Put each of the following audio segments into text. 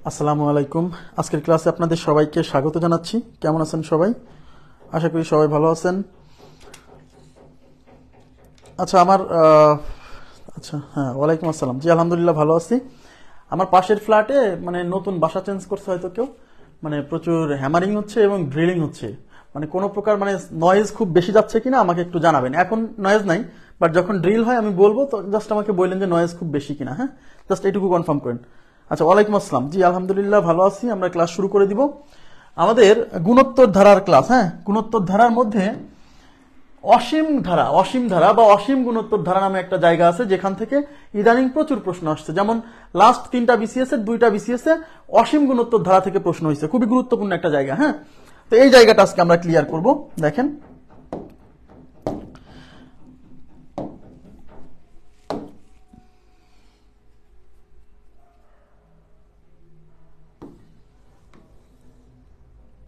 আসসালামু আলাইকুম। আজকের ক্লাসে আপনাদের সবাইকে স্বাগত জানাচ্ছি। কেমন আছেন সবাই? আশা করি সবাই ভালো আছেন। আচ্ছা ওয়ালাইকুম আসসালাম। জি আলহামদুলিল্লাহ ভালো আছি। আমার পাশের ফ্ল্যাটে নতুন বাসা চেঞ্জ করছে হয়তো কেউ, প্রচুর হ্যামারিং হচ্ছে এবং ড্রিলিং হচ্ছে। কোনো প্রকার নয়েজ খুব বেশি যাচ্ছে কিনা আমাকে একটু জানাবেন। এখন নয়েজ নাই, বাট যখন ড্রিল হয় আমি বলবো, তো জাস্ট আমাকে বললেন যে নয়েজ খুব বেশি কিনা। হ্যাঁ, জাস্ট এইটুকু কনফার্ম করেন। আচ্ছা, ওয়ালাইকুম আসসালাম। জি আলহামদুলিল্লাহ ভালো আছি। আমরা ক্লাস শুরু করে দিব। আমাদের গুণোত্তর ধারার ক্লাস। হ্যাঁ, গুণোত্তর ধারার মধ্যে অসীম ধারা বা অসীম গুণোত্তর ধারা নামে একটা জায়গা আছে, যেখান থেকে ইদানিং প্রচুর প্রশ্ন আসছে। যেমন লাস্ট 3টা বিসিএস এর 2টা বিসিএস এ অসীম গুণোত্তর ধারা থেকে প্রশ্ন হয়েছে। খুবই গুরুত্বপূর্ণ একটা জায়গা। হ্যাঁ, তো এই জায়গাটা আজকে আমরা ক্লিয়ার করব। দেখেন,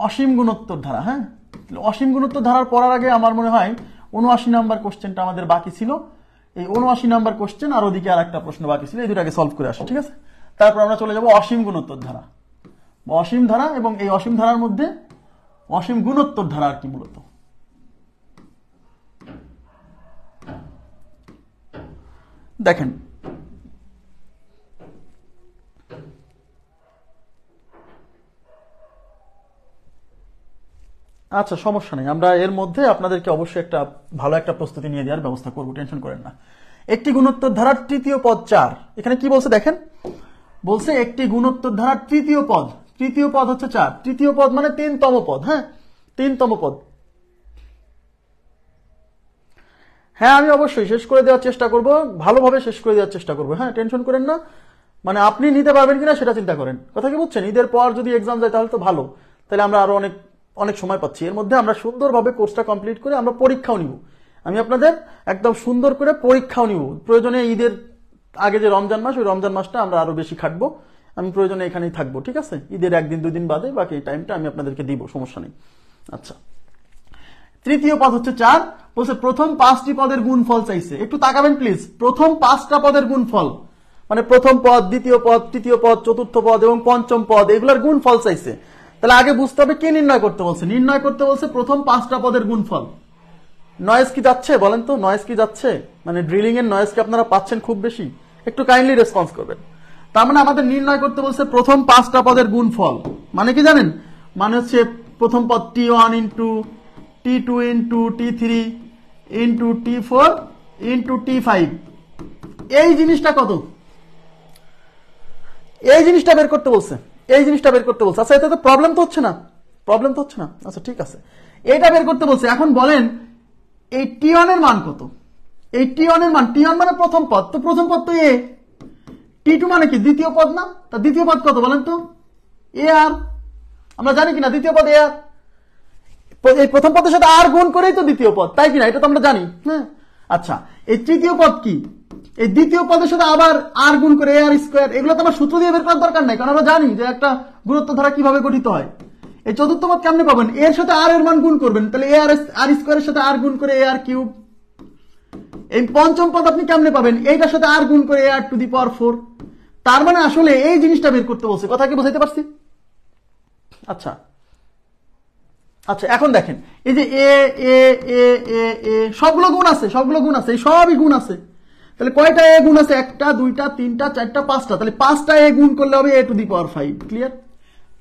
অসীম গুণোত্তর ধারা। হ্যাঁ, অসীম গুণোত্তর ধারার পড়ার আগে আমার মনে হয় 79 নাম্বার কোশ্চেনটা আমাদের বাকি ছিল। এই 79 নাম্বার কোশ্চেন আর ওদিকে আর একটা প্রশ্ন বাকি ছিল, এই দুটাকে সলভ করে আসি, ঠিক আছে? তারপর আমরা চলে যাব অসীম গুণোত্তর ধারা, অসীম ধারা, এবং এই অসীম ধারার মধ্যে অসীম গুণোত্তর ধারা আর কি মূলত। দেখেন, আচ্ছা সমস্যা নেই, আমরা এর মধ্যে আপনাদেরকে অবশ্যই একটা ভালো একটা প্রস্তুতি নিয়ে দেওয়ার ব্যবস্থা করবো, টেনশন করেন না। একটি গুণোত্তর ধারার তৃতীয় পদ 4। এখানে কি বলছে দেখেন, বলছে একটি গুণোত্তর ধারার তৃতীয় পদ হচ্ছে 4। তৃতীয় পদ মানে 3তম পদ। হ্যাঁ, 3তম পদ। হ্যাঁ, আমি অবশ্যই শেষ করে দেওয়ার চেষ্টা করব, ভালোভাবে শেষ করে দেওয়ার চেষ্টা করবো। হ্যাঁ, টেনশন করেন না। আপনি নিতে পারবেন কিনা সেটা চিন্তা করেন। কথা কি বুঝছেন? ঈদের পর যদি এক্সাম যায় তাহলে তো ভালো, তাহলে আমরা আরো অনেক অনেক সময় পাচ্ছি। এর মধ্যে আমরা সুন্দরভাবে কোর্সটা কমপ্লিট করে আমরা পরীক্ষাও নিব। আমি আপনাদের একদম সুন্দর করে পরীক্ষাও নিব। প্রয়োজনে ঈদের আগে যে রমজান মাস, ওই রমজান মাসটা আমরা আরো বেশি খাটবো। আমি প্রয়োজনে এখানেই থাকবো, ঠিক আছে? ঈদের 1-2 দিন বাদে বাকি টাইমটা আমি আপনাদেরকে দিব, সমস্যা নেই। আচ্ছা, তৃতীয় পদ হচ্ছে 4। বলছে প্রথম 5টি পদের গুণফল চাইছে। একটু তাকাবেন প্লিজ। প্রথম 5টা পদের গুণফল, প্রথম পদ, দ্বিতীয় পদ, তৃতীয় পদ, চতুর্থ পদ এবং পঞ্চম পদ, এগুলোর গুণফল চাইছে। তাহলে আগে বুঝতে হবে কি নির্ণয় করতে বলছে। নির্ণয় করতে বলছে প্রথম 5টা পদের গুণফল। নয়েজ কি যাচ্ছে বলেন তো? নয়েজ কি যাচ্ছে? ড্রিলিং এর নয়েজ কি আপনারা পাচ্ছেন খুব বেশি? একটু কাইন্ডলি রেসপন্স করবেন। তার আমাদের নির্ণয় করতে বলছে প্রথম 5টা পদের গুণফল। কি জানেন? হচ্ছে প্রথম পদ T1 into T2 into T3 into T4 into T5। এই জিনিসটা কত? এই জিনিসটা বের করতে বলছে। আচ্ছা, এটা তো প্রবলেম তো হচ্ছে না। আচ্ছা ঠিক আছে, এইটা বের করতে বলছে। এখন বলেন এই T1 এর মান কত? এই T1 এর মান, T1 মানে প্রথম পদ, তো প্রথম পদ তো A। T2 মানে কি? দ্বিতীয় পদ না? তা দ্বিতীয় পদ কত বলেন তো? AR। আমরা জানি কিনা দ্বিতীয় পদ AR? এই প্রথম পদের সাথে আর গুণ করেই তো দ্বিতীয় পদ, তাই কিনা? এটা তো আমরা জানি। হ্যাঁ, আচ্ছা, এই তৃতীয় পদ কি? এই দ্বিতীয় পদের সাথে আবার আর গুণ করে AR স্কয়ার। এগুলো তো আমার সূত্র দিয়ে বের করার দরকার নাই, কারণ আমরা জানি যে একটা গুণোত্তর ধারা কিভাবে গঠিত হয়। এই চতুর্থ পদ কেমনে পাবেন? এর সাথে আর এর মান গুণ করবেন, তাহলে আর স্কয়ারের সাথে আর গুণ করে AR কিউব। এই পঞ্চম পদ আপনি কেমনে পাবেন? এইটার সাথে আর গুণ করে AR টু দি পাওয়ার 4। তার আসলে এই জিনিসটা বের করতে বলছে। কথা কি বুঝাইতে পারছি? আচ্ছা, এখন দেখেন, এই যে এ এ এ এ এ সবগুলো গুণ আছে, এই সবই গুণ আছে। তাহলে কয়টা এ গুণ আছে? 1টা 2টা 3টা 4টা 5টা। তাহলে 5টা এ গুণ করলে হবে a to the power 5। Clear?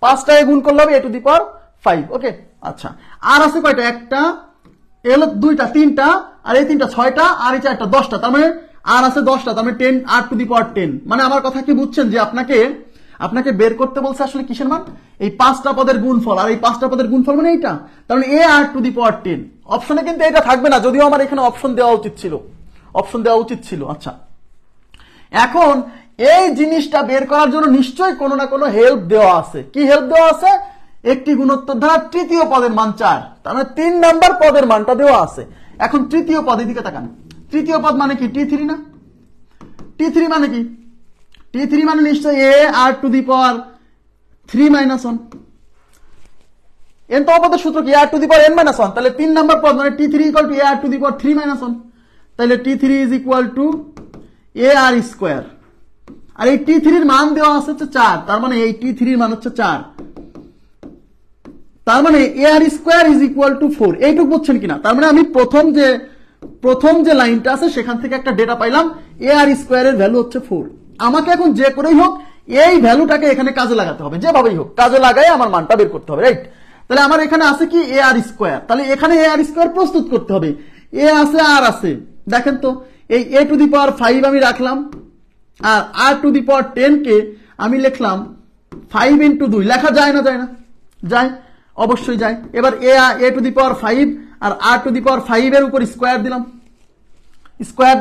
5টা এ গুণ করলে হবে a টু দি পাওয়ার 5। ওকে, আচ্ছা, আর আছে কয়টা? 1টা, এ হলো 2টা 3টা, আর এই 3টা 6টা, আর এই 4টা 10টা। তার আর আছে 10টা, তার 10 আর টু দি পাওয়ার 10। আমার কথা কি বুঝছেন? যে আপনাকে বের করতে বলছে আসলে কিসের মান? এই 5টা পদের গুণফল। আর এই 5টা পদের গুণফল এইটা। তার a আর টু দি পাওয়ার 10। অপশনে কিন্তু এটা থাকবে না, যদিও আমার এখানে অপশন দেওয়া উচিত ছিল। আচ্ছা, এখন এই জিনিসটা বের করার জন্য নিশ্চয়ই কোনো না কোনো হেল্প দেওয়া আছে। কি হেল্প দেওয়া আছে? একটি গুণোত্তর ধারার তৃতীয় পদের মান 4, তার 3 নাম্বার পদের মানটা দেওয়া আছে। এখন তৃতীয় পদের দিকে তাকান। তৃতীয় পদ মানে কি? T3 না? T3 মানে কি? T3 মানে নিশ্চয়ই a R to the power 3 - 1। n তম পদের সূত্র কি? a to the power n - 1। তাহলে 3 নাম্বার পদ T3 equal to a R to the power 3 - 1। তাহলে T3 is equal to a R square. আর এই টি থ্রির মান দেওয়া আছে হচ্ছে 4, তার মানে এই টি থ্রির মান হচ্ছে 4, তার মানে এ আর স্কোয়ার ইজ ইকুয়াল টু 4। এইটুকু বুঝছেন কিনা? তার মানে আমি প্রথম যে লাইনটা আছে সেখান থেকে একটা ডেটা পাইলাম, এ আর স্কোয়ারের ভ্যালু হচ্ছে 4। আমাকে এখন যে করেই হোক এই ভ্যালুটাকে এখানে কাজে লাগাতে হবে, যেভাবেই হোক কাজে লাগাই আমার মানটা বের করতে হবে, রাইট? তাহলে আমার এখানে আছে কি এ আর স্কোয়ার, তাহলে এখানে এ আর স্কোয়ার প্রস্তুত করতে হবে। এ আছে আর আছে, দেখেন তো এই এ টু দি পাওয়ার 5 আমি রাখলাম, আর আর টু দি পাওয়ার 10 কে আমি লিখলাম 5 ইন্টু 2। লেখা যায় না? যায় না? যায়, অবশ্যই যায়। এবার এ টু দি পাওয়ার 5 আর আর টু দি পাওয়ার 5 এর উপর স্কোয়ার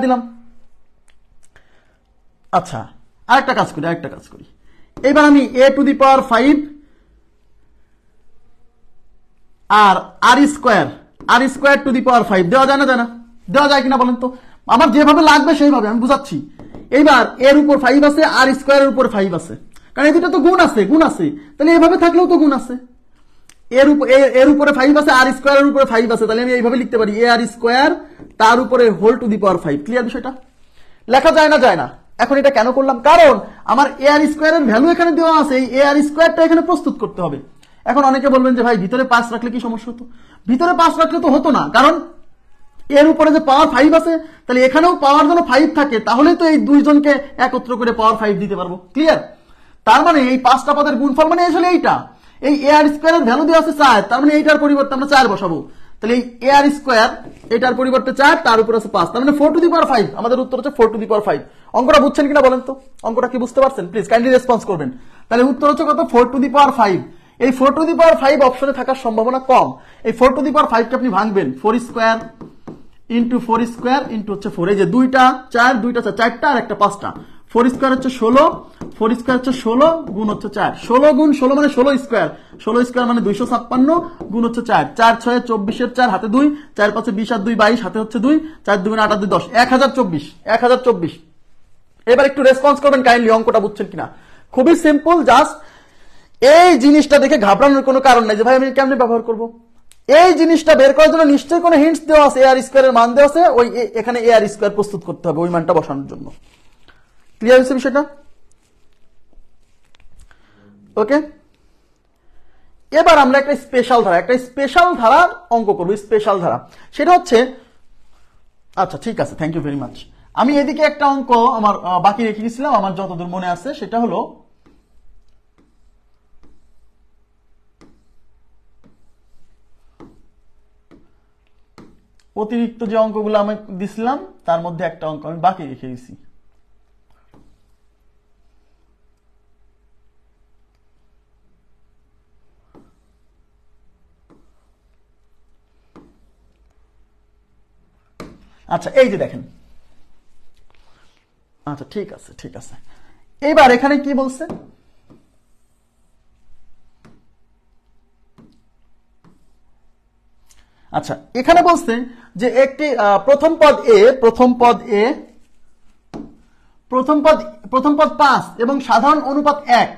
দিলাম। আচ্ছা, আরেকটা কাজ করি। এবার আমি এ টু দি পাওয়ার 5 আর R square to the power 5 দেওয়া যায় না? যায় না? দেওয়া যায় কিনা বলেন তো? আমার যেভাবে লাগবে সেইভাবে আমি বুঝাচ্ছি। এইবার এর উপর 5 আছে, আর স্কোয়ারের উপর 5 আছে, কারণ এই দুটো তো গুণ আছে, তাহলে এইভাবে থাকলেও তো গুণ আছে। এর উপরে 5 আছে, আর স্কোয়ারের উপরে 5 আছে, তাহলে আমি এইভাবে লিখতে পারি এ আর স্কোয়ার তার উপরে whole to the power 5। Clear বিষয়টা? লেখা যায় না? যায় না? এখন এটা কেন করলাম? কারণ আমার এ আর স্কোয়ারের ভ্যালু এখানে দেওয়া আছে, এই এ আর স্কোয়ারটা এখানে প্রস্তুত করতে হবে। এখন অনেকে বলবেন যে ভাই ভিতরে 5 রাখলে কি সমস্যা হতো? ভিতরে 5 রাখলে তো হতো না, কারণ এর উপরে যে পাওয়ার 5 আছে, তাহলে এখানেও পাওয়ার যেন 5 থাকে, তাহলে তো এই দুইজনকে একত্র করে পাওয়ার 5 দিতে পারবো। ক্লিয়ার? তার মানে এই 5টা পদের গুণফল মানে আসলে এইটা, এই এ আর স্কোয়ারের ভ্যালু দেওয়া আছে 4, তার মানে এইটার পরিবর্তে আমরা 4 বসাবো। তাহলে এই এ আর স্কোয়ার এটার পরিবর্তে 4, তার উপর আছে 5, তার মানে 4 টু দি পাওয়ার 5। আমাদের উত্তর হচ্ছে 4 টু দি পাওয়ার 5। অঙ্কটা বুঝছেন কিনা বলেন তো? অঙ্কটা কি বুঝতে পারছেন? প্লিজ কাইন্ডলি রেসপন্স করবেন। তাহলে উত্তর হচ্ছে কত? 4 টু দি পাওয়ার 5। এই 4 টু দি পাওয়ার 5 অপশনে থাকার সম্ভাবনা কম। এই 4 টু দি পাওয়ার 5 কে আপনি ভাঙবেন, 4 স্কোয়ার ইন্টু 4 স্কোয়ার ইন্টু হচ্ছে 4, এই যে 2টা 4, 4টা আর একটা 5টা। 4 স্কোয়ার হচ্ছে 16, 4 স্কোয়ার হচ্ছে 16 গুণ হচ্ছে 4, 16 গুণ 16 মানে 16 স্কোয়ার, 16 স্কোয়ার মানে 256 গুণ হচ্ছে 4, 4 6 24 4 হাতে 2, 4 5 20 আর 2 22 হাতে হচ্ছে 2, 4 2 8 2 10, 1024। এবার একটু রেসপন্স করবেন কাইন্ডলি, অঙ্কটা বুঝছেন কিনা? খুবই সিম্পল, জাস্ট এই জিনিসটা দেখে ঘাবড়ানোর কোনো কারণ নাই যে ভাই আমি কেমনে ব্যবহার করব। এই জিনিসটা বের করার জন্য নিশ্চয়ই কোনো হিন্টস দেওয়া আছে, এ আর স্কোয়ারের মান দেওয়া আছে, ওই এখানে এ আর স্কোয়ার প্রস্তুত করতে হবে ওই মানটা বসানোর জন্য। ক্লিয়ার হয়েছে বিষয়টা? ওকে, এবার আমরা একটা স্পেশাল ধারার অঙ্ক করবো, স্পেশাল ধারা। সেটা হচ্ছে, আচ্ছা ঠিক আছে, থ্যাংক ইউ ভেরি মাচ। আমি এদিকে একটা অঙ্ক আমার বাকি রেখে গেছিলাম, আমার যতদূর মনে আছে, সেটা হলো অতিরিক্ত যে অঙ্কগুলো আমি দিছিলাম তার মধ্যে একটা অঙ্ক আমি বাকি রেখে গেছি। আচ্ছা এই যে দেখেন, আচ্ছা ঠিক আছে। এবার এখানে কি বলছে? আচ্ছা এখানে বলছে যে একটি প্রথম পদ 5 এবং সাধারণ অনুপাত 1,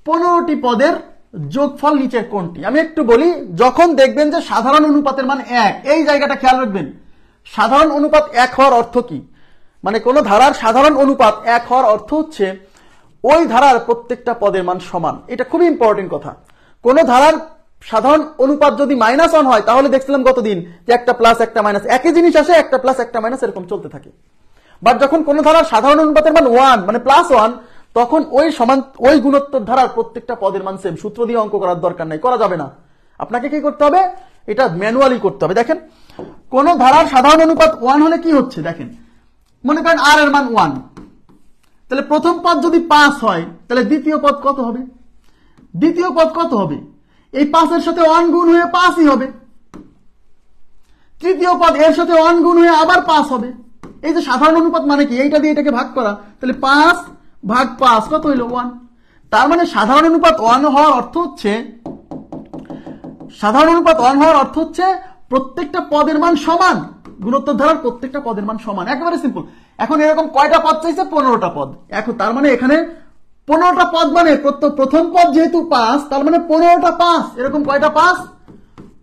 15টি পদের যোগফল নিচের কোনটি? আমি একটু বলি, যখন দেখবেন যে সাধারণ অনুপাতের মান 1, এই জায়গাটা খেয়াল রাখবেন। সাধারণ অনুপাত 1 হওয়ার অর্থ কি? মানে কোন ধারার সাধারণ অনুপাত 1 হওয়ার অর্থ হচ্ছে ওই ধারার প্রত্যেকটা পদের মান সমান। এটা খুবই ইম্পর্টেন্ট কথা। কোন ধারার সাধারণ অনুপাত যদি -1 হয়, তাহলে দেখছিলাম গতদিন যে একটা প্লাস একটা মাইনাস, একই জিনিস আসে, একটা প্লাস একটা মাইনাস এরকম চলতে থাকে। বাট যখন কোন ধারার সাধারণ অনুপাতের মান 1 মানে +1, তখন ওই গুণোত্তর ধারার প্রত্যেকটা পদের মান সেম। সূত্র দিয়ে অঙ্ক করার দরকার নাই, করা যাবে না। আপনাকে কি করতে হবে? এটা ম্যানুয়ালি করতে হবে। দেখেন, কোন ধারার সাধারণ অনুপাত 1 হলে কি হচ্ছে দেখেন, মনে করেন আর এর মান 1, তাহলে প্রথম পদ যদি 5 হয়, তাহলে দ্বিতীয় পদ কত হবে? এই 5 এর সাথে 1 গুণ হয়ে 5ই হবে। তৃতীয় পদ এর সাথে 1 গুণ হয়ে আবার 5 হবে। এই যে সাধারণ অনুপাত মানে কি? এইটা দিয়ে এটাকে ভাগ করা, তাহলে 5 ভাগ 5 কত হইল? 1। তার মানে সাধারণ অনুপাত 1 হওয়ার অর্থ হচ্ছে প্রত্যেকটা পদের মান সমান, গুণোত্তর ধারার প্রত্যেকটা পদের মান সমান। একেবারে সিম্পল। এখন এরকম কয়টা পদ চাইছে? 15টা পদ। এখন তার মানে এখানে 15টা পদ মানে প্রথম পদ যেহেতু 5, তার মানে 15টা 5। এরকম কয়টা 5?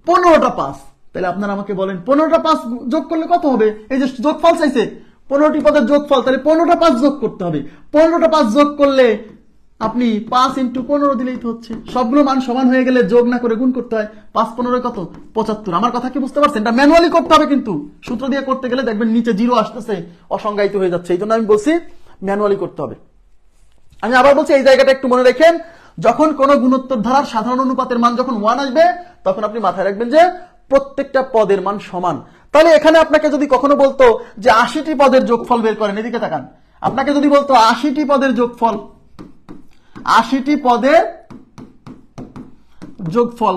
15টা 5। তাহলে আপনারা আমাকে বলেন 15টা 5 যোগ করলে কত হবে? এই যে যোগফল চাইছে, 15টি পদের যোগফল, তাহলে 15টা 5 যোগ করতে হবে। 15টা 5 যোগ করলে আপনি 5 × 15 দিলেই তো হচ্ছে। সবগুলো মান সমান হয়ে গেলে যোগ না করে গুণ করতে হয়। 5 15 কত? 75। আমার কথা কি বুঝতে পারছেন? এটা ম্যানুয়ালি করতে হবে, কিন্তু সূত্র দিয়ে করতে গেলে দেখবেন নিচে 0 আসতেছে, অসংজ্ঞায়িত হয়ে যাচ্ছে। এই জন্য আমি বলছি ম্যানুয়ালি করতে হবে। আমি আবার বলছি, এই জায়গাটা একটু মনে রাখেন, যখন কোন গুণোত্তর ধারার সাধারণ অনুপাতের মান যখন 1 আসবে, তখন আপনি মাথায় রাখবেন যে প্রত্যেকটা পদের মান সমান। তাহলে এখানে আপনাকে যদি কখনো বলতো যে 80টি পদের যোগফল বের করেন, এদিকে তাকান, আপনাকে যদি বলতো 80টি পদের যোগফল, 80টি পদের যোগফল,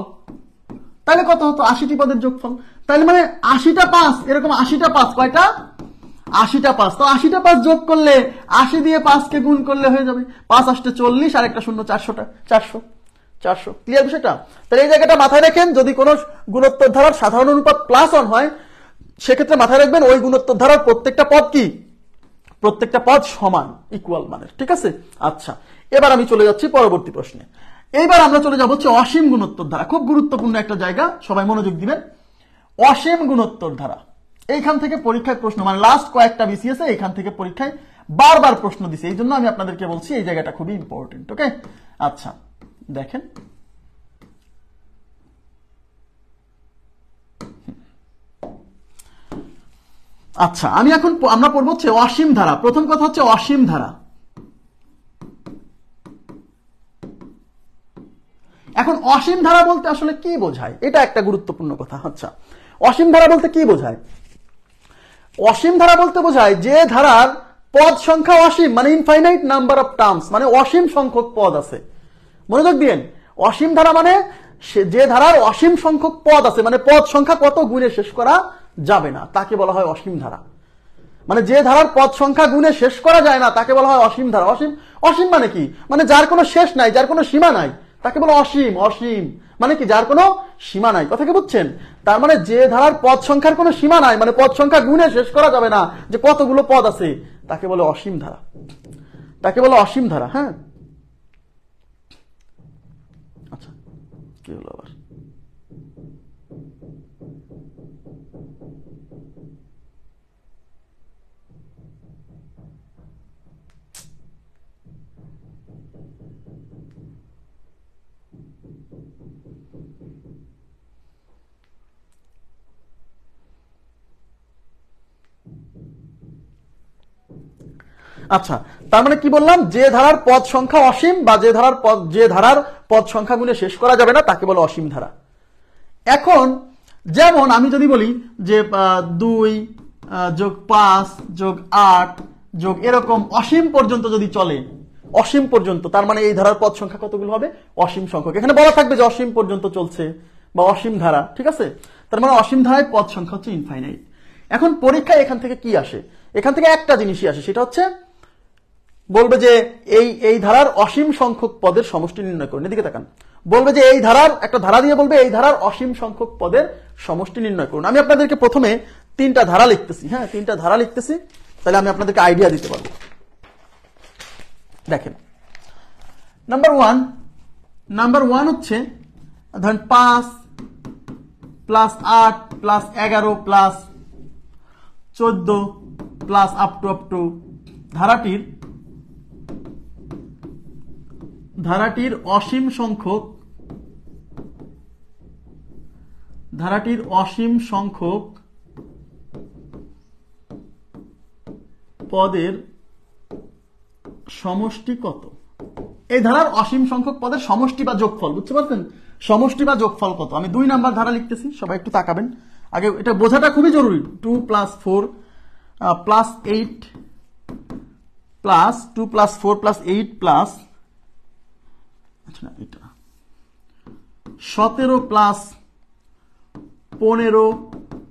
তাহলে কত হতো? 80টি পদের যোগফল। তাহলে মানে 80টা 5, এরকম 80টা 5 কয়টা? 80টা 5। তো 80টা 5 যোগ করলে 80 দিয়ে 5কে গুণ করলে হয়ে যাবে 5 আসতে 40 আর একটা শূন্য, 400। ক্লিয়ার বিষয়টা? তাহলে এই জায়গাটা মাথায় রাখেন, যদি কোনো গুণোত্তর ধারার সাধারণ অনুপাত +1 হয়, সেক্ষেত্রে মাথায় রাখবেন ওই গুণোত্তর ধারার প্রত্যেকটা পদ কি? প্রত্যেকটা পদ সমান, ইকুয়াল মানের। ঠিক আছে? আচ্ছা, এবার আমি চলে যাচ্ছি পরবর্তী প্রশ্নে। এইবার আমরা চলে যাব হচ্ছে অসীম গুণোত্তর ধারা। খুব গুরুত্বপূর্ণ একটা জায়গা, সবাই মনোযোগ দিবেন। অসীম গুণোত্তর ধারা, এইখান থেকে পরীক্ষায় প্রশ্ন, মানে লাস্ট কয়েকটা বিসিএস এইখান থেকে পরীক্ষায় বারবার প্রশ্ন দিছে। এই জন্য আমি আপনাদেরকে বলছি এই জায়গাটা খুবই ইম্পর্টেন্ট। ওকে, আচ্ছা দেখেন, আচ্ছা আমি এখন আমরা পড়বো হচ্ছে অসীম ধারা। প্রথম কথা হচ্ছে অসীম ধারা। এখন অসীম ধারা বলতে আসলে কি বোঝায়, এটা একটা গুরুত্বপূর্ণ কথা। আচ্ছা, অসীম ধারা বলতে কি বোঝায়? অসীম ধারা বলতে বোঝায় যে ধারার পদ সংখ্যা অসীম, মানে ইনফাইনাইট নাম্বার অফ টার্মস, মানে অসীম সংখ্যক পদ আছে। মনোযোগ দিন, অসীম ধারা মানে যে ধারার অসীম সংখ্যক পদ আছে, মানে পদ সংখ্যা কত গুণে শেষ করা যাবে না, তাকে বলা হয় অসীম ধারা। মানে যে ধারার পদ সংখ্যা গুণে শেষ করা যায় না, তাকে বলা হয় অসীম ধারা। অসীম, অসীম মানে কি? মানে যার কোনো শেষ নাই, যার কোনো সীমা নাই, তাকে বলা অসীম। অসীম মানে কি? যার কোনো সীমা নাই। কথা কি বুঝছেন? তার মানে যে ধারার পদ সংখ্যার কোনো সীমা নাই, মানে পদ সংখ্যা গুণে শেষ করা যাবে না, যে কতগুলো পদ আছে, তাকে বলে অসীম ধারা। তাকে বলে অসীম ধারা। হ্যাঁ, আচ্ছা কি হলো আবার? আচ্ছা, তার মানে কি বললাম? যে ধারার পদ সংখ্যা অসীম, বা যে ধারার পদ সংখ্যা গুণে শেষ করা যাবে না, তাকে বলে অসীম ধারা। এখন যেমন আমি যদি বলি যে 2 যোগ 5 যোগ 8 যোগ এরকম অসীম পর্যন্ত যদি চলে, অসীম পর্যন্ত, তার মানে এই ধারার পদ সংখ্যা কতগুলো হবে? অসীম সংখ্যক। এখানে বলা থাকবে যে অসীম পর্যন্ত চলছে বা অসীম ধারা। ঠিক আছে? তার মানে অসীম ধারায় পদ সংখ্যা হচ্ছে ইনফাইনাইট। এখন পরীক্ষায় এখান থেকে কি আসে? এখান থেকে একটা জিনিসই আসে, সেটা হচ্ছে বলবে যে এই ধারার অসীম সংখ্যক পদের সমষ্টি নির্ণয় করুন। এদিকে তাকান, বলবে যে এই ধারার একটা ধারা দিয়ে বলবে এই ধারার অসীম সংখ্যক পদের সমষ্টি নির্ণয় করুন। আমি আপনাদেরকে প্রথমে 3টা ধারা লিখতেছি। হ্যাঁ, 3টা ধারা লিখতেছি, তাহলে আমি আপনাদেরকে আইডিয়া দিতে পারবো। দেখেন, নাম্বার ওয়ান হচ্ছে ধরেন 5 + 8 + 11 + 14 প্লাস আপ টু ধারাটির অসীম সংখ্যক পদের সমষ্টি কত? এই ধারার অসীম সংখ্যক পদের সমষ্টি বা যোগফল, বুঝতে পারছেন? সমষ্টি বা যোগফল কত? আমি 2 নাম্বার ধারা লিখতেছি, সবাই একটু তাকাবেন। আগে এটা বোঝাটা খুবই জরুরি। 2 + 4 + 8 + 2 + 4 + 8 প্লাস, আচ্ছা না এটা 17 + 15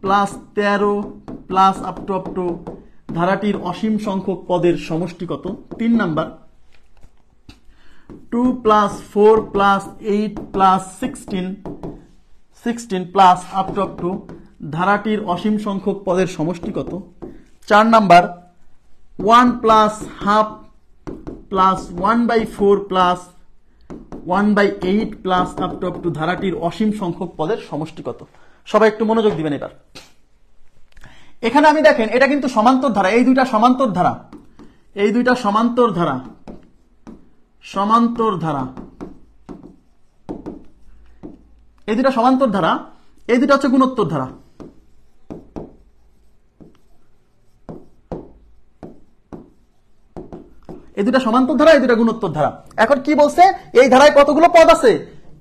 + 13 প্লাস আপ টু ধারাটির অসীম সংখ্যক পদের সমষ্টি কত? 3 নাম্বার 2 + 4 + 8 + 16 প্লাস আপ টু ধারাটির অসীম সংখ্যক পদের সমষ্টি কত? 4 নাম্বার 1 + ½ + 1/4 + 1/8 প্লাস আপ টু ধারাটির অসীম সংখ্যক পদের সমষ্টি কত? সবাই একটু মনোযোগ দিবেন। এবার এখানে আমি দেখেন এটা কিন্তু সমান্তর ধারা, এই দুইটা সমান্তর ধারা, এই দুইটা সমান্তর ধারা, সমান্তর ধারা, এই দুইটা সমান্তর ধারা, এই দুইটা হচ্ছে গুণোত্তর ধারা। এই দুইটা সমান্তর ধারা, এই দুইটা গুণোত্তর ধারা। এখন কি বলছে, এই ধারায় কতগুলো পদ আছে,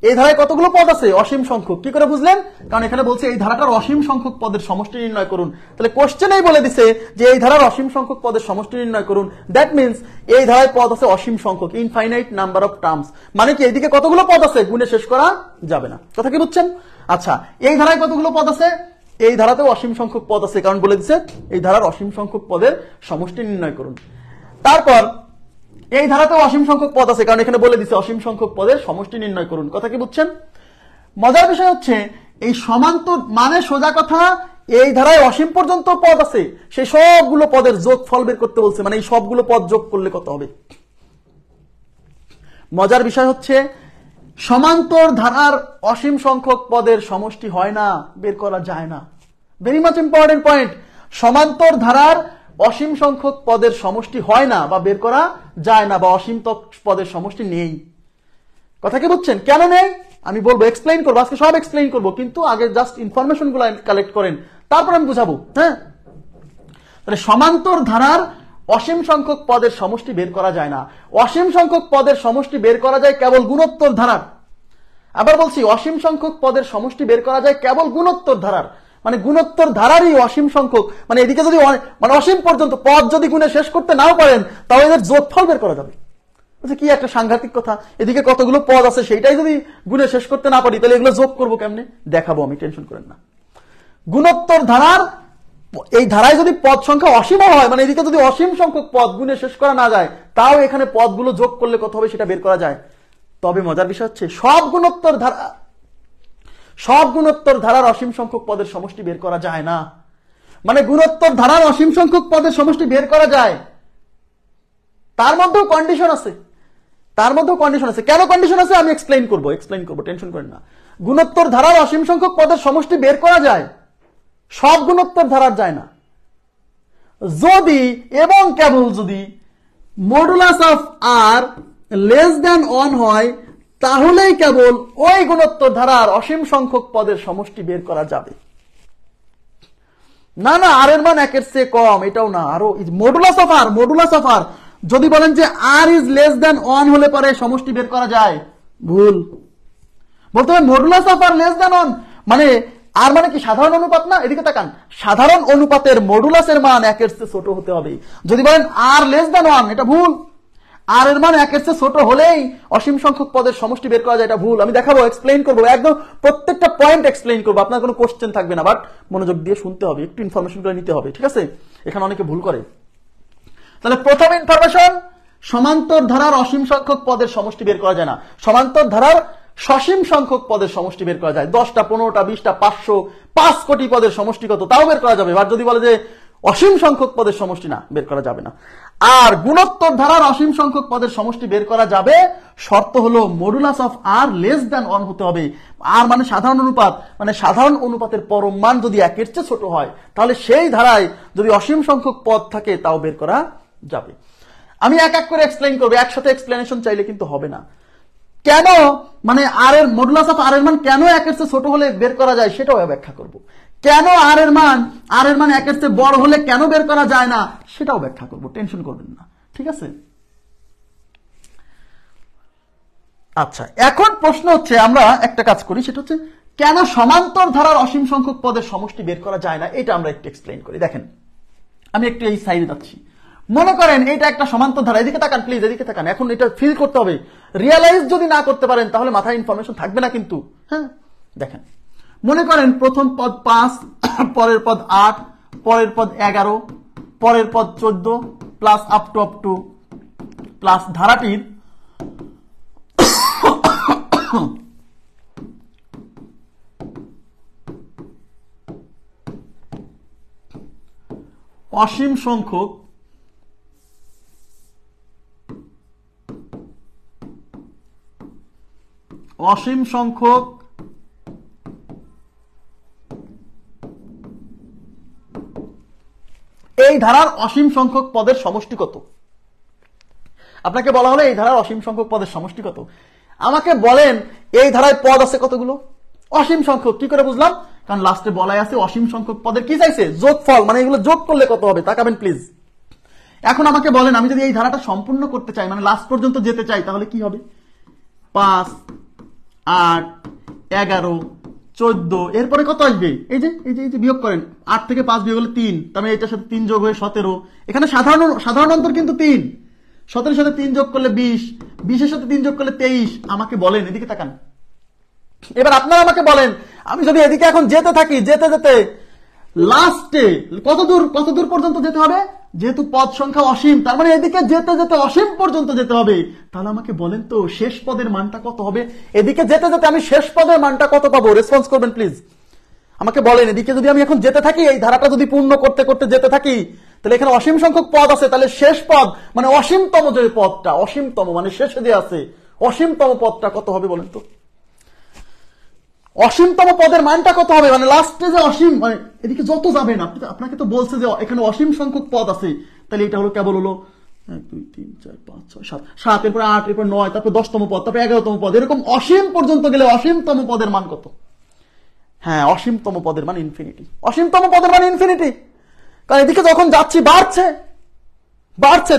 এই ধারায় কতগুলো পদ আছে, অসীম সংখ্যক। কি করে বুঝলেন? কারণ এখানে বলছে এই ধারাটার অসীম সংখ্যক পদের সমষ্টি নির্ণয় করুন। তাহলে কোশ্চেনেই বলে দিছে যে এই ধারার অসীম সংখ্যক পদের সমষ্টি নির্ণয় করুন। দ্যাট মিন্স এই ধারায় পদ আছে অসীম সংখ্যক, ইনফাইনাইট নাম্বার অফ টার্মস। মানে কি এইদিকে কতগুলো পদ আছে, গুণে শেষ করা যাবে না। কথা কি বুঝছেন? আচ্ছা, এই ধারায় কতগুলো পদ আছে, এই ধারাতেও অসীম সংখ্যক পদ আছে, কারণ বলে দিছে এই ধারার অসীম সংখ্যক পদের সমষ্টি নির্ণয় করুন। তারপর এই ধারাতেও অসীম সংখ্যক পদ আছে, কারণ এখানে বলে দিচ্ছে অসীম সংখ্যক পদের সমষ্টি নির্ণয় করুন। কথা কি বুঝছেন? মজার বিষয় হচ্ছে এই সমান্তর মানে সোজা কথা, এই ধারায় অসীম পর্যন্ত পদ আছে, সেই সবগুলো পদের যোগ ফল বের করতে বলছে। মানে এই সবগুলো পদ যোগ করলে কত হবে। মজার বিষয় হচ্ছে সমান্তর ধারার অসীম সংখ্যক পদের সমষ্টি হয় না, বের করা যায় না। Very much important point. সমান্তর ধারার অসীম সংখ্যক পদের সমষ্টি হয় না বা বের করা যায় না, বা অসীম পদের সমষ্টি নেই। কথা কি বুঝছেন? কেন নেই আমি বলবো, এক্সপ্লেইন করবো, আজকে সব এক্সপ্লেইন করবো, কিন্তু আগে জাস্ট ইনফরমেশন গুলো কালেক্ট করেন, তারপর আমি বুঝাবো। হ্যাঁ, তাহলে সমান্তর ধারার অসীম সংখ্যক পদের সমষ্টি বের করা যায় না। অসীম সংখ্যক পদের সমষ্টি বের করা যায় কেবল গুণোত্তর ধারার। আবার বলছি, অসীম সংখ্যক পদের সমষ্টি বের করা যায় কেবল গুণোত্তর ধারার। মানে গুণোত্তর ধারারই অসীম সংখ্যক, মানে এদিকে যদি মানে অসীম পর্যন্ত পদ যদি গুণে শেষ করতে নাও পারেন, তাহলে এদের যোগফল বের করা যাবে। কি একটা সাংঘাতিক কথা, এদিকে কতগুলো পদ আছে সেইটাই যদি গুণে শেষ করতে না পারি, তাহলে এগুলো যোগ করবো কেমনে, দেখাবো আমি, টেনশন করেন না। গুণোত্তর ধারার এই ধারায় যদি পদ সংখ্যা অসীম হয়, মানে এদিকে যদি অসীম সংখ্যক পদ গুণে শেষ করা না যায়, তাও এখানে পদগুলো যোগ করলে কত হবে সেটা বের করা যায়। তবে মজার বিষয় হচ্ছে সব গুণোত্তর ধারার অসীম সংখ্যক পদের সমষ্টি বের করা যায় না। মানে গুণোত্তর ধারার অসীম সংখ্যক পদের সমষ্টি বের করা যায়, তার মধ্যেও কন্ডিশন আছে, তার মধ্যেও কন্ডিশন আছে। কেন কন্ডিশন আছে আমি এক্সপ্লেইন করবো, টেনশন করেন না। গুণোত্তর ধারার অসীম সংখ্যক পদের সমষ্টি বের করা যায়, সব গুণোত্তর ধারার যায় না। যদি এবং কেবল যদি modulus of R less than 1 হয়, তাহলেই কেবল ওই গুণোত্তর ধারার অসীম সংখ্যক পদের সমষ্টি বের করা যাবে। না না, আর এর মান 1 এর চেয়ে কম, এটাও না, আরো মডুলাস অফ আর যদি বলেন যে আর ইজ লেস দ্যান 1 হলে পরে সমষ্টি বের করা যায়, ভুল। বলতে হবে modulus of R less than 1, মানে আর মানে কি সাধারণ অনুপাত না? এদিকে তাকান, সাধারণ অনুপাতের মডুলাসের মান 1 এর চেয়ে ছোট হতে হবে। যদি বলেন আর লেস দ্যান 1, এটা ভুল। আর এর মান 1 এর চেয়ে ছোট হলেই অসীম সংখ্যক পদের সমষ্টি বের করা যায়, এটা ভুল। আমি দেখাবো, এক্সপ্লেইন করবো, একদম প্রত্যেকটা পয়েন্ট এক্সপ্লেইন করবো, আপনার কোনো কোশ্চেন থাকবে না, বাট মনোযোগ দিয়ে শুনতে হবে, একটু ইনফরমেশন করে নিতে হবে, ঠিক আছে? এখানে অনেকে ভুল করে। তাহলে প্রথম ইনফরমেশন, সমান্তর ধারার অসীম সংখ্যক পদের সমষ্টি বের করা যায় না। সমান্তর ধারার সসীম সংখ্যক পদের সমষ্টি বের করা যায়, 10টা 15টা 20টা 500 5 কোটি পদের সমষ্টি কত, তাও বের করা যাবে। আর যদি বলে যে অসীম সংখ্যক পদের সমষ্টি, না, বের করা যাবে না। আর গুণোত্তর ধারার অসীম সংখ্যক পদের সমষ্টি বের করা যাবে, শর্ত হলো modulus of R less than 1 হতে হবে। আর মানে সাধারণ অনুপাত, মানে সাধারণ অনুপাতের পরম মান যদি 1 এর চেয়ে ছোট হয়, তাহলে সেই ধারায় যদি অসীম সংখ্যক পদ থাকে, তাও বের করা যাবে। আমি এক এক করে এক্সপ্লেইন করবো, একসাথে এক্সপ্লেনেশন চাইলে কিন্তু হবে না। কেন মানে আর এর মডুলাস অফ আর এর মান কেন 1 এর চেয়ে ছোট হলে বের করা যায়, সেটাও ব্যাখ্যা করব। কেন আর এর মান 1 এর চেয়ে বড় হলে কেন বের করা যায় না, সেটাও ব্যাখ্যা করব, টেনশন করবেন না, ঠিক আছে? আচ্ছা, এখন প্রশ্ন হচ্ছে, আমরা একটা কাজ করি, সেটা হচ্ছে কেন সমান্তর ধারার অসীম সংখ্যক পদের সমষ্টি বের করা যায় না, এটা আমরা একটু এক্সপ্লেইন করি। দেখেন, আমি একটু এই সাইডে যাচ্ছি। মনে করেন এটা একটা সমান্তর ধারা, এদিকে তাকান প্লিজ, এদিকে তাকান। এখন এটা ফিল করতে হবে, রিয়ালাইজ যদি না করতে পারেন তাহলে মাথায় ইনফরমেশন থাকবে না কিন্তু। হ্যাঁ, দেখেন, মনে করেন প্রথম পদ 5, পরের পদ 8, পরের পদ 11, পরের পদ 14 প্লাস আপ টু প্লাস ধারাটির অসীম সংখ্যক এই ধারার অসীম সংখ্যক পদের সমষ্টি কত? আপনাকে বলা হলো এই ধারার অসীম সংখ্যক পদের সমষ্টি কত। আমাকে বলেন এই ধারায় পদ আছে কতগুলো? অসীম সংখ্যক। কি করে বুঝলাম? কারণ লাস্টে বলাই আছে অসীম সংখ্যক পদের কি চাইছে? যোগফল, মানে এগুলো যোগ করলে কত হবে তাকাবেন প্লিজ। এখন আমাকে বলেন আমি যদি এই ধারাটা সম্পূর্ণ করতে চাই, মানে লাস্ট পর্যন্ত যেতে চাই, তাহলে কি হবে? 5, 8, 11, 14, এরপরে কত আসবে? এই যে বিয়োগ করেন, 8 থেকে 5 বিয়োগ হলে 3, তার মানে এটার সাথে 3 যোগ হয়ে 17। এখানে সাধারণ অন্তর কিন্তু 3। 17 সাথে 3 যোগ করলে 20, 20 এর সাথে 3 যোগ করলে 23। আমাকে বলেন, এদিকে তাকান, এবার আপনারা আমাকে বলেন আমি যদি এদিকে এখন যেতে থাকি, যেতে যেতে লাস্টে কত দূর পর্যন্ত যেতে হবে? যেহেতু পদ সংখ্যা অসীম, তার মানে এদিকে যেতে যেতে অসীম পর্যন্ত যেতে হবে। তাহলে আমাকে বলেন তো শেষ পদের মানটা কত হবে? এদিকে যেতে যেতে আমি শেষ পদের মানটা কত পাবো? রেসপন্স করবেন প্লিজ। আমাকে বলেন এদিকে যদি আমি এখন যেতে থাকি, এই ধারাটা যদি পূর্ণ করতে করতে যেতে থাকি, তাহলে এখানে অসীম সংখ্যক পদ আছে, তাহলে শেষ পদ মানে অসীমতম যে পদটা, অসীমতম মানে শেষে যে আছে, অসীমতম পদটা কত হবে বলেন তো? অসীমতম পদের মানটা কত হবে? মানে লাস্টে যে অসীম, মানে এদিকে যত যাবেন, আপনাকে তো বলছে যে এখানে অসীম সংখ্যক পদ আছে, তাহলে এটা হলো কেবল হলো 1, 2, 3, 4, 5, 6, 7, এরপর 8, এরপর 9, তারপর 10তম পদ, তারপর 11তম পদ, এরকম অসীম পর্যন্ত গেলে অসীমতম পদের মান কত? হ্যাঁ, অসীমতম পদের মান ইনফিনিটি। অসীমতম পদের মান ইনফিনিটি, কারণ এদিকে যখন যাচ্ছি বাড়ছে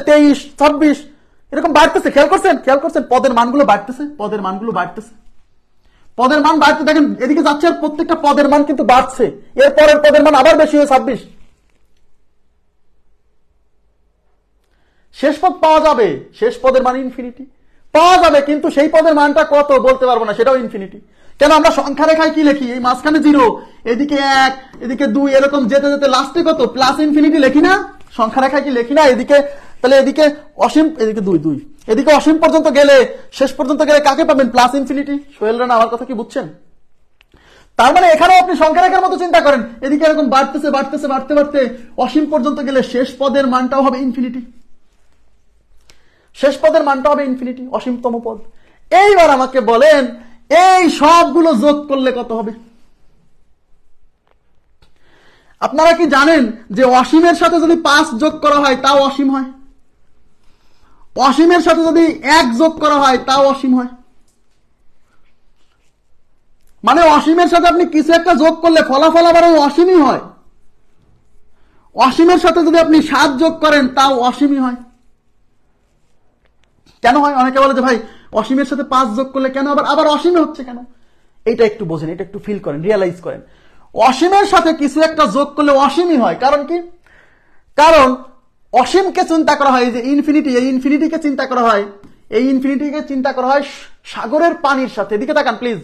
23, 26 এরকম বাড়তেছে। খেয়াল করছেন পদের মানগুলো বাড়তেছে, পদের মান বাড়তে দেখেন, এদিকে যাচ্ছে আর প্রত্যেকটা পদের মান কিন্তু বাড়ছে। এরপরের পদের মান আবার বেশি হয়ে 26। শেষ পদ পাওয়া যাবে, শেষ পদের মান ইনফিনিটি পাওয়া যাবে, কিন্তু সেই পদের মানটা কত বলতে পারবো না, সেটাও ইনফিনিটি। কেন? আমরা সংখ্যা রেখায় কি লিখি? এই মাঝখানে 0, এদিকে 1, এদিকে 2, এরকম যেতে যেতে লাস্টে কত? প্লাস ইনফিনিটি লিখি না? সংখ্যা রেখায় কি লিখি না? এদিকে তাহলে এদিকে অসীম, এদিকে 2, এদিকে অসীম পর্যন্ত গেলে, শেষ পর্যন্ত গেলে কাকে পাবেন? Plus infinity. সোহেল রানা আমার কথা কি বুঝছেন? তার মানে এখানেও আপনি সংখ্যা রেখার মতো চিন্তা করেন, এদিকে এরকম বাড়তেছে বাড়তে বাড়তে অসীম পর্যন্ত গেলে শেষ পদের মানটাও হবে ইনফিনিটি। শেষ পদের মানটা হবে ইনফিনিটি, অসীমতম পদ। এইবার আমাকে বলেন এই সবগুলো যোগ করলে কত হবে? আপনারা কি জানেন যে অসীমের সাথে যদি 5 যোগ করা হয় তাও অসীম হয়? অসীমের সাথে যদি 1 যোগ করা হয় তাও অসীম হয়। মানে অসীমের সাথে আপনি কিছু একটা যোগ করলে ফলাফল আবার অসীমই হয়। অসীমের সাথে যদি আপনি 7 যোগ করেন তাও অসীমই হয়। কেন হয়? অনেকে বলে যে ভাই অসীমের সাথে 5 যোগ করলে কেন আবার অসীম হচ্ছে কেন? এটা একটু বোঝেন, এটা একটু ফিল করেন, রিয়েলাইজ করেন। অসীমের সাথে কিছু একটা যোগ করলে অসীমই হয়। কারণ কি? কারণ অসীমকে চিন্তা করা হয়, এই যে ইনফিনিটি, এই ইনফিনিটিকে চিন্তা করা হয়, এই ইনফিনিটিকে চিন্তা করা হয় সাগরের পানির সাথে। এদিকে তাকান প্লিজ,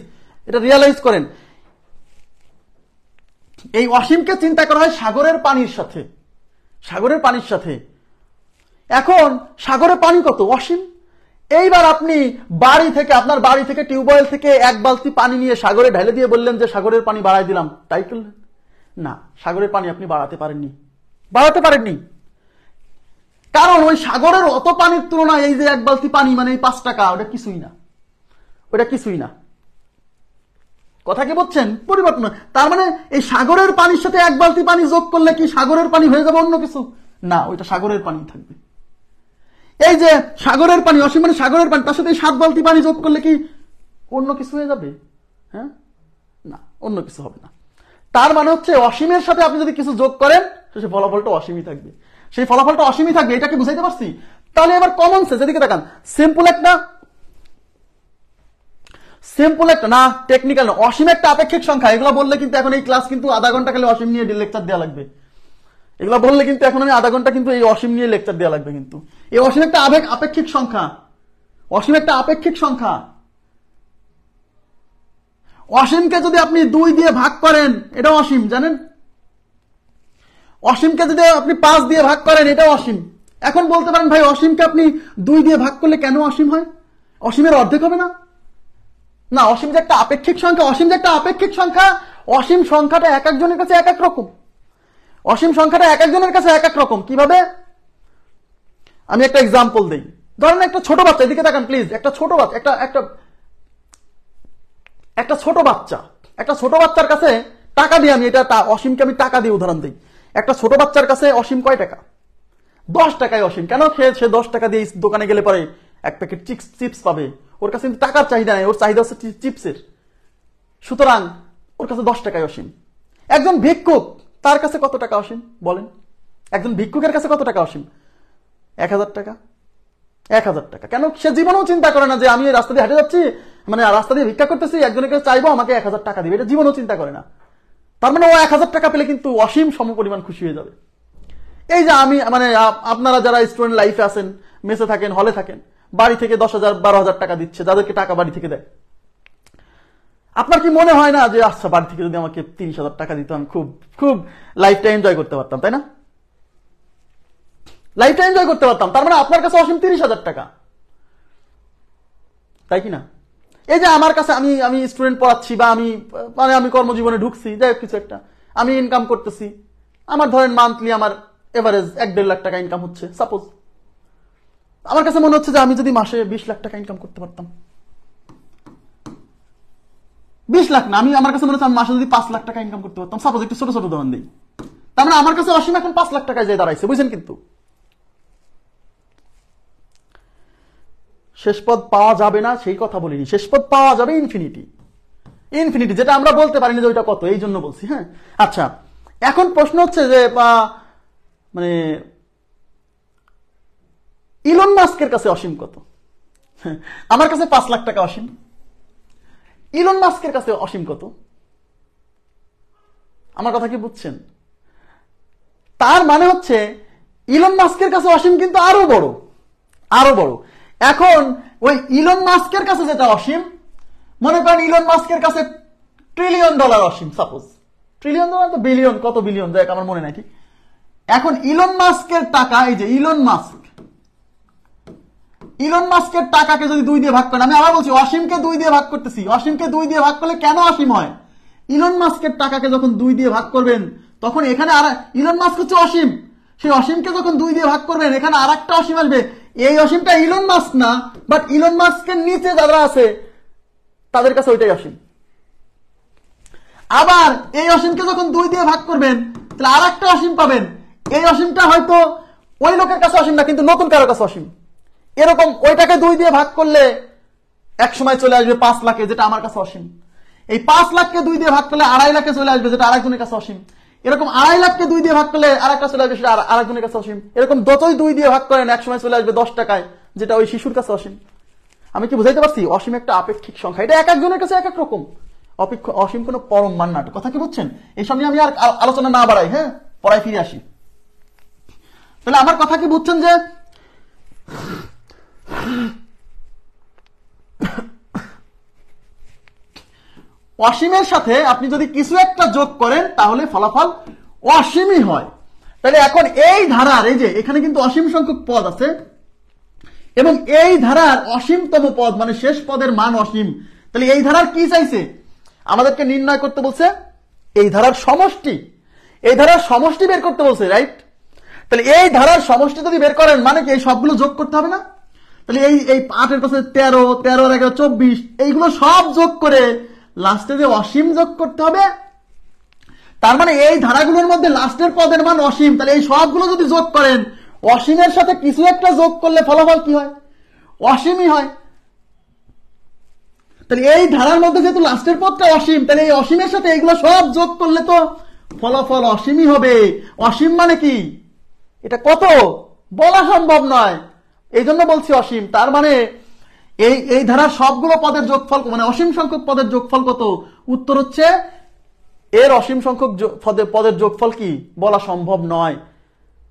এটা রিয়েলাইজ করেন। এই অসীমকে চিন্তা করা হয় সাগরের পানির সাথে, সাগরের পানির সাথে। এখন সাগরের পানি কত? অসীম। এইবার আপনি আপনার বাড়ি থেকে টিউবওয়েল থেকে 1 বালতি পানি নিয়ে সাগরে ঢেলে দিয়ে বললেন যে সাগরের পানি বাড়াই দিলাম, তাই করলেন না? সাগরের পানি আপনি বাড়াতে পারেননি। কারণ ওই সাগরের অত পানির তুলনায় এই যে 1 বালতি পানি, মানে এই 5 টাকা, ওটা কিছুই না। কথা কি বুঝছেন? পরিবর্তন। তার মানে এই সাগরের পানির সাথে 1 বালতি পানি যোগ করলে কি সাগরের পানি হয়ে যাবে অন্য কিছু? না, ওইটা সাগরের পানি থাকবে। এই যে সাগরের পানি, অসীম মানে সাগরের পানি, তার সাথে 7 বালতি পানি যোগ করলে কি অন্য কিছু হয়ে যাবে? হ্যাঁ, না, অন্য কিছু হবে না। তার মানে হচ্ছে অসীমের সাথে আপনি যদি কিছু যোগ করেন, সেই ফলাফলটা অসীমই থাকবে। এটা কি বুঝাইতে পারছি? তাহলে এবার কমন সেন্স, এদিকে তাকান। সিম্পল একটা না, টেকনিক্যাল না, অসীম একটা আপেক্ষিক সংখ্যা। এগুলো বললে কিন্তু এখন এই ক্লাস কিন্তু আধা ঘন্টা খালি অসীম নিয়ে লেকচার দেওয়া লাগবে। এগুলো বললে কিন্তু এখন আমি আধা ঘন্টা কিন্তু এই অসীম নিয়ে লেকচার দেওয়া লাগবে। কিন্তু এই অসীম একটা আপেক্ষিক সংখ্যা। অসীমকে যদি আপনি 2 দিয়ে ভাগ করেন, এটাও অসীম, জানেন? অসীমকে যদি আপনি 5 দিয়ে ভাগ করেন, এটাও অসীম। এখন বলতে পারেন ভাই অসীমকে আপনি 2 দিয়ে ভাগ করলে কেন অসীম হয়? অসীমের অর্ধেক হবে না? না, অসীম যে একটা আপেক্ষিক সংখ্যা, অসীম সংখ্যাটা এক একজনের কাছে এক এক রকম। কিভাবে? আমি একটা এক্সাম্পল দেই। ধরেন একটা ছোট বাচ্চা, এদিকে তাকান প্লিজ, একটা ছোট বাচ্চার কাছে টাকা দিয়ে, আমি এটা অসীমকে আমি টাকা দিয়ে উদাহরণ দিই। একটা ছোট বাচ্চার কাছে অসীম কয় টাকা? 10 টাকায় অসীম। কেন? সে 10 টাকা দিয়ে দোকানে গেলে পরে এক প্যাকেট চিপস পাবে। ওর কাছে কিন্তু টাকার চাহিদা নেই, ওর চাহিদা হচ্ছে চিপসের। সুতরাং ওর কাছে 10 টাকায় অসীম। একজন ভিক্ষুক, তার কাছে কত টাকা অসীম বলেন? একজন ভিক্ষুকের কাছে কত টাকা অসীম? 1000 টাকা। 1000 টাকা। কেন? সে জীবনেও চিন্তা করে না যে আমি রাস্তা দিয়ে হেঁটে যাচ্ছি, মানে রাস্তা দিয়ে ভিক্ষা করতেছি, একজনের কাছে চাইবো আমাকে 1000 টাকা দিবে, এটা জীবনেও চিন্তা করে না। তার মানে ও 1000 টাকা পেলে কিন্তু অসীম সমপরিমাণ খুশি হয়ে যাবে। এই যে আমি, মানে আপনারা যারা স্টুডেন্ট লাইফে আছেন, মেসে থাকেন, হলে থাকেন, বাড়ি থেকে 10,000 12,000 টাকা দিচ্ছে, যাদেরকে টাকা বাড়ি থেকে দেয়, আপনার কি মনে হয় না যে আচ্ছা বাড়ি থেকে যদি আমাকে 30,000 টাকা দিত, আমি খুব খুব লাইফটা এনজয় করতে পারতাম, তাই না? লাইফটা এনজয় করতে পারতাম। তার মানে আপনার কাছে অসীম 30,000 টাকা, তাই কি না? এই যে আমার কাছে, আমি স্টুডেন্ট পড়াচ্ছি, বা আমি কর্মজীবনে ঢুকছি, যাই হোক কিছু একটা, আমি ইনকাম করতেছি, আমার ধরেন মান্থলি আমার এভারেজ 1-1.5 লাখ টাকা ইনকাম হচ্ছে সাপোজ। আমার কাছে মনে হচ্ছে যে আমি যদি মাসে 20 লাখ টাকা ইনকাম করতে পারতাম, 20 লাখ না, আমার কাছে মনে হচ্ছে আমি মাসে যদি 5 লাখ টাকা ইনকাম করতে পারতাম সাপোজ, একটু ছোট ছোট উদাহরণ দিই। তার মানে আমার কাছে অসীম এখন 5 লাখ টাকায় যায় দাঁড়াইছে, বুঝছেন? কিন্তু শেষ পদ পাওয়া যাবে না সেই কথা বলিনি, শেষ পদ পাওয়া যাবে ইনফিনিটি। ইনফিনিটি যেটা আমরা বলতে পারিনি যে ওইটা কত, এই জন্য বলছি। হ্যাঁ, আচ্ছা, এখন প্রশ্ন হচ্ছে যে মানে ইলন মাস্কের কাছে অসীম কত? আমার কাছে 5 লাখ টাকা অসীম, ইলন মাস্কের কাছে অসীম কত? আমার কথা কি বুঝছেন? তার মানে হচ্ছে ইলন মাস্কের কাছে অসীম কিন্তু আরো বড়, আরো বড়। এখন ওই ইলন মাস্কের কাছে যেটা অসীম, মনে করেন ইলন মাস্কের কাছে $1 ট্রিলিয়ন অসীম সাপোজ, $1 ট্রিলিয়ন তো বিলিয়ন, কত বিলিয়ন যাই আমার মনে নাই ঠিক। এখন ইলন মাস্কের টাকা, এই যে ইলন মাস্কের টাকাকে যদি 2 দিয়ে ভাগ করেন, আমি আবার বলছি অসীমকে 2 দিয়ে ভাগ করতেছি, অসীমকে 2 দিয়ে ভাগ করলে কেন অসীম হয়? ইলন মাস্কের টাকাকে যখন 2 দিয়ে ভাগ করবেন, তখন এখানে আর ইলন মাস্ক হচ্ছে অসীম, সেই অসীমকে যখন 2 দিয়ে ভাগ করবেন, এখানে আর একটা অসীম আসবে। এই অসীমটা ইলন মাস্ক না, বাট ইলন মাস্কের নিচে যারা আছে তাদের কাছে ওইটাই অসীম। আবার এই অসীমকে যখন 2 দিয়ে ভাগ করবেন, তাহলে আর একটা অসীম পাবেন। এই অসীমটা হয়তো ওই লোকের কাছে অসীম না, কিন্তু নতুন কারো কাছে অসীম। এরকম ওইটাকে 2 দিয়ে ভাগ করলে এক সময় চলে আসবে 5 লাখে, যেটা আমার কাছে অসীম। এই 5 লাখকে 2 দিয়ে ভাগ করলে 2.5 লাখে চলে আসবে, যেটা আরেকজনের কাছে অসীম। এরকম 2.5 লাখকে 2 দিয়ে ভাগ করলে আরেকটা চলে আসবে, সেটা আরেকজনের কাছে অসীম। এরকম যতই 2 দিয়ে ভাগ করেন এক সময় চলে আসবে 10 টাকায়, যেটা ওই শিশুর কাছে অসীম। আমি কি বুঝাইতে পারছি? অসীম একটা আপেক্ষিক সংখ্যা, এটা এক একজনের কাছে এক এক রকম। অসীম কোনো পরম মান না, কথা কি বুঝছেন? এই সঙ্গে আমি আর আলোচনা না বাড়াই, হ্যাঁ, পড়ায় ফিরে আসি। তাহলে আমার কথা কি বুঝছেন যে অসীমের সাথে আপনি যদি কিছু একটা যোগ করেন তাহলে ফলাফল অসীমই হয়। তাহলে এখন এই ধারার, এই যে এখানে কিন্তু অসীম সংখ্যক পদ আছে, এবং এই ধারার অসীমতম পদ মানে শেষ পদের মান অসীম। তাহলে এই ধারার কি চাইছে? আমাদেরকে নির্ণয় করতে বলছে এই ধারার সমষ্টি, এই ধারার সমষ্টি বের করতে বলছে, রাইট? তাহলে এই ধারার সমষ্টি যদি বের করেন, মানে কি এই সবগুলো যোগ করতে হবে না? তাহলে এই 8-এর পাশে 13, 13 আর 11 24, এইগুলো সব যোগ করে লাস্টে যে অসীম যোগ করতে হবে। তার মানে এই ধারাগুলোর মধ্যে লাস্টের পদের মান অসীম। তাহলে এই সবগুলো যদি যোগ করেন, অসীমের সাথে কিছু একটা যোগ করলে ফলাফল কি হয়? অসীমই হয়। তাহলে এই ধারার মধ্যে যেহেতু লাস্টের পদটা অসীম, তাহলে এই অসীমের সাথে এগুলো সব যোগ করলে তো ফলাফল অসীমই হবে। অসীম মানে কি? এটা কত বলা সম্ভব নয়, এই জন্য বলছি অসীম। তার মানে এই ধারার সবগুলো পদের যোগফল, মানে অসীম সংখ্যক পদের যোগফল কত? উত্তর হচ্ছে এর অসীম সংখ্যক পদের যোগফল কি বলা সম্ভব নয়,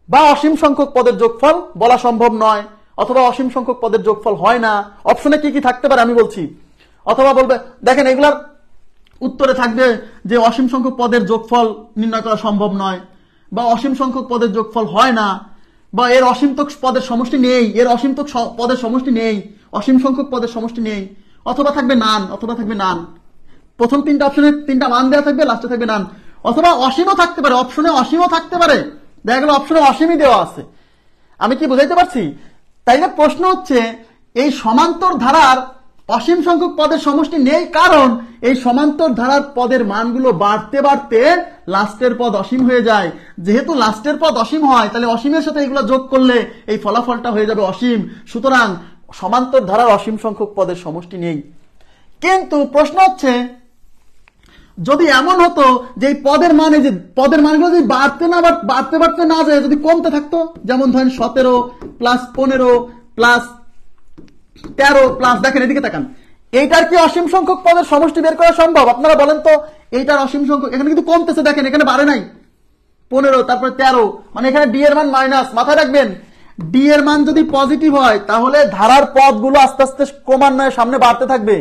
বা অসীম সংখ্যক পদের যোগফল বলা সম্ভব নয়, অথবা অসীম সংখ্যক পদের যোগফল হয় না। অপশনে কি কি থাকতে পারে আমি বলছি। অথবা বলবে, দেখেন এগুলার উত্তরে থাকবে যে অসীম সংখ্যক পদের যোগফল নির্ণয় করা সম্ভব নয়, বা অসীম সংখ্যক পদের যোগফল হয় না, বা এর অসীমতক পদের সমষ্টি নেই, এর অসীমতক পদের সমষ্টি নেই, অসীম সংখ্যক পদের সমষ্টি নেই, অথবা থাকবে নান, অথবা থাকবে নান। প্রথম 3টা অপশনে 3টা মান দেওয়া থাকবে, লাস্টে থাকবে নান। অথবা অসীমও থাকতে পারে, অপশনে অসীমও থাকতে পারে, দেখা গেল অপশনে অসীমই দেওয়া আছে। আমি কি বুঝাইতে পারছি? তাইলে প্রশ্ন হচ্ছে এই সমান্তর ধারার অসীম সংখ্যক পদের সমষ্টি নেই, কারণ এই সমান্তর ধারার পদের মানগুলো বাড়তে বাড়তে লাস্টের পদ অসীম হয়ে যায়। যেহেতু লাস্টের পদ অসীম হয়, তাহলে অসীমের সাথে এগুলো যোগ করলে এই ফলাফলটা হয়ে যাবে অসীম। সুতরাং সমান্তর ধারার অসীম সংখ্যক পদের সমষ্টি নেই। কিন্তু প্রশ্ন হচ্ছে, যদি এমন হতো যে এই পদের মান, এই যে পদের মানগুলো যদি বাড়তে বাড়তে না যায়, যদি কমতে থাকতো, যেমন ধরেন 17 প্লাস 15 প্লাস 13 প্লাস, দেখেন এদিকে তাকান, এইটার কি অসীম সংখ্যক পদের সমষ্টি বের করা সম্ভব? আপনারা বলেন তো, এইটার অসীম সংখ্যক, এখানে কিন্তু কমতেছে, দেখেন এখানে বাড়ে নাই, 15 তারপরে 13, মানে এখানে ডি এর মান মাইনাস। মাথায় রাখবেন, ডি এর মান যদি পজিটিভ হয় তাহলে ধারার পদগুলো আস্তে আস্তে ক্রমান্বয়ে সামনে বাড়তে থাকবে।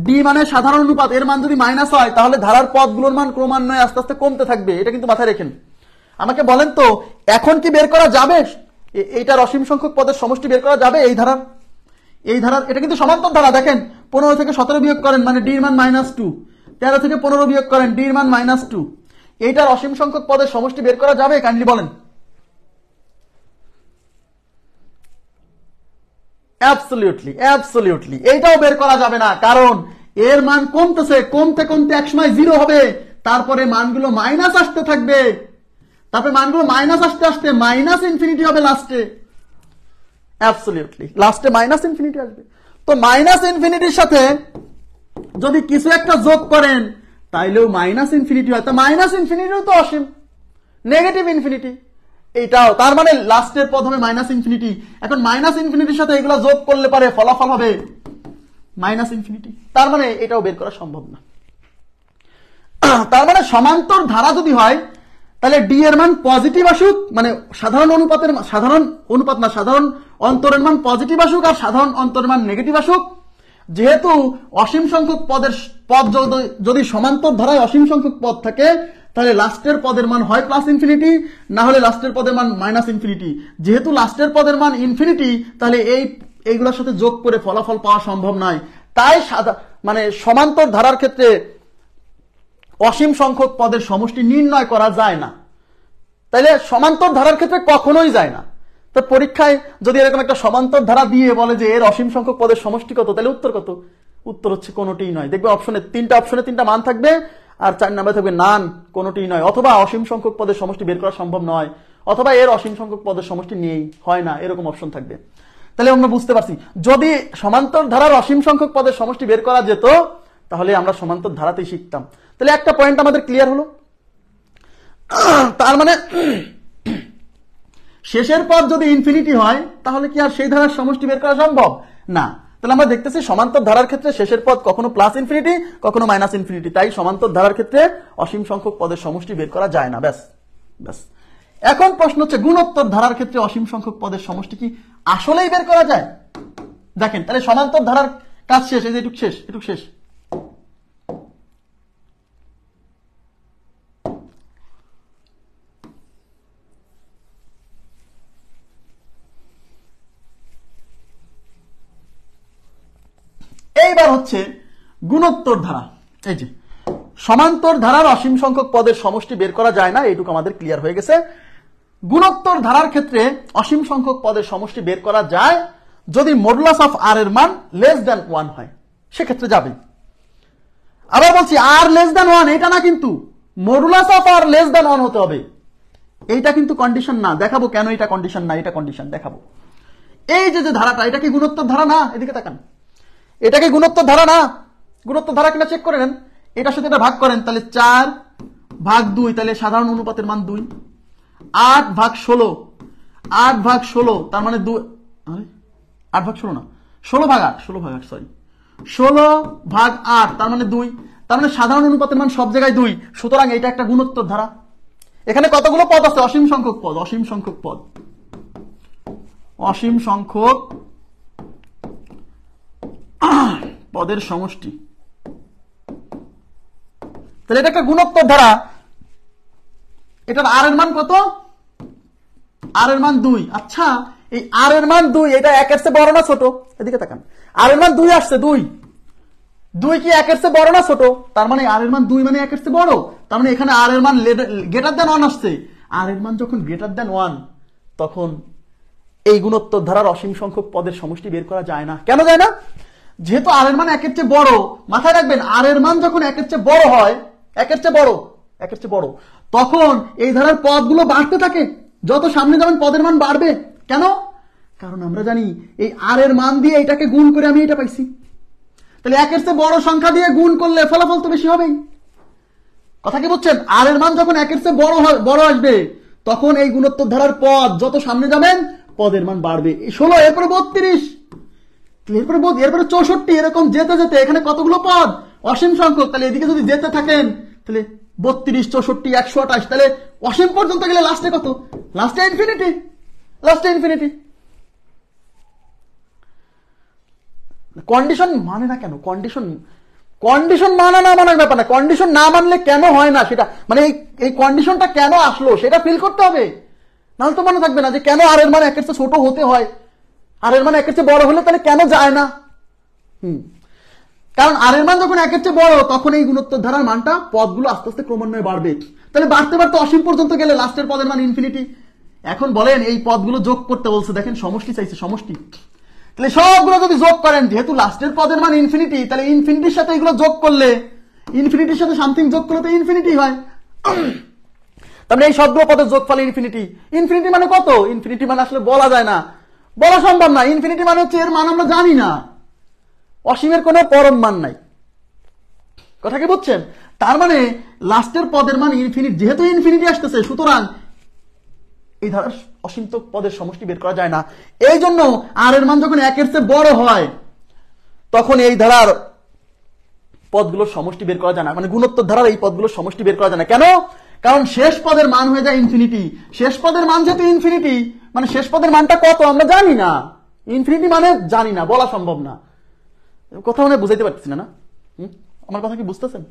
ডি মানে সাধারণ অনুপাত, এর মান যদি মাইনাস হয় তাহলে ধারার পদগুলোর মান ক্রমান্বয়ে আস্তে আস্তে কমতে থাকবে। এটা কিন্তু মাথায় রাখেন। আমাকে বলেন তো, এখন কি বের করা যাবে এইটার অসীম সংখ্যক পদের সমষ্টি বের করা যাবে? এই ধারার এটা কিন্তু সমান্তর ধারা। দেখেন 15 থেকে 17 বিয়োগ করেন মানে ডি এর মান -2, 13 থেকে 15 বিয়োগ করেন ডি এর মান -2। এইটার অসীম সংখ্যক পদের সমষ্টি বের করা যাবে? কাইন্ডলি বলেন। অ্যাবসলিউটলি এইটাও বের করা যাবে না, কারণ এর মান কমতেছে, কমতে কমতে একসময় 0 হবে, তারপরে মানগুলো মাইনাস আসতে থাকবে, তারপরে মানগুলো মাইনাস আসতে আসতে মাইনাস ইনফিনিটি হবে লাস্টে। অ্যাবসলিউটলি লাস্টে মাইনাস ইনফিনিটি আসবে। তো মাইনাস ইনফিনিটির সাথে যদি কিছু একটা যোগ করেন তাইলেও মাইনাস ইনফিনিটি হয়। তো মাইনাস ইনফিনিটিও তো অসীম, নেগেটিভ ইনফিনিটি এইটাও, তার মানে লাস্টের পদ হবে মাইনাস ইনফিনিটি। এখন মাইনাস ইনফিনিটির সাথে এগুলো যোগ করলে পারে ফলাফল হবে মাইনাস ইনফিনিটি। তার মানে এটাও বের করা সম্ভব না। তার মানে সমান্তর ধারা যদি হয় তাহলে ডি এর মান পজিটিভ আসুক, মানে সাধারণ অন্তরের মান পজিটিভ আসুক আর সাধারণ অন্তরের মান নেগেটিভ আসুক। যেহেতু অসীম সংখ্যক পদ যদি সমান্তর ধারায় অসীম সংখ্যক পদ থাকে, তাহলে লাস্টের পদের মান হয় প্লাস ইনফিনিটি, না হলে লাস্টের পদের মান মাইনাস ইনফিনিটি। যেহেতু লাস্টের পদের মান ইনফিনিটি, তাহলে এইগুলোর সাথে যোগ করে ফলাফল পাওয়া সম্ভব নয়। তাই মানে সমান্তর ধারার ক্ষেত্রে অসীম সংখ্যক পদের সমষ্টি নির্ণয় করা যায় না। তাইলে সমান্তর ধারার ক্ষেত্রে কখনোই যায় না। তো পরীক্ষায় যদি এরকম একটা সমান্তর ধারা দিয়ে বলে যে এর অসীম সংখ্যক পদের সমষ্টি কত, তাহলে উত্তর কত? উত্তর হচ্ছে কোনোটিই নয়। দেখবে অপশনে তিনটা মান থাকবে, আর 4 নম্বরে থাকবে নান, কোনোটিই নয়। অথবা অসীম সংখ্যক পদের সমষ্টি বের করা সম্ভব নয়, অথবা এর অসীম সংখ্যক পদের সমষ্টি নেই, হয় না, এরকম অপশন থাকবে। তাহলে আমরা বুঝতে পারছি, যদি সমান্তর ধারার অসীম সংখ্যক পদের সমষ্টি বের করা যেত তাহলে আমরা সমান্তর ধারাতেই শিখতাম। তাহলে একটা পয়েন্ট আমাদের ক্লিয়ার হলো। তার মানে শেষের পদ যদি ইনফিনিটি হয় তাহলে কি আর সেই ধারার সমষ্টি বের করা সম্ভব না? তাহলে আমরা দেখতেছি সমান্তর ধারার ক্ষেত্রে শেষের পদ কখনো প্লাস ইনফিনিটি, কখনো মাইনাস ইনফিনিটি। তাই সমান্তর ধারার ক্ষেত্রে অসীম সংখ্যক পদের সমষ্টি বের করা যায় না। ব্যাস। এখন প্রশ্ন হচ্ছে, গুণোত্তর ধারার ক্ষেত্রে অসীম সংখ্যক পদের সমষ্টি কি আসলেই বের করা যায়? দেখেন, তাহলে সমান্তর ধারার কাজ শেষ, এই যে এটুক শেষ। এইবার হচ্ছে গুণোত্তর ধারা। এই যে সমান্তর ধারার অসীম সংখ্যক পদের সমষ্টি বের করা যায় না, এইটুকু আমাদের ক্লিয়ার হয়ে গেছে। গুণোত্তর ধারার ক্ষেত্রে অসীম সংখ্যক পদের সমষ্টি বের করা যায় যদি মডুলাস অফ আর এর মান <1 হয়, সেক্ষেত্রে যাবে। আবার বলছি, আর <1 এটা না, কিন্তু মডুলাস অফ আর <1 হতে হবে। এইটা কিন্তু কন্ডিশন না, দেখাবো কেন এটা কন্ডিশন না, এটা কন্ডিশন দেখাবো। এই যে ধারাটা, এটা কি গুণোত্তর ধারা না? এদিকে তাকান, এটা কি গুণোত্তর ধারা না? গুণোত্তর ধারা কিনা চেক করে নেন। এটার সাথে এটা ভাগ করেন, তাহলে 4/2, তাহলে সাধারণ অনুপাতের মান 2। 8/16, 8/16 তার মানে 2, 8/16 না, 16/8 সরি, 16/8 তার মানে 2। তার মানে সাধারণ অনুপাতের মান সব জায়গায় 2। সুতরাং এটা একটা গুণোত্তর ধারা। এখানে কতগুলো পদ আছে? অসীম সংখ্যক পদের সমষ্টি। তাহলে এটা একটা গুণোত্তর ধারা। এটার আর এর মান কত? আর এর মান 2। আচ্ছা, এই আর এর মান 2, এটা 1 এর চেয়ে বড় না ছোট? এদিকে তাকান, আর এর মান 2 আসছে, 2 কি 1 এর চেয়ে বড় না ছোট? তার মানে আর এর মান 2 মানে 1 এর চেয়ে বড়। তার মানে এখানে আর এর মান গ্রেটার দ্যান 1 আসছে। আর এর মান যখন গ্রেটার দ্যান 1, তখন এই গুণোত্তর ধারার অসীম সংখ্যক পদের সমষ্টি বের করা যায় না। কেন যায় না? যেহেতু আর এর মান একের চেয়ে বড়, মাথায় রাখবেন আর এর মান যখন একের চেয়ে বড় হয়, একের চেয়ে বড়, তখন এই ধারার পদগুলো বাড়তে থাকে। যত সামনে যাবেন পদের মান বাড়বে। কেন? কারণ আমরা জানি এই আর এর মান দিয়ে এটাকে গুণ করে আমি এটা পাইছি। তাহলে একের চেয়ে বড় সংখ্যা দিয়ে গুণ করলে ফলাফল তো বেশি হবেই। কথা কি বুঝছেন? আর এর মান যখন একের চেয়ে বড় আসবে, তখন এই গুণোত্তর ধারার পদ যত সামনে যাবেন পদের মান বাড়বে। 16, এরপরে 32, এরপরে 64, এরকম যেতে যেতে এখানে কতগুলো পদ? অসীম সংখ্যক। তাহলে এদিকে যদি যেতে থাকেন তাহলে 32, 64, 128, তাহলে অসীম পর্যন্ত গেলে লাস্টে কত? লাস্টে ইনফিনিটি। কন্ডিশন মানে না কেন? কন্ডিশন মানা না মানার ব্যাপার না, কন্ডিশন না মানলে কেন হয় না সেটা, মানে এই কন্ডিশনটা কেন আসলো সেটা ফিল করতে হবে। নাহলে তো মনে থাকবে না যে কেন আর এর মান একের চেয়ে ছোট হতে হয়, আর এর মান একের চেয়ে বড় হলে তাহলে কেন যায় না। কারণ আর এর মান যখন একের চেয়ে বড়, তখন এই গুণোত্তর ধারার মানটা পদগুলো আস্তে আস্তে ক্রমান্বয়ে বাড়বে। তাহলে বাড়তে বাড়তে অসীম পর্যন্ত গেলে লাস্টের পদের মান ইনফিনিটি। এখন বলেন এই পদগুলো যোগ করতে বলছে, দেখেন সমষ্টি চাইছে, সমষ্টি। তাহলে সবগুলো যদি যোগ করেন, যেহেতু লাস্টের পদের মান ইনফিনিটি, তাহলে ইনফিনিটির সাথে এগুলো যোগ করলে, ইনফিনিটির সাথে সামথিং যোগ করলে তো ইনফিনিটি হয়। তাহলে এই সবগুলো পদের যোগফল ইনফিনিটি। ইনফিনিটি মানে কত? ইনফিনিটি মানে আসলে বলা যায় না, বলা সম্ভব না। ইনফিনিটি মানে হচ্ছে এর মান আমরা জানি না, অসীমের কোনো পরম মান নাই। কথা কি বুঝছেন? তার মানে লাস্টের পদের মান ইনফিনিটি, যেহেতু ইনফিনিটি আসতেছে, সুতরাং এই ধারার অসীম পদের সমষ্টি বের করা যায় না। এই জন্য আর এর মান যখন একের চেয়ে বড় হয়, তখন এই ধারার পদগুলোর সমষ্টি বের করা যায় না, মানে গুণোত্তর ধারার এই পদগুলোর সমষ্টি বের করা যায় না। কেন? কারণ শেষ পদের মান হয়ে যায় ইনফিনিটি। শেষ পদের মান যেহেতু ইনফিনিটি, মানে শেষ পদের মানটা কত আমরা জানি না। ইনফিনিটি মানে জানি না, বলা সম্ভব না। কথা মানে বুঝাইতে পারতেছি না? আমার কথা কি বুঝতেছেন?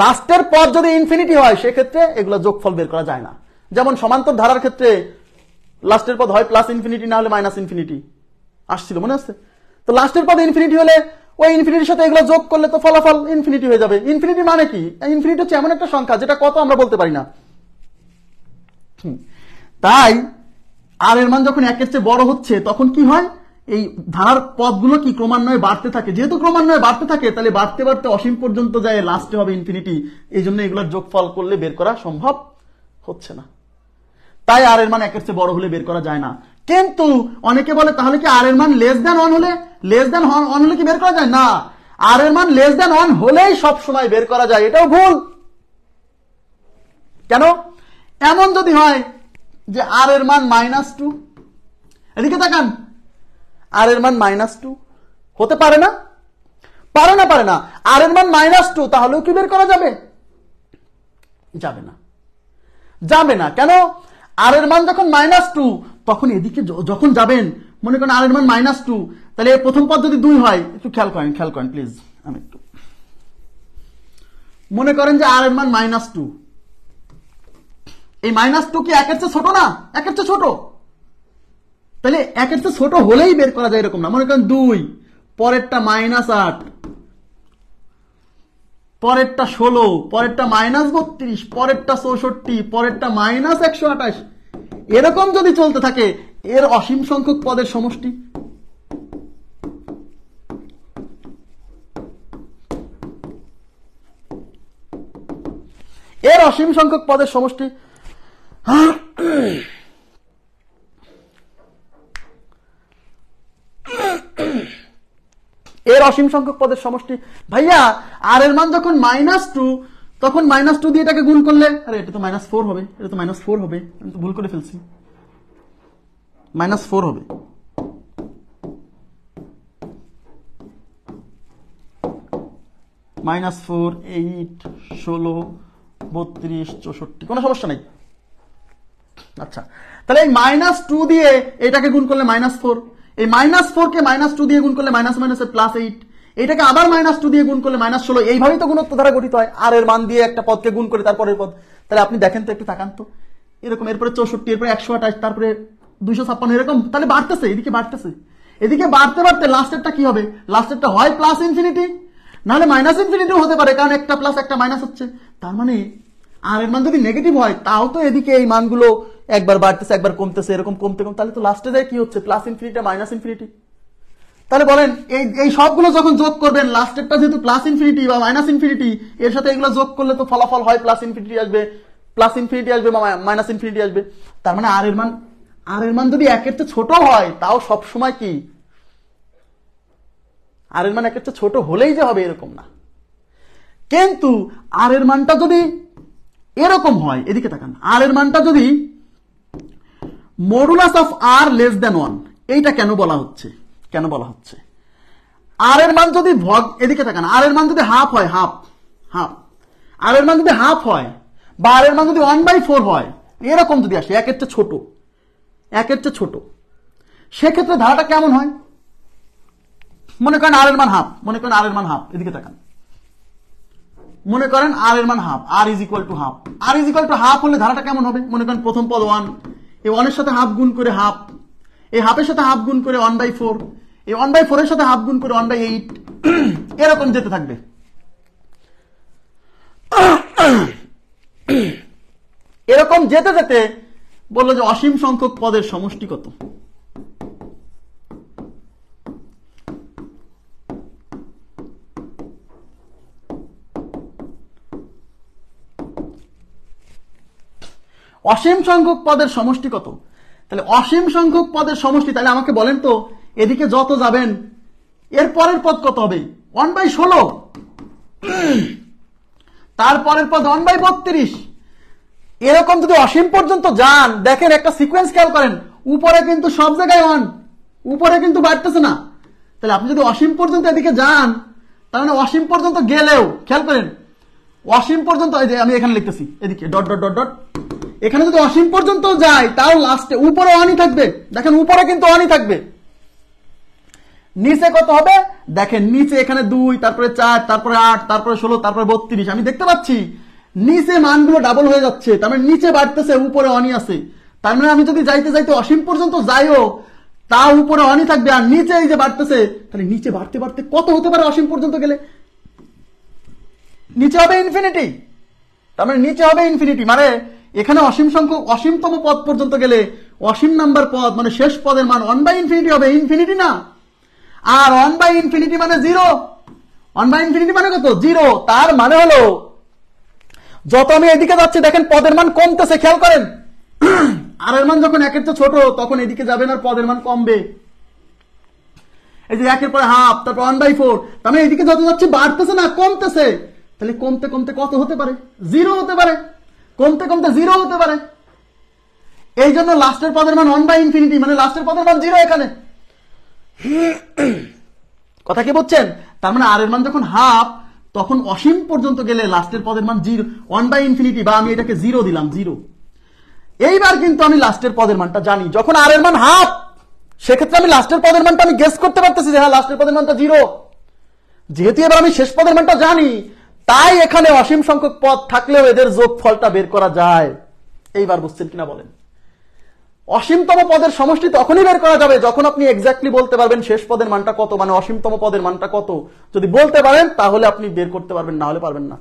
লাস্টের পদ যদি ইনফিনিটি হয়, সেক্ষেত্রে এগুলো যোগফল বের করা যায় না। যেমন সমান্তর ধারার ক্ষেত্রে লাস্টের পদ হয় প্লাস ইনফিনিটি, না হলে মাইনাস ইনফিনিটি আসছিল, মনে আছে? তো লাস্টের পদ ইনফিনিটি হলে ওই ইনফিনিটির সাথে এগুলো যোগ করলে তো ফলাফল ইনফিনিটি হয়ে যাবে। ইনফিনিটি মানে কি? ইনফিনিটি হচ্ছে এমন একটা সংখ্যা যেটা কত আমরা বলতে পারি না। তাই আর এর মান যখন একের চেয়ে বড় হচ্ছে, তখন কি হয়? এই ধারার পদগুলো কি ক্রমান্বয়ে বাড়তে থাকে। যেহেতু ক্রমান্বয়ে বাড়তে থাকে, তাহলে বাড়তে বাড়তে অসীম পর্যন্ত যায়, লাস্টে হবে ইনফিনিটি। এই জন্য এগুলোর যোগফল করলে বের করা সম্ভব হচ্ছে না। তাই আর এর মান একের চেয়ে বড় হলে বের করা যায় না। কিন্তু অনেকে বলে তাহলে কি আর এর মান লেস দ্যান 1 হলে, হলে কি বের করা যায় না? আর এর মান লেস দ্যান 1 হলেই সব সময় বের করা যায়, এটাও ভুল। কেন? এমন যদি হয় যে আর এর মান -2, এদিকে তাকান, আর এর মান -2 হতে পারে না? পারে না। আর এর মান -2, তাহলেও কি বের করা যাবে? যাবে না। কেন? আর এর মান যখন -2, তখন এদিকে যখন যাবেন, মনে করেন আর এর মান -2, তাহলে প্রথম পদ যদি 2 হয়, একটু খেয়াল করেন প্লিজ, আমি একটু মনে করেন যে আর এর মান -2, এই -2 কি একের চেয়ে ছোট না? একের চেয়ে ছোট। তাহলে একের চেয়ে ছোট হলেই বের করা যায় এরকম না। মনে করেন 2, পরেরটা -8, পরেরটা 16, পরেরটা -32, পরেরটা 64, পরেরটা -128, এরকম যদি চলতে থাকে, এর অসীম সংখ্যক পদের সমষ্টি। এর অসীম সংখ্যক পদের সমষ্টি ভাইয়া, আর এর মান যখন -2, তখন -2 দিয়ে এটাকে গুণ করলে, আরে এটা তো -4 হবে, আমি তো ভুল করে ফেলছি, -4 হবে। -4, 8, 16, 32, 64, কোনো সমস্যা নেই। আচ্ছা, তাহলে এই -2 দিয়ে এটাকে গুণ করলে -4, এই -4 কে -2 দিয়ে গুণ করলে -8, এটাকে আবার -2 দিয়ে গুণ করলে -16। এইভাবেই তো গুণোত্তর ধারা গঠিত হয়, আর এর মান দিয়ে একটা পদকে গুণ করে তারপরের পদ। তাহলে আপনি দেখেন তো, একটু তাকান তো, এরকম, এরপরে 64, এরপরে 128, তারপরে 256, এরকম। তাহলে বাড়তেছে, এদিকে বাড়তে বাড়তে লাস্টেরটা কি হবে? লাস্টেরটা হয় প্লাস ইনফিনিটি, নাহলে মাইনাস ইনফিনিটিও হতে পারে, কারণ একটা প্লাস একটা মাইনাস হচ্ছে। তার মানে আর এর মান যদি নেগেটিভ হয়, তাও তো এদিকে এই মানগুলো একবার বাড়তেছে একবার কমতেছে, এরকম কমতে কমতে, তাহলে তো লাস্টে যায় কি হচ্ছে? Plus infinity, minus infinity. তাহলে বলেন এই সবগুলো যখন যোগ করবেন, লাস্টেরটা যেহেতু প্লাস ইনফিনিটি বা মাইনাস ইনফিনিটি, এর সাথে এগুলো যোগ করলে তো ফলাফল হয় প্লাস ইনফিনিটি আসবে বা মাইনাস ইনফিনিটি আসবে। তার মানে আর এর মান যদি একের চেয়ে ছোট হয়, তাও সবসময় কি আর এর মান একের চেয়ে ছোট হলেই যে হবে এরকম না। কিন্তু আর এর মানটা যদি এরকম হয়, এদিকে তাকান, আর এর মানটা যদি modulus of R less than 1, এইটা কেন বলা হচ্ছে? আর এর মান যদি এদিকে তাকান, আর এর মান যদি হাফ হয়, হাফ আর এর মান যদি হাফ হয়, বা আর এর মান যদি 1/4 হয়, এরকম যদি আসে একের চেয়ে ছোট, সেক্ষেত্রে ধারাটা কেমন হয়? মনে করেন আর এর মান হাফ, এদিকে তাকান, মনে করেন আর এর মান half, R is equal to half হলে ধারাটা কেমন হবে? মনে করেন প্রথম পদ 1, এই 1 এর সাথে হাফ গুণ করে হাফ, এই হাফের সাথে হাফ গুণ করে 1/4, এই 1/4 এর সাথে হাফ গুণ করে 1/8, এরকম যেতে থাকবে। এরকম যেতে যেতে বললো যে অসীম সংখ্যক পদের সমষ্টি কত? অসীম সংখ্যক পদের সমষ্টি কত? তাহলে অসীম সংখ্যক পদের সমষ্টি, তাহলে আমাকে বলেন তো এদিকে যত যাবেন এর পরের পদ কত হবে? 1/16, তারপরের পদ 1/32। এরকম যদি অসীম পর্যন্ত যান, দেখেন একটা সিকোয়েন্স খেয়াল করেন, উপরে কিন্তু সব জায়গায় 1, উপরে কিন্তু বাড়তেছে না। তাহলে আপনি যদি অসীম পর্যন্ত এদিকে যান, তার মানে অসীম পর্যন্ত গেলেও খেয়াল করেন, অসীম পর্যন্ত, এই যে আমি এখানে লিখতেছি এদিকে ডট ডট ডট ডট, এখানে যদি অসীম পর্যন্ত যায়, তাও লাস্টে উপরে 1ই থাকবে। দেখেন উপরে কিন্তু 1ই থাকবে। নিচে কত হবে? দেখেন নিচে এখানে 2, তারপরে 4, তারপরে 8, তারপরে 16, তারপরে 32। আমি দেখতে পাচ্ছি নিচে মানগুলো ডাবল হয়ে যাচ্ছে, তার মানে নিচে বাড়তেছে, উপরে 1ই আছে। তার মানে আমি যদি যাইতে যাইতে অসীম পর্যন্ত যাইও, তা উপরে 1ই থাকবে, আর নিচে এই যে বাড়তেছে, তাহলে নিচে বাড়তে বাড়তে কত হতে পারে? অসীম পর্যন্ত গেলে নিচে হবে ইনফিনিটি। তার মানে নিচে হবে ইনফিনিটি, মানে এখানে অসীম সংখ্যক, অসীমতম পদ পর্যন্ত গেলে অসীম নাম্বার পদ, মানে শেষ পদের মান 1/infinity হবে, ইনফিনিটি না। আর 1/infinity মানে 0, 1/infinity মানে কত? 0। তার মানে হলো যত আমি এদিকে যাচ্ছি, দেখেন পদের মান কমতেছে, খেয়াল করেন। আর এর মান যখন একের চেয়ে ছোট, তখন এদিকে যাবেন আর পদের মান কমবে। এই যে একের পরে হাফ, তারপর 1/4, তার মানে এদিকে যত যাচ্ছে বাড়তেছে না, কমতেছে। তাহলে কমতে কমতে কত হতে পারে? 0 হতে পারে। কমতে কমতে 0 হতে পারে। এই জন্য লাস্টের পদের মান 1/infinity, মানে লাস্টের পদের মান 0 এখানে। কথা কি বুঝছেন? তার মানে আর এর মান যখন হাফ, তখন অসীম পর্যন্ত গেলে লাস্টের পদের মান 0, 1/infinity, বা আমি এটাকে 0 দিলাম, 0। এইবার কিন্তু আমি লাস্টের পদের মানটা জানি। যখন আর এর মান হাফ, সেক্ষেত্রে আমি লাস্টের পদের মানটা আমি গেস করতে পারতেছি যে হ্যাঁ লাস্টের পদের মানটা 0। যেহেতু এবার আমি শেষ পদের মানটা জানি, তাই এখানে অসীম সংখ্যক পদ থাকলেও এদের যোগফলটা বের করা যায়। এইবার বুঝছেন কিনা বলেন? অসীমতম পদের সমষ্টি তখনই বের করা যাবে যখন আপনি এক্স্যাক্টলি বলতে পারবেন শেষ পদের মানটা কত, মানে অসীমতম পদের মানটা কত। যদি বলতে পারেন তাহলে আপনি বের করতে পারবেন, না হলে পারবেন না।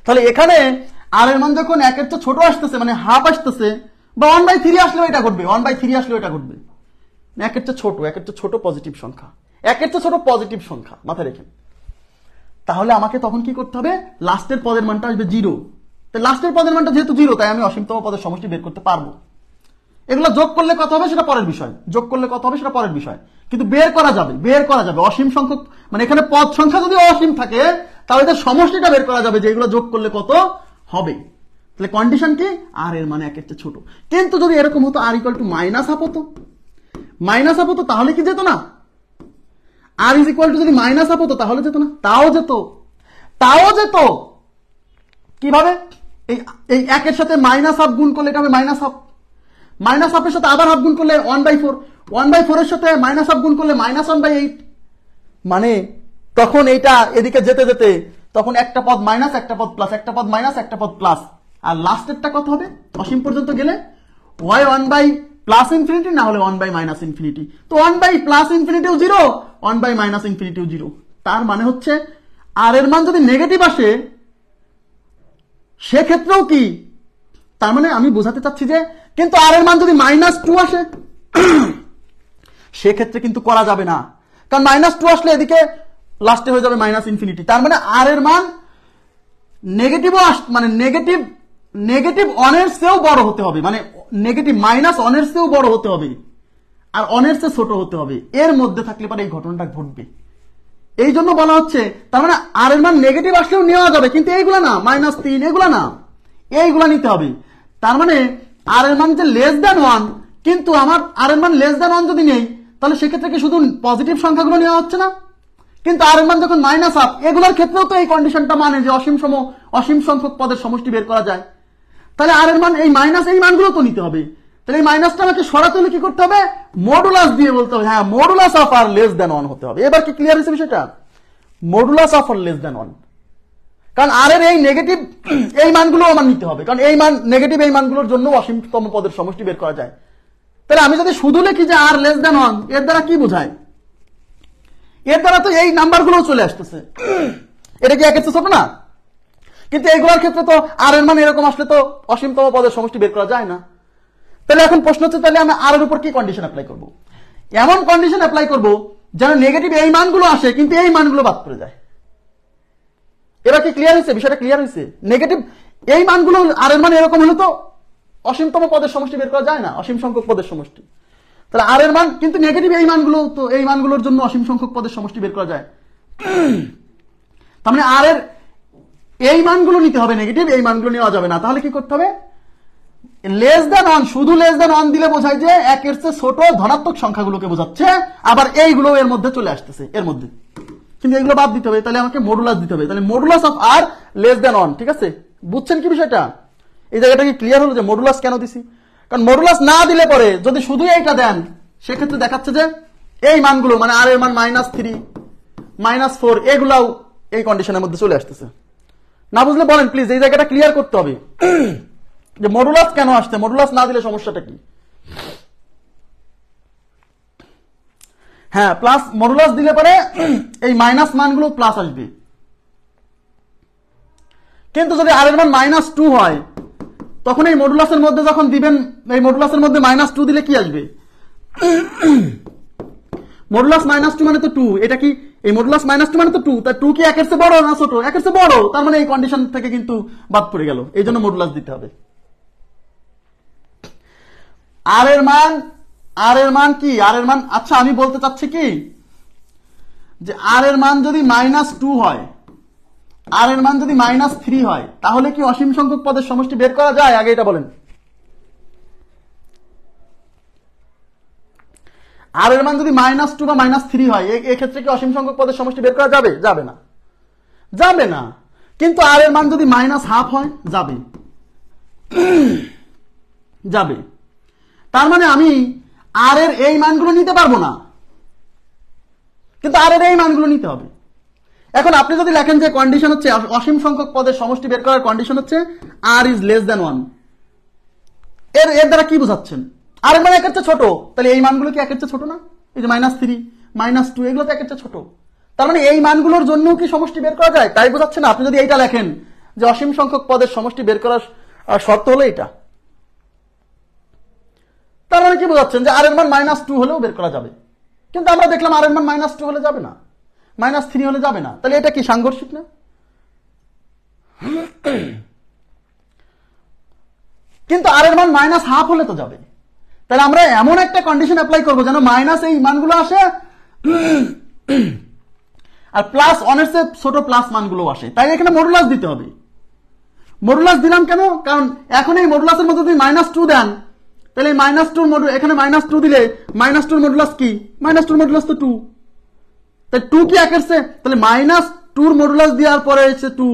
তাহলে এখানে আর এর মান যখন একের চেয়ে ছোট আসতেছে, মানে হাফ আসতেছে, বা 1/3 আসলেও এটা ঘটবে, 1/3 আসলেও এটা ঘটবে। একের চেয়ে ছোট পজিটিভ সংখ্যা, একের চেয়ে ছোট পজিটিভ সংখ্যা মাথায় রেখেন। তাহলে আমাকে তখন কি করতে হবে? লাস্টের পদের মানটা আসবে 0। তাই লাস্টের পদের মানটা যেহেতু 0, তাই আমি অসীমতম পদের সমষ্টি বের করতে পারবো। এগুলো যোগ করলে কত হবে সেটা পরের বিষয়, কিন্তু বের করা যাবে। অসীম সংখ্যক, মানে এখানে পদ সংখ্যা যদি অসীম থাকে, তাহলে এদের সমষ্টিটা বের করা যাবে যে এগুলো যোগ করলে কত হবে। তাহলে কন্ডিশন কি? আর এর মানে একের চেয়ে ছোট। কিন্তু যদি এরকম হতো আর ইকুয়াল টু -হাফ হতো, তাহলে কি যেত না? আর ইজ ইকুয়াল টু যদি -হাফ হতো তাহলে যেত না? তাও যেত। কিভাবে? এই একের সাথে -হাফ গুণ করলে এটা হবে -হাফ, -হাফের সাথে আবার হাফ গুণ করলে 1/4, 1/4 এর সাথে -হাফ গুণ করলে -1/8। মানে তখন এইটা এদিকে যেতে যেতে তখন একটা পদ মাইনাস, একটা পদ প্লাস, একটা পদ মাইনাস, একটা পদ প্লাস, আর লাস্টেরটা কত হবে? অসীম পর্যন্ত গেলে হয় 1/+infinity, না হলে 1/-infinity। তো 1/+infinityও 0, 1/-infinityও 0। তার মানে হচ্ছে আর এর মান যদি নেগেটিভ আসে, সেক্ষেত্রেও কি, তার মানে আমি বোঝাতে চাচ্ছি যে কিন্তু আর এর মান যদি -2 আসে, সেক্ষেত্রে কিন্তু করা যাবে না, কারণ -2 আসলে এদিকে লাস্টে হয়ে যাবে -ইনফিনিটি। তার মানে আর এর মান নেগেটিভও মানে নেগেটিভ অনের চেয়েও বড় হতে হবে, মানে নেগেটিভ -1 এর চেয়েও বড় হতে হবে আর অনের চেয়ে ছোট হতে হবে, এর মধ্যে থাকলে পরে এই ঘটনাটা ঘটবে। এই জন্য বলা হচ্ছে তার মানে আর এর মান নেগেটিভ আসলেও নেওয়া যাবে, কিন্তু এইগুলা না, -3 এগুলা না, এইগুলা নিতে হবে। তার মানে আর এর মান যে <1, কিন্তু আমার আর এর মান <1 যদি নেই তাহলে সেক্ষেত্রে কি শুধু পজিটিভ সংখ্যাগুলো নেওয়া হচ্ছে না? কিন্তু আর এর মান যখন -1, এগুলোর ক্ষেত্রেও তো এই কন্ডিশনটা মানে যে অসীম সংখ্যক পদের সমষ্টি বের করা যায়। তাহলে আর এর মান এই এই মানগুলো তো নিতে হবে। তাহলে এই মাইনাসটা আমাকে সরাতে হলে কি করতে হবে? মডুলাস দিয়ে বলতে হবে, হ্যাঁ মডুলাস অফ আর <1 হতে হবে। এবার কি ক্লিয়ার হয়েছে বিষয়টা? মডুলাস অফ আর <1, কারণ আর এর এই নেগেটিভ এই মানগুলো আমার নিতে হবে, কারণ এই মান নেগেটিভ এই মানগুলোর জন্য অসীমতম পদের সমষ্টি বের করা যায়। তাহলে আমি যদি শুধু লিখি যে আর <1, এর দ্বারা কি বোঝায়? এর দ্বারা তো এই নাম্বারগুলো চলে আসতেছে, এটা কি একের চেয়ে ছোট না? কিন্তু এইগুলোর ক্ষেত্রে তো আর এর মান এরকম আসলে তো অসীমতম পদের সমষ্টি বের করা যায় না। তাহলে এখন প্রশ্ন হচ্ছে, তাহলে আমি আর এর উপর কি কন্ডিশন অ্যাপ্লাই করব? এমন কন্ডিশন অ্যাপ্লাই করব যেন নেগেটিভ এই মানগুলো আসে কিন্তু এই মানগুলো বাদ পড়ে যায়। এবার কি ক্লিয়ার হয়েছে? বিষয়টা ক্লিয়ার হয়েছে? নেগেটিভ এই মানগুলো আর এর মান এরকম হলে তো অসীমতম পদের সমষ্টি বের করা যায় না, অসীম সংখ্যক পদের সমষ্টি। তাহলে আর এর মান কিন্তু নেগেটিভ এই মানগুলো, তো এই মানগুলোর জন্য অসীম সংখ্যক পদের সমষ্টি বের করা যায়। তার মানে আর এর এই মানগুলো নিতে হবে, নেগেটিভ এই মানগুলো নেওয়া যাবে না। তাহলে কি করতে হবে? <1, শুধু <1 দিলে বোঝায় যে একের চেয়ে ছোট ধনাত্মক সংখ্যাগুলোকে বোঝাচ্ছে, আবার এইগুলো এর মধ্যে চলে আসতেছে এর মধ্যে, কিন্তু এগুলো বাদ দিতে হবে। তাহলে আমাকে মডুলাস দিতে হবে। তাহলে মডুলাস অফ আর <1, ঠিক আছে? বুঝছেন কি বিষয়টা? এই জায়গাটা কি ক্লিয়ার হলো যে মডুলাস কেন দিছি? কারণ মডুলাস না দিলে পরে যদি শুধু এইটা দেন সেক্ষেত্রে দেখাচ্ছে যে এই মানগুলো মানে আর এর মান -3, -4 এগুলাও এই কন্ডিশনের মধ্যে চলে আসতেছে। না বুঝলে বলেন প্লিজ, এই জায়গাটা ক্লিয়ার করতে হবে যে মডুলাস কেন আসছে, মডুলাস না দিলে সমস্যাটা কি? হ্যাঁ, প্লাস মডুলাস দিলে পরে এই মাইনাস মানগুলো প্লাস আসবে, কিন্তু যদি আর এর মান -2 হয় তখন এই মডুলাসের মধ্যে যখন দিবেন, এই মডুলাসের মধ্যে -2 দিলে কি আসবে? মডুলাস -2 মানে তো 2, এটা কি এই মডুলাস -2 মানে তো 2, তার 2 কি একের চেয়ে বড় না ছোট? একের চেয়ে বড়, তার মানে এই কন্ডিশন থেকে কিন্তু বাদ পড়ে গেল, এই জন্য মডুলাস দিতে হবে। আর এর মান কি? আর এর মান, আচ্ছা আমি বলতে চাচ্ছি কি যে আর এর মান যদি -2 হয়, আর এর মান যদি -3 হয়, তাহলে কি অসীম সংখ্যক পদের সমষ্টি বের করা যায়? আগে এটা বলেন। আর এর মান যদি -2 বা -3 হয়, এই ক্ষেত্রে কি অসীম সংখ্যক পদের সমষ্টি বের করা যাবে? যাবে না, যাবে না। কিন্তু আর এর মান যদি -1/2 হয়, যাবে, যাবে। তার মানে আমি আর এর এই মানগুলো নিতে পারবো না, কিন্তু আর এর এই মানগুলো নিতে হবে। এখন আপনি যদি লেখেন যে কন্ডিশন হচ্ছে অসীম সংখ্যক পদের সমষ্টি বের করার কন্ডিশন হচ্ছে আর ইজ <1, এর দ্বারা কি বোঝাচ্ছেন? আর এর মান একের চেয়ে ছোট, তাহলে এই মানগুলো কি একের চেয়ে ছোট না? এই যে -3, -2 এগুলো তো একের চেয়ে ছোট। তার মানে এই মানগুলোর জন্যও কি সমষ্টি বের করা যায়? তাই বোঝাচ্ছে না? আপনি যদি এইটা লেখেন যে অসীম সংখ্যক পদের সমষ্টি বের করার শর্ত হলো এটা, তার মানে কি বোঝাচ্ছেন? যে আর এর মান -2 হলেও বের করা যাবে, কিন্তু আমরা দেখলাম আর এর মান -2 হলে যাবে না, -3 হলে যাবে না। তাহলে এটা কি সাংঘর্ষিক না? কিন্তু আর এর মান -1/2 হলে তো যাবে। তাহলে আমরা এমন একটা কন্ডিশন অ্যাপ্লাই করবো যেন মাইনাস এই মানগুলো আসে আর প্লাস অনের চেয়ে ছোট প্লাস মানগুলো আসে। তাই এখানে মডুলাস দিতে হবে। মডুলাস দিলাম কেন? কারণ এখন এই মডুলাসের মধ্যে যদি -2 দেন, তাহলে -2 এখানে -2 দিলে -2 মডুলাস কি? -2 মডুলাস তো 2, তাই 2 কি একের চেয়ে? তাহলে -2 মডুলাস দেওয়ার পরে এসে 2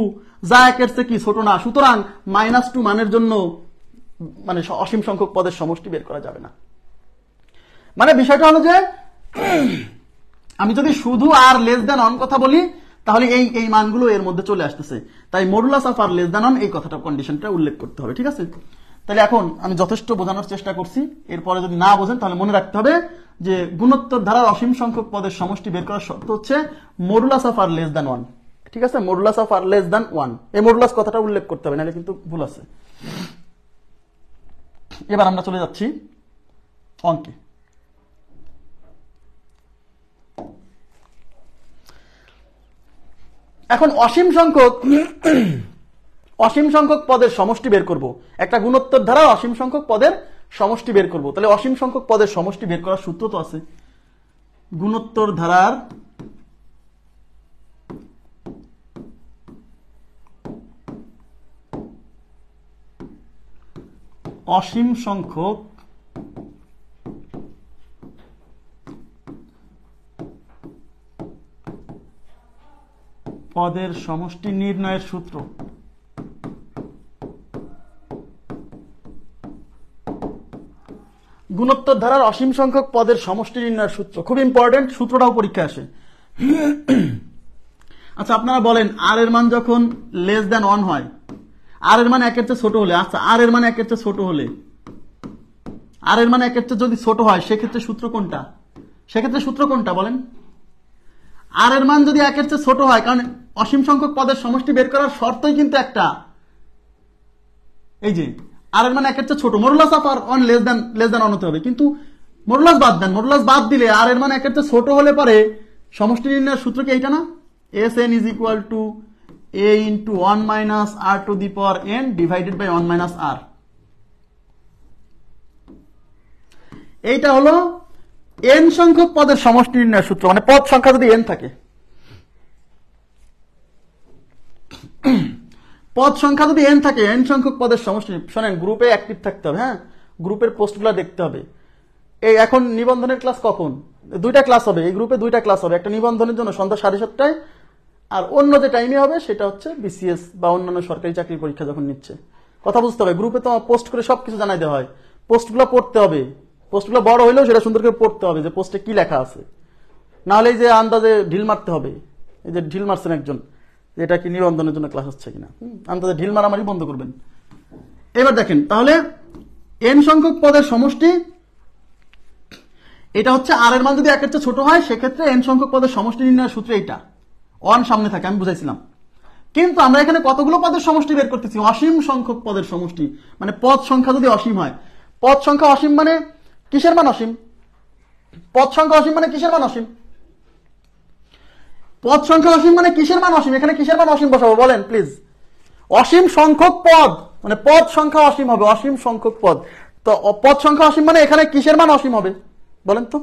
যা একের চেয়ে কি ছোট না, সুতরাং -2 মানের জন্য মানে অসীম সংখ্যক পদের সমষ্টি বের করা যাবে না। মানে বিষয়টা হলো যে আমি যদি শুধু আর <1 কথা বলি তাহলে এই মানগুলো এর মধ্যে চলে আসতেছে, তাই মডুলাস অফ আর <1 এই কথাটা কন্ডিশনটা উল্লেখ করতে হবে, ঠিক আছে? তাহলে এখন আমি যথেষ্ট বোঝানোর চেষ্টা করছি, এরপরে যদি না বোঝেন তাহলে মনে রাখতে হবে যে গুণোত্তর ধারার অসীম সংখ্যক পদের সমষ্টি বের করার শর্ত হচ্ছে মডুলাস অফ আর <1, ঠিক আছে? মডুলাস অফ আর <1, এই মডুলাস কথাটা উল্লেখ করতে হবে, নাহলে কিন্তু ভুল আছে। এবার আমরা চলে যাচ্ছি অঙ্কে। এখন অসীম সংখ্যক পদের সমষ্টি বের করব। একটা গুণোত্তর দ্বারা অসীম সংখ্যক পদের সমষ্টি বের করব। তাহলে অসীম সংখ্যক পদের সমষ্টি বের করার সূত্র তো আছে, গুণোত্তর ধারার অসীম সংখ্যক পদের সমষ্টি নির্ণয়ের সূত্র। গুণোত্তর ধারার অসীম সংখ্যক পদের সমষ্টি নির্ণয়ের সূত্র খুব ইম্পর্টেন্ট, সূত্রটাও পরীক্ষা আসে। আচ্ছা আপনারা বলেন আর এর মান যখন লেস দ্যান 1 হয়, আর এর মান 1 এর চেয়ে ছোট হলে, আচ্ছা আর এর মান 1 এর চেয়ে ছোট হলে, আর এর মান 1 এর চেয়ে যদি ছোট হয় সেক্ষেত্রে সূত্র কোনটা? সেক্ষেত্রে সূত্র কোনটা বলেন? আর এর মান যদি 1 এর চেয়ে ছোট হয়, কারণ অসীম সংখ্যক পদের সমষ্টি বের করার শর্তই কিন্তু একটা, এই যে আর এর মান 1 এর চেয়ে ছোট, modulus of R on less than 1 হতে হবে, কিন্তু মডুলাস বাদ দেন, মডুলাস বাদ দিলে আর এর মান 1 এর চেয়ে ছোট হলে পরে সমষ্টি নির্ণয়ের সূত্র কি এইটা না? Sn is equal to a into 1 minus r to the power n divided by 1 minus r। এইটা হলো n সংখ্যক পদের সমষ্টি নির্ণয়ের সূত্র, মানে পদ সংখ্যা যদি n থাকে, পদ সংখ্যা যদি n থাকে, n সংখ্যক পদের সমষ্টি। শোনেন, গ্রুপে অ্যাক্টিভ থাকতে হবে, হ্যাঁ, গ্রুপের পোস্টগুলো দেখতে হবে। এই এখন নিবন্ধনের ক্লাস কখন? 2টা ক্লাস হবে, এই গ্রুপে 2টা ক্লাস হবে, একটা নিবন্ধনের জন্য সন্ধ্যা 7:30টায়, আর অন্য যে টাইমে হবে সেটা হচ্ছে বিসিএস বা অন্যান্য সরকারি চাকরির পরীক্ষা যখন নিচ্ছে। কথা বুঝতে হবে, গ্রুপে তো পোস্ট করে সবকিছু জানাই দেওয়া হয়, পোস্টগুলো পড়তে হবে, পোস্টগুলো বড় হইলেও সেটা সুন্দর করে পড়তে হবে যে পোস্টে কি লেখা আছে, নাহলে এই যে আন্দাজে ঢিল মারতে হবে। এই যে ঢিল মারছেন একজন, এটা কি নিবন্ধনের জন্য ক্লাস হচ্ছে কিনা, আন্দাজে ঢিল মারামারি বন্ধ করবেন। এবার দেখেন, তাহলে n সংখ্যক পদের সমষ্টি, এটা হচ্ছে আর এর মান যদি 1 এর চেয়ে ছোট হয় সেক্ষেত্রে n সংখ্যক পদের সমষ্টি নির্ণয়ের সূত্র এইটা, 1 সামনে থাকে, আমি বুঝাইছিলাম। কিন্তু আমরা এখানে কতগুলো পদের সমষ্টি বের করতেছি? অসীম সংখ্যক পদের সমষ্টি, মানে পদ সংখ্যা যদি অসীম হয়। পদ সংখ্যা অসীম মানে কিসের মান অসীম? পদ সংখ্যা অসীম মানে কিসের মান অসীম? পদ সংখ্যা অসীম মানে কিসের মান অসীম? এখানে কিসের মান অসীম বসাবো বলেন প্লিজ? অসীম সংখ্যক পদ, মানে পদ সংখ্যা অসীম হবে, অসীম সংখ্যক পদ। তো পদ সংখ্যা অসীম মানে এখানে কিসের মান অসীম হবে বলেন তো?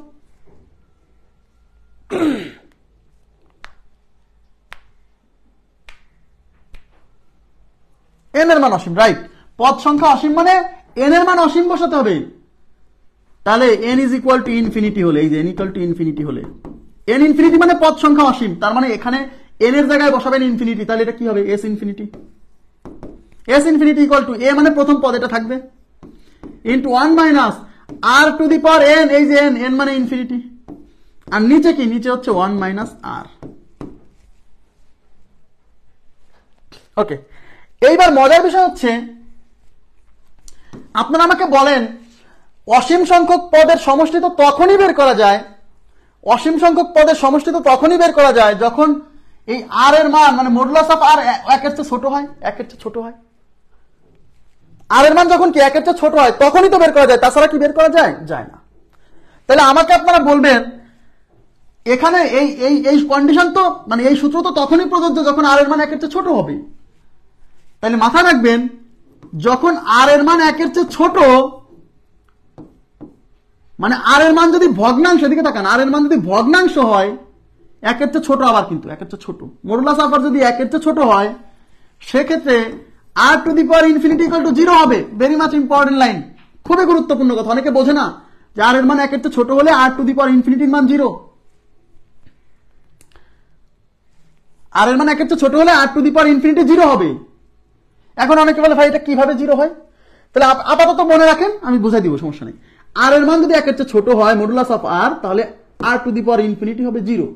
n এর মান অসীম, রাইট। পদ সংখ্যা অসীম মানে n এর মান অসীম বসাতে হবে। তাহলে n is equal to infinity হলে, এই যে n ইকুয়াল টু ইনফিনিটি হলে, n ইনফিনিটি মানে পদ সংখ্যা অসীম, তার মানে এখানে n এর জায়গায় বসাবেন ইনফিনিটি, তাহলে এটা কি হবে? s infinity. s infinity equal to a মানে প্রথম পদ, এটা থাকবে, into 1 minus r to the power n, এই যে n মানে ইনফিনিটি, আর নিচে কি? নিচে হচ্ছে 1 মাইনাস r। ওকে, এইবার মজার বিষয় হচ্ছে, আপনারা আমাকে বলেন অসীম সংখ্যক পদের সমষ্টি তো তখনই বের করা যায়, অসীম সংখ্যক পদের সমষ্টি তো তখনই বের করা যায় যখন এই আর এর মান, মানে মডুলাস অফ আর 1 এর চেয়ে ছোট হয়, 1 এর চেয়ে ছোট হয়। আর এর মান যখন কি 1 এর চেয়ে ছোট হয় তখনই তো বের করা যায়, তাছাড়া কি বের করা যায়? যায় না। তাহলে আমাকে আপনারা বলবেন এখানে এই কন্ডিশন তো, মানে এই সূত্র তো তখনই প্রযোজ্য যখন আর এর মান 1 এর চেয়ে ছোট হবে। তাহলে মাথায় রাখবেন, যখন আর এর মান 1 এর চেয়ে ছোট, মানে আর এর মান যদি ভগ্নাংশ, এদিকে তাকান, আর এর মান যদি ভগ্নাংশ হয় 1 এর চেয়ে ছোট, আবার কিন্তু 1 এর চেয়ে ছোট, মডুলাস আবার যদি 1 এর চেয়ে ছোট হয় সেক্ষেত্রে r to the power infinity equal two 0 হবে। ভেরি মাচ ইম্পর্টেন্ট লাইন, খুবই গুরুত্বপূর্ণ কথা, অনেকে বোঝে না যে আর এর মান 1 এর চেয়ে ছোট হলে r টু দি পাওয়ার ইনফিনিটির মান 0। আর এর মান 1 এর চেয়ে ছোট হলে r to the power infinity 0 হবে। এখন অনেকে বলে ভাই এটা কিভাবে 0 হয়? তাহলে আপাতত মনে রাখেন, আমি বুঝাই দিব, সমস্যা নেই। আর এর মান যদি 1 এর চেয়ে ছোট হয়, মডুলাস অফ r, তাহলে r to the power infinity হবে 0,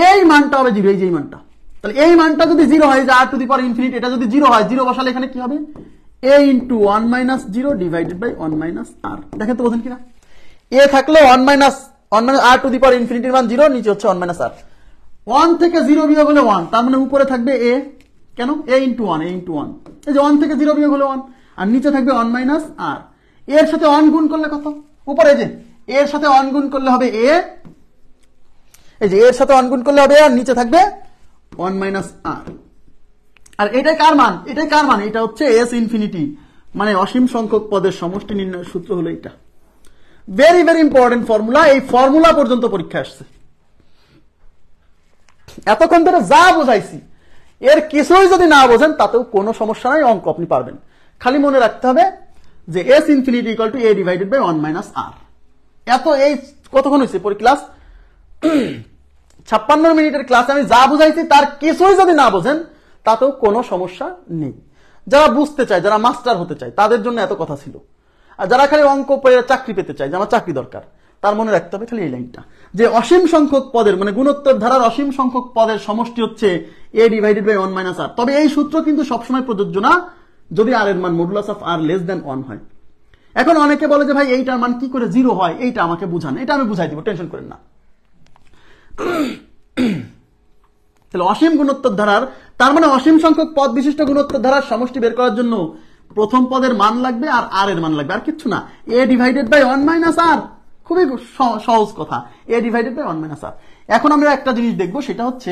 এই মানটা হবে 0, এই যে মানটা। তাহলে এই মানটা যদি 0 হয়, যে r to the power infinity, এটা যদি 0 হয়, 0 বসালে এখানে কি হবে? a into 1 minus 0 divided by 1 minus r। দেখেন তো বোঝেন কিনা? a থাকলে 1 minus r to the power ইনফিনিটির মান 0, নিচে হচ্ছে 1 মাইনাস r। 1 থেকে 0 বিয়োগ হলে 1, তার মানে উপরে থাকবে a, কেন? a ইনটু 1, a ইনটু 1, এই যে 1 থেকে 0 বিয়োগ হলে 1, আর নিচে থাকবে 1 মাইনাস r। এর সাথে 1 গুণ করলে কত? উপরে যে এর সাথে 1 গুণ করলে হবে a, এই যে এর সাথে 1 গুণ করলে হবে, আর নিচে থাকবে 1 মাইনাস আর। আর এটাই কার মান? এটাই কার মান? এটা হচ্ছে এস ইনফিনিটি, মানে অসীম সংখ্যক পদের সমষ্টি নির্ণয়ের সূত্র হলো এটা। Very very important formula. এই ফর্মুলা পর্যন্ত পরীক্ষা আসছে। এতক্ষণ ধরে যা বোঝাইছি এর কিছুই যদি না বোঝেন তাতেও কোনো সমস্যা নাই, অঙ্ক আপনি পারবেন। খালি মনে রাখতে হবে যে S infinity equal to A divided by 1 minus R. এত এই কতক্ষণ হয়েছে পরি ক্লাস? 56 মিনিটের ক্লাসে আমি যা বুঝাইছি তার কিছুই যদি না বোঝেন তাতেও কোনো সমস্যা নেই। যারা বুঝতে চায়, যারা মাস্টার হতে চায় তাদের জন্য এত কথা ছিল। আর যারা খালি অঙ্ক পেয়ে চাকরি পেতে চায়, যে আমার চাকরি দরকার, তার মনে রাখতে হবে খালি এই লাইনটা, যে অসীম সংখ্যক পদের মানে গুণোত্তর ধারার অসীম সংখ্যক পদের সমষ্টি হচ্ছে এ ডিভাইডেড বাই 1 মাইনাস আর। তবে এই সূত্র কিন্তু সবসময় প্রযোজ্য না যদি আর এর মান modulus of R less than 1 হয়। এখন অনেকে বলে যে ভাই এইটার মান কি করে 0 হয়, এইটা আমাকে বুঝান। এটা আমি বুঝাই দিব, টেনশন করেন না। তাহলে অসীম গুণোত্তর ধারার, তার মানে অসীম সংখ্যক পদ বিশিষ্ট গুণোত্তর ধারার সমষ্টি বের করার জন্য প্রথম পদের মান লাগবে আর আর এর মান লাগবে, আর কিচ্ছু না। এ ডিভাইডেড বাই 1 মাইনাস আর, খুবই সহজ কথা, এ ডিভাইডেড বাই 1 মাইনাস আর। এখন আমরা একটা জিনিস দেখবো, সেটা হচ্ছে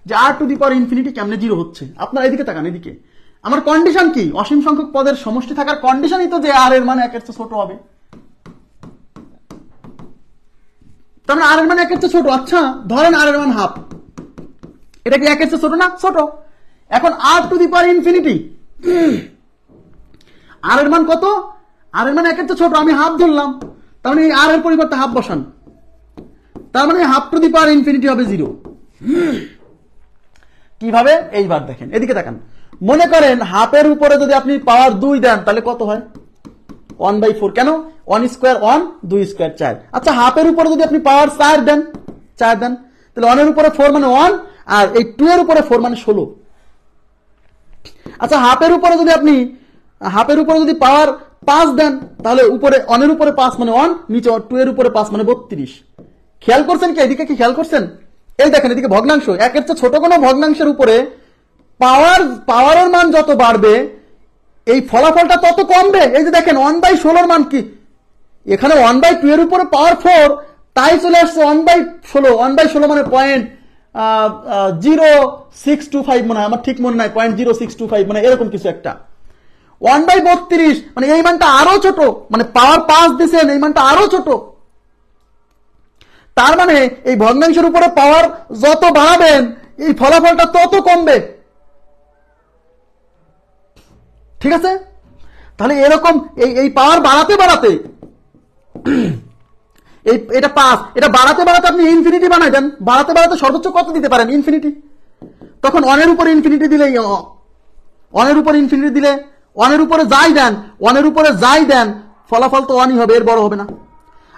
যে আর টু দি পাওয়ার ইনফিনিটি কেমনে 0 হচ্ছে। আপনারা এদিকে তাকান, এদিকে। আমার কন্ডিশন কি? অসীম সংখ্যক পদের সমষ্টি থাকার কন্ডিশনই তো যে আর এর মান 1 এর চেয়ে ছোট হবে। তার মানে আর এর মান 1 এর চেয়ে ছোট। আচ্ছা ধরেন আর এর মান হাফ, এটা কি 1 এর চেয়ে ছোট না? ছোট। এখন আর টু দি পাওয়ার ইনফিনিটি, আর এর মান কত? আর এর মান 1 এর চেয়ে ছোট, আমি হাফ ধরলাম, তার মানে আর এর পরিবর্তে হাফ বসান, তার মানে have to the power infinity হবে 0। কিভাবে? এইবার দেখেন, এদিকে তাকান। মনে করেন হাফের উপরে যদি আপনি পাওয়ার 2 দেন তাহলে কত হয়? 1/4। কেন? 1 স্কোয়ার 1, 2 স্কোয়ার 4। আচ্ছা হাফের উপরে যদি আপনি পাওয়ার 4 দেন, 4 দেন, তাহলে 1 এর উপরে 4 মানে 1, আর এই 2 এর উপরে 4 মানে 16। আচ্ছা হাফের উপরে যদি পাওয়ার 5 দেন, তাহলে উপরে 1 এর উপরে 5 মানে 1, নিচে 2 এর উপরে 5 মানে 32। খেয়াল করছেন কি? এদিকে কি খেয়াল করছেন? এই দেখেন, এদিকে ভগ্নাংশ, 1 এর চেয়ে ছোট কোনো ভগ্নাংশের উপরে পাওয়ারের মান যত বাড়বে এই ফলাফলটা তত কমবে। এই যে দেখেন 1/16 মান কি? এখানে 1/2 এর উপরে পাওয়ার 4, তাই চলে আসছে 1/16। 1/16 মানে 0.0625 মনে হয়, আমার ঠিক মনে নাই, 0.0625 মানে এরকম কিছু একটা। 1/32 মানে এই মানটা আরো ছোট, মানে পাওয়ার 5 দিয়েছেন, এই মানটা আরো ছোট। তার মানে এই ভগ্নাংশের উপরে পাওয়ার যত বাড়াবেন এই ফলাফলটা তত কমবে। ঠিক আছে? তাহলে এরকম এই পাওয়ার বাড়াতে বাড়াতে এটা 5, এটা বাড়াতে বাড়াতে আপনি ইনফিনিটি বানাই দেন, বাড়াতে বাড়াতে সর্বোচ্চ কত দিতে পারেন? ইনফিনিটি। তখন 1 এর উপরে ইনফিনিটি দিলে 1 এর উপরে ইনফিনিটি দিলে 1 এর উপরে যাই দেন, 1 এর উপরে যাই দেন ফলাফল তো 1ই হবে, এর বড় হবে না।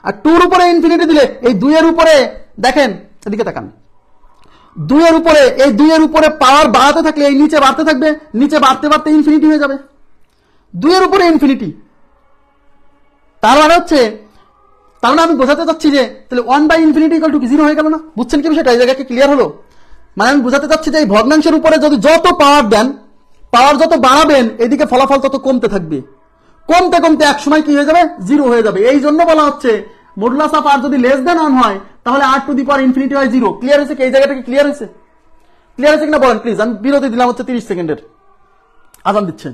আর 2 এর উপরে ইনফিনিটি দিলে এই 2 এর উপরে দেখেন, এদিকে তাকান, 2 এর উপরে, এই 2 এর উপরে পাওয়ার বাড়াতে থাকলে এই নিচে বাড়তে থাকবে, নিচে বাড়তে বাড়তে ইনফিনিটি হয়ে যাবে। 2 এর উপরে ইনফিনিটি, তার মানে হচ্ছে, তার মানে আমি বোঝাতে চাচ্ছি যে তাহলে 1/∞ = 0 হয়ে গেল না? বুঝছেন কি বিষয়টা? এই জায়গায় কি ক্লিয়ার হলো? মানে আমি বোঝাতে চাচ্ছি যে এই ভগ্নাংশের উপরে যদি যত পাওয়ার দেন, পাওয়ার যত বাড়াবেন এদিকে ফলাফল তত কমতে থাকবে, কমতে কমতে এক সময় কি হয়ে যাবে? 0 হয়ে যাবে। এই জন্য বলা হচ্ছে মডুলাস অফ আর যদি লেস দেন 1 হয় তাহলে আর টু দি পাওয়ার ইনফিনিটি হয় 0। ক্লিয়ার হয়েছে কি? এই জায়গাটা কি ক্লিয়ার হয়েছে? ক্লিয়ার হয়েছে কিনা বলেন প্লিজ। আমি বিরতি দিলাম হচ্ছে 30 সেকেন্ডের, আজান দিচ্ছে।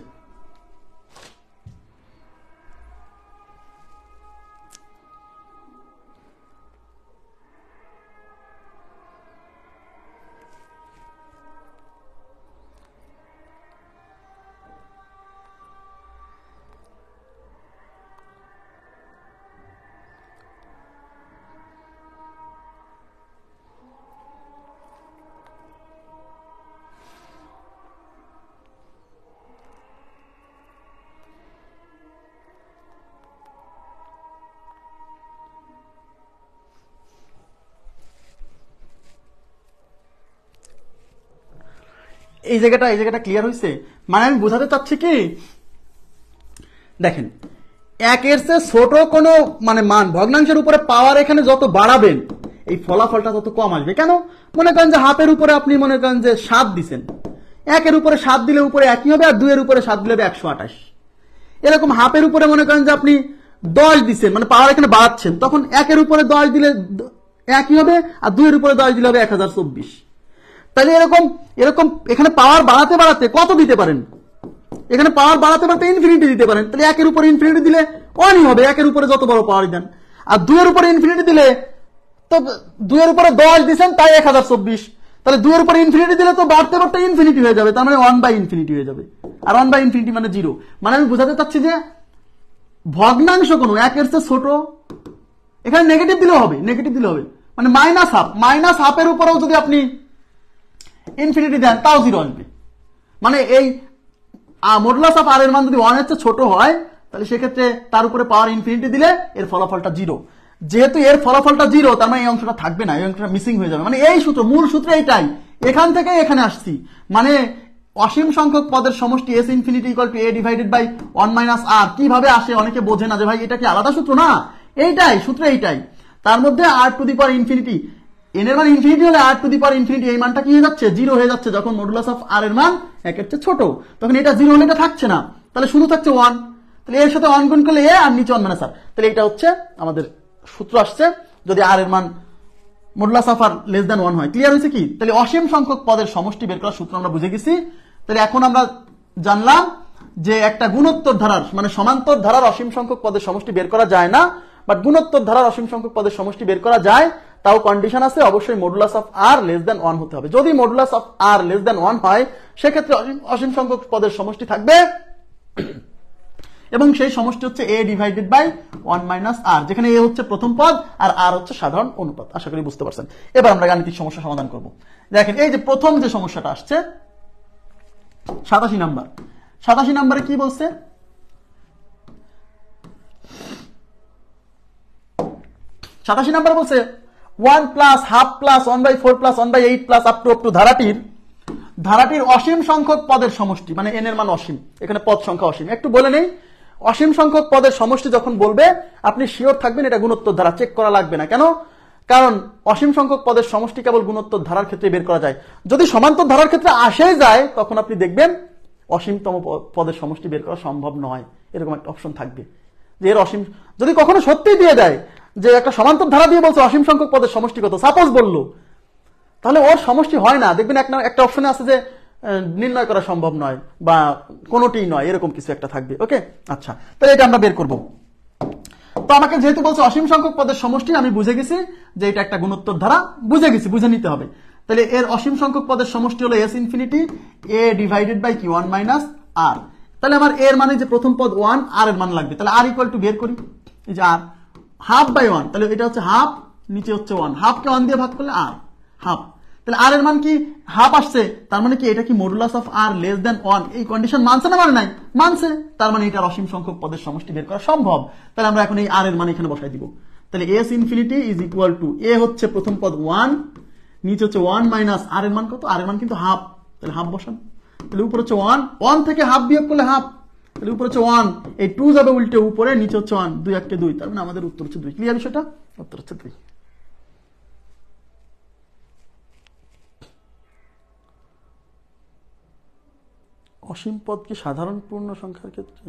এই জায়গাটা ক্লিয়ার হয়েছে? মানে আমি বোঝাতে চাচ্ছি কি, দেখেন 1 এর চেয়ে ছোট কোনো মানে মান ভগ্নাংশের উপরে পাওয়ার এখানে যত বাড়াবেন এই ফলাফলটা তত কম আসবে। কেন? মনে করেন যে হাফের উপরে আপনি মনে করেন যে 7 দিচ্ছেন, 1 এর উপরে 7 দিলে উপরে একই হবে, আর 2 এর উপরে 7 দিলে 128। এরকম হাফের উপরে মনে করেন যে আপনি 10 দিচ্ছেন, মানে পাওয়ার এখানে বাড়াচ্ছেন, তখন 1 এর উপরে 10 দিলে একই হবে, আর 2 এর উপরে 10 দিলে হবে 1024। তাহলে এরকম এরকম এখানে পাওয়ার বাড়াতে বাড়াতে কত দিতে পারেন, এখানে পাওয়ার বাড়াতে বাড়াতে ইনফিনিটি দিতে পারেন। তাহলে 1 এর উপরে ইনফিনিটি দিলে 1ই হবে, 1 এর উপরে যত বড় পাওয়ারই দেন। আর 2 এর উপরে ইনফিনিটি দিলে তো 2 এর উপরে 10 দিচ্ছেন তাই 1024, তাহলে 2 এর উপরে ইনফিনিটি দিলে তো বাড়তে বাড়তে ইনফিনিটি হয়ে যাবে, তার মানে 1/ইনফিনিটি হয়ে যাবে। আর 1/ইনফিনিটি মানে 0। মানে আমি বোঝাতে চাচ্ছি যে ভগ্নাংশ কোনো 1 এর চেয়ে ছোট, এখানে নেগেটিভ দিলেও হবে, নেগেটিভ দিলেও হবে, মানে -1/2 এর উপরেও যদি আপনি ইনফিনিটি দেন তাও 0 আসবে। মানে এই মডুলাস অফ আর এর মান যদি 1 এর চেয়ে ছোট হয় তাহলে সেক্ষেত্রে তার উপরে পাওয়ার ইনফিনিটি দিলে এর ফলাফলটা 0। যেহেতু এর ফলাফলটা 0 তার মানে এই অংশটা থাকবে না, এই অংশটা মিসিং হয়ে যাবে। মানে এই সূত্র, মূল সূত্র এইটাই, এখান থেকে এখানে আসছি। মানে অসীম সংখ্যক পদের সমষ্টি s infinity equal to a divided by 1 - r কিভাবে আসে অনেকে বোঝে না যে ভাই এটা কি আলাদা সূত্র, না এইটাই সূত্র, এইটাই। তার মধ্যে r to the power infinity, n এর মান ইনফিনিটি হলে r to the power infinity এই মানটা কি হয়ে যাচ্ছে, 0 হয়ে যাচ্ছে। যখন মডুলাস অফ r এর মান 1 এর চেয়ে ছোট তখন এটা 0 হলে এটা থাকছে না, তাহলে শুধু থাকছে 1। তাহলে এর সাথে 1 গুণ করলে a আর নিচে 1 - r, তাহলে এটা হচ্ছে আমাদের সূত্র আসছে যদি r এর মান modulus of r less than 1 হয়। ক্লিয়ার হয়েছে কি? তাহলে অসীম সংখ্যক পদের সমষ্টি বের করার সূত্র আমরা বুঝে গেছি। তাহলে এখন আমরা জানলাম যে একটা গুণোত্তর ধারার মানে সমান্তর ধারার অসীম সংখ্যক পদের সমষ্টি বের করা যায় না, বাট গুণোত্তর ধারার অসীম সংখ্যক পদের সমষ্টি বের করা যায়। তাও কন্ডিশন আছে, অবশ্যই modulus of r less than 1 হতে হবে। যদি modulus of r less than 1 হয় সেক্ষেত্রে অসীম সংখ্যক পদের সমষ্টি থাকবে এবং সেই সমষ্টি হচ্ছে a ডিভাইডেড বাই 1 - r, যেখানে a হচ্ছে প্রথম পদ আর r হচ্ছে সাধারণ অনুপাত। আশা করি বুঝতে পারছেন। এবার আমরা গাণিতিক সমস্যা সমাধান করব। দেখেন এই যে প্রথম যে সমস্যাটা আসছে 87 নাম্বার, 87 নম্বরে কি বলছে, 87 নাম্বার বলছে 1 plus half plus 1/4 plus 1/8 plus up to ধারাটির অসীম সংখ্যক পদের সমষ্টি, মানে n এর মান অসীম, এখানে পদ সংখ্যা অসীম। একটু বলে নেই, অসীম সংখ্যক পদের সমষ্টি যখন বলবে আপনি শিওর থাকবেন এটা গুণোত্তর ধারা, চেক করা লাগবে না। কেন? কারণ অসীম সংখ্যক পদের সমষ্টি কেবল গুণোত্তর ধারার ক্ষেত্রে বের করা যায়। যদি সমান্তর ধারার ক্ষেত্রে আসে যায় তখন আপনি দেখবেন অসীমতম পদের সমষ্টি বের করা সম্ভব নয়, এরকম একটা অপশন থাকবে যে এর অসীম। যদি কখনো সত্যি দিয়ে দেয় যে একটা সমান্তর ধারা দিয়ে বলছে অসীম সংখ্যক পদের সমষ্টি কত, সাপোজ বললো, তাহলে ওর সমষ্টি হয় না। দেখবেন একটা অপশনে আছে যে নির্ণয় করা সম্ভব নয় বা কোনোটিই নয়, এরকম কিছু একটা থাকবে। ওকে, আচ্ছা, তাহলে এটা আমরা বের করব। তো আমাকে যেহেতু বলছে অসীম সংখ্যক পদের সমষ্টি, আমি বুঝে গেছি যে এটা একটা গুণোত্তর ধারা, বুঝে নিতে হবে। তাহলে এর অসীম সংখ্যক পদের সমষ্টি হলো s infinity a divided by কি 1 - r। তাহলে আমার এর মানে যে প্রথম পদ 1, r এর মান লাগবে। তাহলে r ইকুয়াল টু বের করি, এই যে r হাফ বাই 1, তাহলে এটা হচ্ছে হাফ, নিচে হচ্ছে 1, হাফকে 1 দিয়ে ভাগ করলে r হাফ। তাহলে r এর মান কি হাফ আসছে, তার মানে কি এটা কি modulus of r less than 1, এই কন্ডিশন মানছে না মানে নাই, মানছে, তার মানে এটা অসীম সংখ্যক পদের সমষ্টি বের করা সম্ভব। তাহলে আমরা এখন এই r এর মান এখানে বসাই দিব। তাহলে s infinity is equal to a হচ্ছে প্রথম পদ 1, নিচে হচ্ছে 1 মাইনাস r এর মান কত, r এর মান কিন্তু হাফ, তাহলে হাফ বসান। তাহলে উপরে হচ্ছে 1 থেকে হাফ বিয়োগ করলে হাফ, তাহলে উপরে হচ্ছে 1, এই 2 যাবে উল্টে উপরে, নিচে হচ্ছে 1, 2 1 2, তার মানে আমাদের উত্তর হচ্ছে 2। ক্লিয়ার বিষয়টা? উত্তর হচ্ছে 2। অসীম পদ কি সাধারণ পূর্ণ সংখ্যার ক্ষেত্রে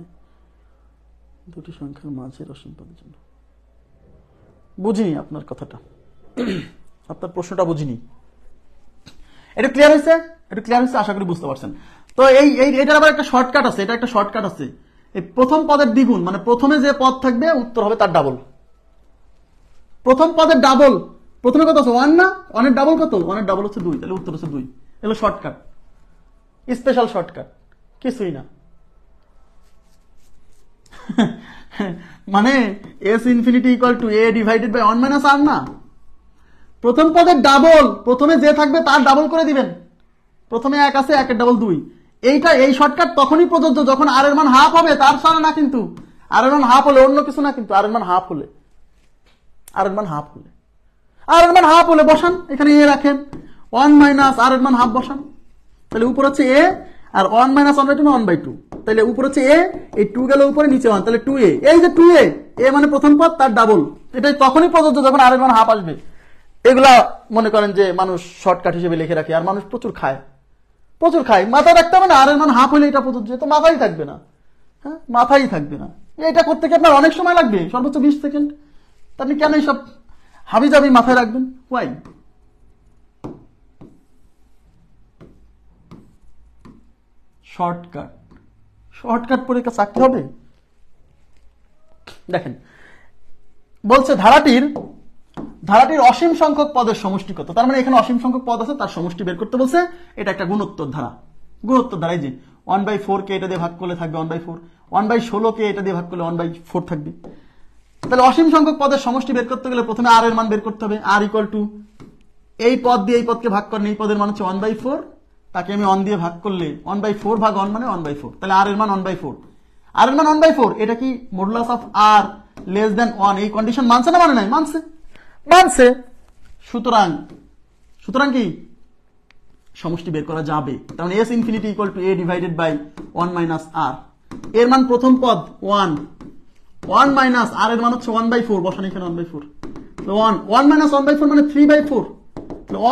দুটি সংখ্যার মাঝের অসীম পদের জন্য? বুঝিনি আপনার কথাটা, আপনার প্রশ্নটা বুঝিনি। এটা ক্লিয়ার হয়েছে? এটা ক্লিয়ার হয়েছে, আশা করি বুঝতে পারছেন। তো এটার আবার একটা শর্টকাট আছে, এটা একটা শর্টকাট আছে। এই প্রথম পদের দ্বিগুণ, মানে প্রথমে যে পদ থাকবে উত্তর হবে তার ডাবল। প্রথম পদের ডাবল, প্রথমে কত আছে 1 না, 1 এর ডাবল কত, 1 এর ডাবল হচ্ছে 2, তাহলে উত্তর হচ্ছে 2। এগুলো শর্টকাট, স্পেশাল শর্টকাট, কিছুই না। মানে s infinity equal to a divided by 1 - r না, প্রথম পদের ডাবল, প্রথমে যে থাকবে তার ডাবল করে দিবেন। প্রথমে 1 আছে, 1 এর ডাবল 2। এই শর্টকাট তখনই প্রযোজ্য যখন r এর মান হাফ হবে, তার সারা না কিন্তু, r এর মান হাফ হলে, অন্য কিছু না কিন্তু, r এর মান হাফ হলে, r এর মান হাফ হলে বসান, এখানে a রাখেন, 1 মাইনাস r এর মান হাফ বসান, তাহলে উপর হচ্ছে a, আর 1 - 1/2 1/2, তাহলে উপর হচ্ছে a, এই 2 গেল উপরে, নিচে 1, তাহলে 2a। এই যে 2a, a মানে প্রথম পদ তার ডাবল, এটাই তখনই প্রযোজ্য যখন r এর মান হাফ আসবে। এগুলা মনে করেন যে মানুষ শর্টকাট হিসেবে লিখে রাখে, আর মানুষ প্রচুর খায়, মাথায় রাখতে হবে না, আর এর মান হাফ হলে এটা প্রযোজ্য, তো মাথায় থাকবে না, হ্যাঁ মাথায় থাকবে না। এটা করতে কি আপনার অনেক সময় লাগবে, সর্বোচ্চ 20 সেকেন্ড। আপনি কেন সব হাবি জাবি মাথায় রাখবেন? ওয়াই? শর্টকাট, শর্টকাট পরীক্ষা চাকরি হবে? দেখেন বলছে ধারাটির অসীম সংখ্যক পদের সমষ্টি কত, তার মানে এখানে অসীম সংখ্যক পদ আছে, তার সমষ্টি বের করতে বলছে। এটা একটা গুণোত্তর ধারা, এই যে 1/4 কে এটা দিয়ে ভাগ করলে থাকবে 1/4, 1/16 কে এটা দিয়ে ভাগ করলে 1/4 থাকবে। তাহলে অসীম সংখ্যক পদের সমষ্টি বের করতে গেলে প্রথমে আর এর মান বের করতে হবে। আর ইকুয়াল টু এই পদ দিয়ে এই পদকে ভাগ করেন, এই পদের মান হচ্ছে 1/4, তাকে আমি 1 দিয়ে ভাগ করলে 1/4 ভাগ 1 মানে 1/4, তাহলে আর এর মান 1/4। আর এর মান 1/4, এটা কি modulus of R less than 1, এই কন্ডিশন মানছে না মানে নাই? মানছে। সুতরাং কি সমষ্টি বের করা যাবে। তার মানে s infinity equal to a divided by 1 minus r। এর মান প্রথম পদ 1 মাইনাস আর এর মান হচ্ছে 1/4, বসান এখানে 1/4, 1 মাইনাস 1/4 মানে 3/4,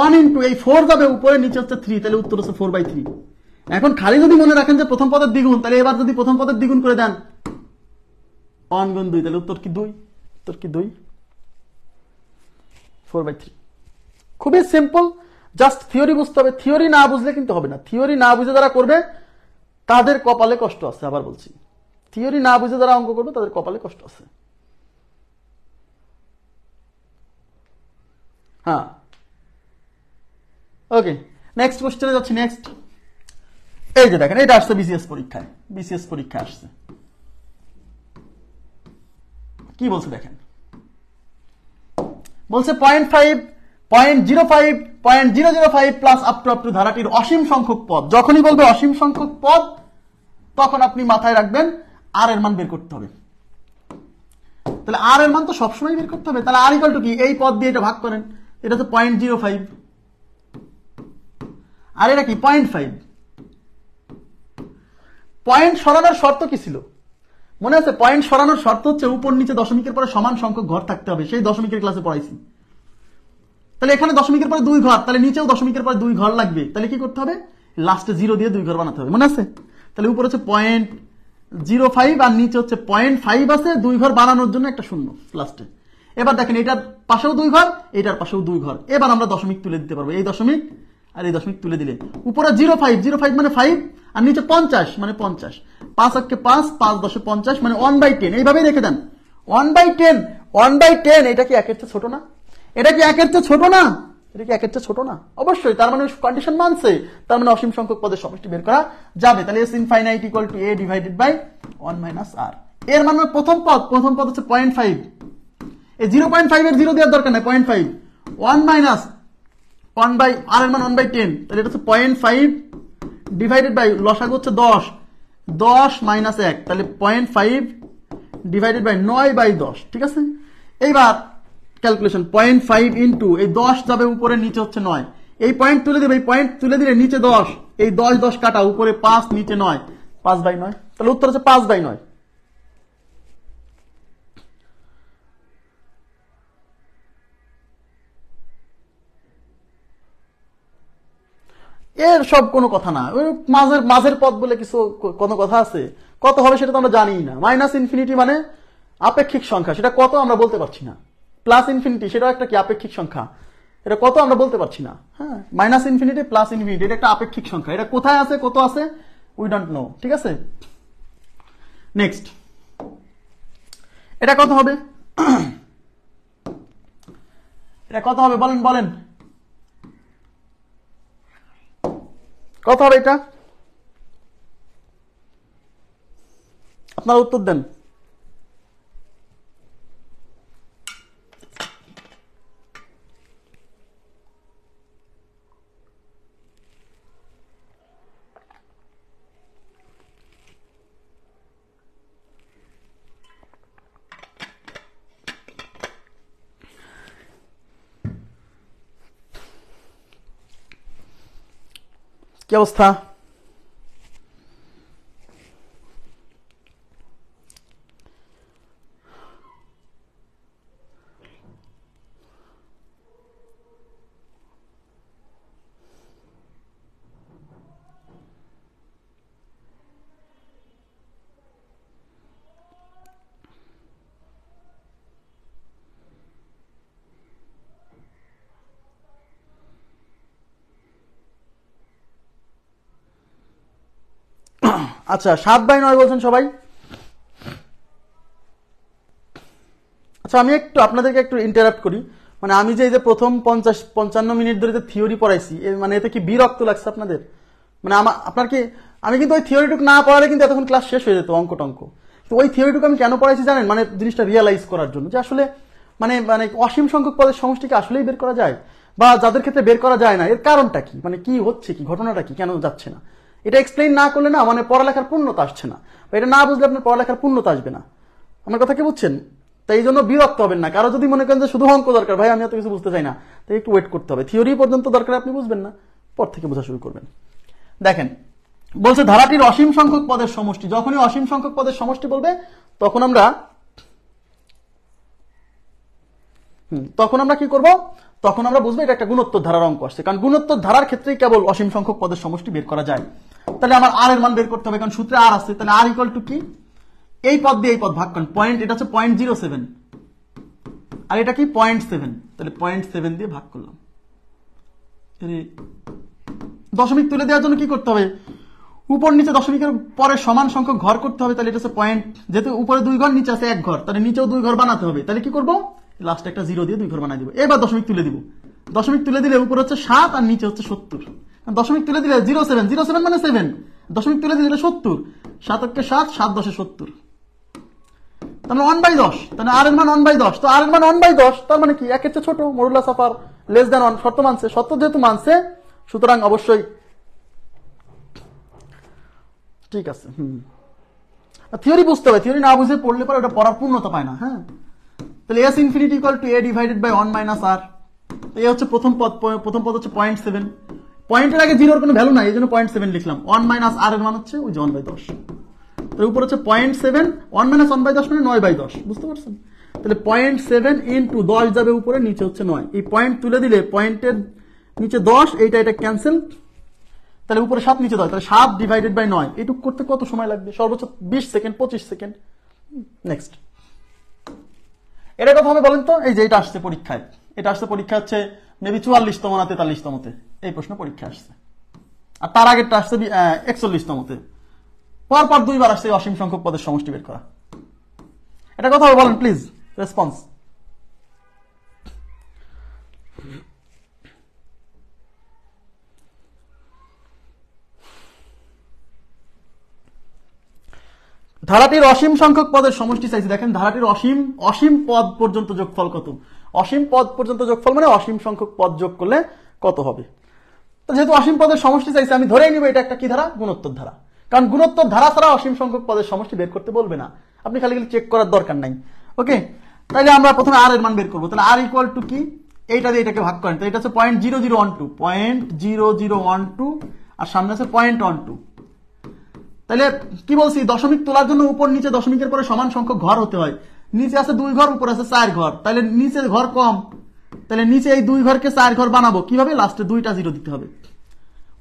1 ইন্টু এই 4 যাবে উপরে, নিচে হচ্ছে 3, তাহলে উত্তর হচ্ছে 4/3। এখন খালি যদি মনে রাখেন যে প্রথম পদের দ্বিগুণ, তাহলে এবার যদি প্রথম পদের দ্বিগুণ করে দেন 1 গুণ 2, তাহলে উত্তর কি 2, 4/3। খুবই সিম্পল, জাস্ট থিওরি বুঝতে হবে। থিওরি না বুঝলে কিন্তু হবে না। থিওরি না বুঝে যারা করবে তাদের কপালে কষ্ট আছে, আবার বলছি, থিওরি না বুঝে যারা অঙ্ক করবে তাদের কপালে কষ্ট আছে। হ্যাঁ, ওকে, নেক্সট কোশ্চেনে যাচ্ছি। নেক্সট এই যে দেখেন, এটা আসছে বিসিএস পরীক্ষায় আসছে। কি বলছে দেখেন, বলছে 0.5, 0.05, 0.005 প্লাস আপ টু ধারাটির অসীম সংখ্যক পদ। যখনই বলবে অসীম সংখ্যক পদ, তখন আপনি মাথায় রাখবেন আর এর মান বের করতে হবে। তাহলে আর এর মান তো সবসময় বের করতে হবে। তাহলে আর ইকুয়াল টু কি, এই পদ দিয়ে এটা ভাগ করেন, এটা হচ্ছে 0.05, আর এটা কি 0.5। পয়েন্ট সরানোর শর্ত কি ছিল মনে আছে? পয়েন্ট সরানোর শর্ত হচ্ছে উপর নিচে দশমিকের পরে সমান সংখ্যক ঘর থাকতে হবে, সেই দশমিকের ক্লাসে পড়াইছি। তাহলে এখানে দশমিকের পরে 2 ঘর, তাহলে নিচেও দশমিকের পরে 2 ঘর লাগবে। তাহলে কি করতে হবে? লাস্টে 0 দিয়ে 2 ঘর বানাতে হবে, মনে আছে? তাহলে উপরে হচ্ছে 0.05 আর নিচে হচ্ছে 0.5 আছে, 2 ঘর বানানোর জন্য একটা শূন্য লাস্টে। এবার দেখেন এটার পাশেও 2 ঘর, এটার পাশেও 2 ঘর। এবার আমরা দশমিক তুলে দিতে পারবো, এই দশমিক আর এই দশমিক তুলে দিলে উপরে 0.5 মানে 5 আর নিচে 50 মানে 50, 5 আটকে 5, 5 10 50 মানে 1/10। এইভাবেই রেখে দেন 1/10। এটা কি একের চেয়ে ছোট না? এটা কি একের চেয়ে ছোট না? অবশ্যই। তার মানে কন্ডিশন মানছে, তার মানে অসীম সংখ্যক পদের সমষ্টি বের করা যাবে। তাহলে s infinite equal to a divided by 1 minus r। এর মানে প্রথম পদ হচ্ছে 0.5, এই 0.5 এর 0 দেওয়ার দরকার নাই, 0.5 1 মাইনাস 1 বাই আর এর মান 1/10, তাহলে এটা হচ্ছে 0.5 ডিভাইডেড বাই লসাগু হচ্ছে 10 মাইনাস 1, তাহলে 0.5 ডিভাইডেড বাই 9/10, ঠিক আছে? এইবার ক্যালকুলেশন 0.5 ইন্টু এই 10 যাবে উপরে, নিচে হচ্ছে 9, এই পয়েন্ট তুলে দেবে, এই পয়েন্ট তুলে দিলে নিচে 10, এই 10 কাটা, উপরে 5 নিচে 9, 5/9, তাহলে উত্তর হচ্ছে 5/9। এর সব কোনো কথা না, ওই মাঝের পদ বলে কিছু কোনো কথা আছে? কত হবে সেটা তো আমরা জানি না। মাইনাস ইনফিনিটি মানে আপেক্ষিক সংখ্যা, সেটা কত আমরা বলতে পারছি না। প্লাস ইনফিনিটি সেটাও একটা কি আপেক্ষিক সংখ্যা, এটা কত আমরা বলতে পারছি না। হ্যাঁ, মাইনাস ইনফিনিটি প্লাস ইনফিনিটি এটা একটা আপেক্ষিক সংখ্যা, এটা কোথায় আছে কত আছে উই ডোন্ট নো, ঠিক আছে? নেক্সট, এটা কত হবে? এটা কত হবে বলেন কত হবে এটা? আপনারা উত্তর দেন। কি অবস্থা? আচ্ছা 7/9 বলছেন সবাই। আচ্ছা আমি একটু আপনাদেরকে একটু ইন্টারাপ্ট করি, মানে আমি যে এই যে প্রথম 50-55 মিনিট ধরে যে থিওরি পড়াইছি, মানে এতে কি বিরক্ত লাগছে আপনাদের? মানে আপনার কি, আমি কিন্তু ওই থিওরিটুকু না পড়ালে কিন্তু এতক্ষণ ক্লাস শেষ হয়ে যেত, অঙ্ক টঙ্ক। তো ওই থিওরিটুকু আমি কেন পড়াইছি জানেন? মানে জিনিসটা রিয়েলাইজ করার জন্য যে আসলে মানে মানে অসীম সংখ্যক পদের সমষ্টিকে আসলেই বের করা যায়, বা যাদের ক্ষেত্রে বের করা যায় না এর কারণটা কি, মানে কি হচ্ছে, কি ঘটনাটা কি, কেন যাচ্ছে না, এটা এক্সপ্লেইন না করলে না মানে পড়ালেখার পূর্ণতা আসছে না, বা এটা না বুঝলে আপনার পড়ালেখার পূর্ণতা আসবে না। আমার কথা কি বুঝছেন? তাই এই জন্য বিরক্ত হবেন না। কারো যদি মনে করেন যে শুধু অঙ্ক দরকার, ভাই আমি এত কিছু বুঝতে চাই না, তাই একটু ওয়েট করতে হবে, থিওরি পর্যন্ত দরকার আপনি বুঝবেন না, পর থেকে বোঝা শুরু করবেন। দেখেন বলছে ধারাটির অসীম সংখ্যক পদের সমষ্টি, যখনই অসীম সংখ্যক পদের সমষ্টি বলবে তখন আমরা কি করব? তখন আমরা বুঝবো এটা একটা গুণোত্তর ধারার অঙ্ক আসছে, কারণ গুণোত্তর ধারার ক্ষেত্রেই কেবল অসীম সংখ্যক পদের সমষ্টি বের করা যায়। তাহলে আমার আর এর মান বের করতে হবে, কারণ সূত্রে আর আছে। তাহলে আর ইকুয়াল টু কি, এই পদ দিয়ে এই পদ ভাগ করেন, পয়েন্ট এটা হচ্ছে 0.07 আর এটা কি 0.7, তাহলে 0.7 দিয়ে ভাগ করলাম। দশমিক তুলে দেওয়ার জন্য কি করতে হবে? উপর নিচে দশমিকের পরে সমান সংখ্যক ঘর করতে হবে। তাহলে এটা হচ্ছে পয়েন্ট, যেহেতু উপরে 2 ঘর নিচে আছে 1 ঘর, তাহলে নিচেও 2 ঘর বানাতে হবে। তাহলে কি করবো? লাস্ট একটা 0 দিয়ে 2 ঘর বানাই দিব। এবার দশমিক তুলে দিব। দশমিক তুলে দিলে উপরে হচ্ছে 7 আর নিচে হচ্ছে 70। দশমিক তুলে দিলে 07 মানে 7, দশমিক তুলে দিলে 70, 7 × 7 7 × 10 70, তাহলে 1/10, তাহলে আর এর মান 1/10। তো আর এর মান 1/10 তার মানে কি 1 এর চেয়ে ছোট, modulus of R less than 1 শর্ত মানছে, শর্ত যেহেতু মানছে সুতরাং অবশ্যই ঠিক আছে। থিওরি বুঝতে হবে, থিওরি না বুঝে পড়লে পরে ওটা পড়ার পূর্ণতা পায় না। হ্যাঁ, তাহলে s infinity equal to a divided by 1 minus r। এই হচ্ছে প্রথম পদ, প্রথম পদ হচ্ছে 0.7, পয়েন্টের আগে 0 এর কোনো ভ্যালু নাই, এই জন্য 0.7 লিখলাম। 1 মাইনাস r এর মান হচ্ছে ওই যে 1/10, তার উপর হচ্ছে 0.7, 1 মাইনাস 1/10 মানে 9/10, বুঝতে পারছেন? তাহলে 0.7 ইন্টু 10 যাবে উপরে, নিচে হচ্ছে 9, এই পয়েন্ট তুলে দিলে পয়েন্টের নিচে 10, এটা ক্যান্সেল, তাহলে উপরে 7 নিচে 10, তাহলে 7 ডিভাইডেড বাই 9। এইটুকু করতে কত সময় লাগবে? সর্বোচ্চ 20 সেকেন্ড 25 সেকেন্ড। নেক্সট, এটা কথা হবে বলেন তো? এই যে এটা আসছে পরীক্ষায়, এটা আসছে পরীক্ষা হচ্ছে মেবি 44তম না 43তমতে এই প্রশ্ন পরীক্ষা আসছে, আর তার আগেরটা আসছে 41তমতে। পরপর 2 বার আসছে অসীম সংখ্যক পদের সমষ্টি বের করা। এটা কথা হবে বলেন প্লিজ, রেসপন্স। ধারাটির অসীম সংখ্যক পদের সমষ্টি চাইছি। দেখেন ধারাটির অসীম পদ পর্যন্ত যোগফল কত? অসীম পদ পর্যন্ত যোগফল মানে অসীম সংখ্যক পদ যোগ করলে কত হবে? তো যেহেতু অসীম পদের সমষ্টি চাইছি, আমি ধরেই নিব এটা একটা কি ধারা? গুণোত্তর ধারা। কারণ গুণোত্তর ধারা ছাড়া অসীম সংখ্যক পদের সমষ্টি বের করতে বলবে না, আপনি খালি চেক করার দরকার নাই। ওকে, তাহলে আমরা প্রথমে আর এর মান বের করবো। তাহলে আর ইকুয়াল টু কি, এইটা দিয়ে এটাকে ভাগ করেন, তো এটা হচ্ছে 0.0012 আর সামনে আছে 0.12। তাহলে কি বলছি, দশমিক তোলার জন্য উপর নিচে দশমিকের পরে সমান সংখ্যক ঘর হতে হয়। নিচে আছে 2 ঘর, উপরে আছে 4 ঘর, তাহলে নিচে ঘর কম, তাহলে নিচে এই 2 ঘরকে 4 ঘর বানাবো কিভাবে? লাস্টে 2টা 0 দিতে হবে।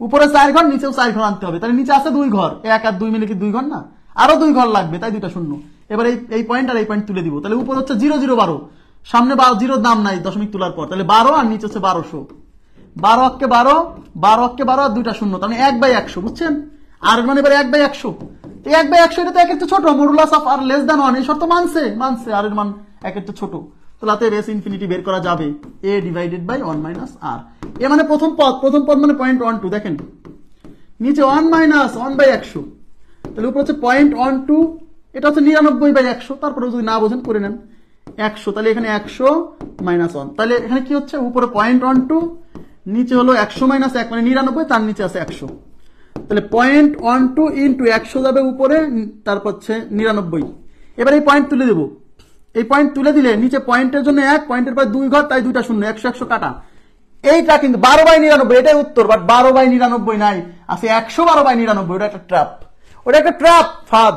উপরে 4 ঘর, নিচেও 4 ঘর আনতে হবে, তাহলে নিচে আছে 2 ঘর, 1 আর 2 মিলে কি 2 ঘর না? আরো 2 ঘর লাগবে, তাই 2টা শূন্য। এবার এই পয়েন্ট আর এই পয়েন্ট তুলে দিব, তাহলে উপর হচ্ছে 0 0 12, সামনে 0 দাম নাই দশমিক তোলার পর, তাহলে 12 আর নিচে হচ্ছে 1200, 12 অক্কে 12, 12 অক্কে 12 আর 2টা শূন্য, তাহলে 1/100, বুঝছেন? আর মানে এবার 1/100, 1/100 এটা তো 1 এর চেয়ে ছোট, modulus of R less than 1, এই শর্ত মানছে, আর এর মান 1 এর চেয়ে ছোট, তাহলে অতএব s ইনফিনিটি বের করা যাবে a divided by 1 minus r। এ মানে প্রথম পদ মানে 0.12, দেখেন নিচে 1 মাইনাস 1/100, তাহলে উপরে হচ্ছে 0.12, এটা হচ্ছে 99/100, তারপরে যদি না বোঝেন করে নেন 100, তাহলে এখানে 100 মাইনাস 1, তাহলে এখানে কি হচ্ছে উপরে 0.12, নিচে হলো 100 মাইনাস 1 মানে 99, তার নিচে আছে 100, তাহলে 0.12 ইন্টু 100 যাবে উপরে, তারপর হচ্ছে 99। এবার এই পয়েন্ট তুলে দেবো, এই পয়েন্ট তুলে দিলে নিচে পয়েন্টের জন্য 1, পয়েন্টের পর 2 ঘর, তাই 2টা শূন্য, 100 100 কাটা। এইটা কিন্তু 12/99, এটাই উত্তর, বাট 12/99 নাই, আছে 112/99, ওটা একটা ট্র্যাপ, ওটা একটা ট্র্যাপ, ফাঁদ।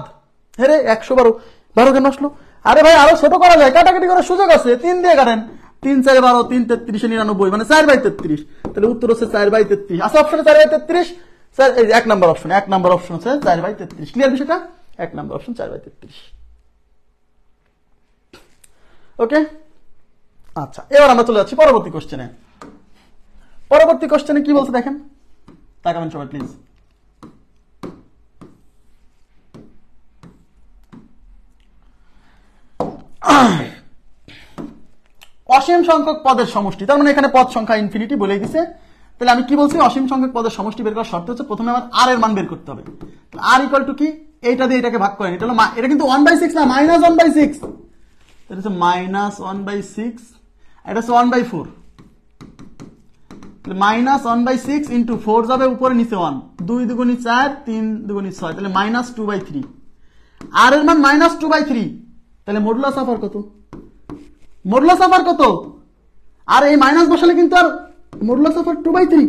হ্যাঁ 112 কেন আসলো? আরে ভাই আরো ছোট করা যায়, কাটাকাটি করার সুযোগ আছে, 3 দিয়ে কাটেন, 3 4 12, 3 33 99, মানে 4/33, তাহলে উত্তর হচ্ছে 4/33। আছে অপশনে 4/33, স্যার এই 1 নাম্বার অপশন, 1 নাম্বার অপশন হচ্ছে 4/33। ক্লিয়ার বিষয়টা? 1 নাম্বার অপশন 4/33। ওকে, আচ্ছা এবার আমরা চলে যাচ্ছি পরবর্তী কোশ্চেনে। পরবর্তী কোশ্চেনে কি বলছে দেখেন, তাকাবেন সবাই প্লিজ। অসীম সংখ্যক পদের সমষ্টি, তার মানে এখানে পদ সংখ্যা ইনফিনিটি বলে দিছে। তাহলে আমি কি বলছি, অসীম সংখ্যক পদের সমষ্টি বের করার শর্ত হচ্ছে প্রথমে আমার আর এর মান বের করতে হবে। আর ইকুয়াল টু কি, এইটা দিয়ে এটাকে ভাগ করেন, এটা হলো এটা কিন্তু 1/6 না, -1/6, এটা হচ্ছে -1/6, এটা হচ্ছে 1/4, -1/6 ইন্টু 4 যাবে উপরে নিচে 1, 2 দুগুণী 4, 3 দুগুণী 6, তাহলে -2/3। আর এর মান -2/3, তাহলে মডুলাস অফ আর কত, মডুলাস অফ আর কত, আর এই মাইনাস বসালে কিন্তু আর মডুলাস অফ আর 2/3,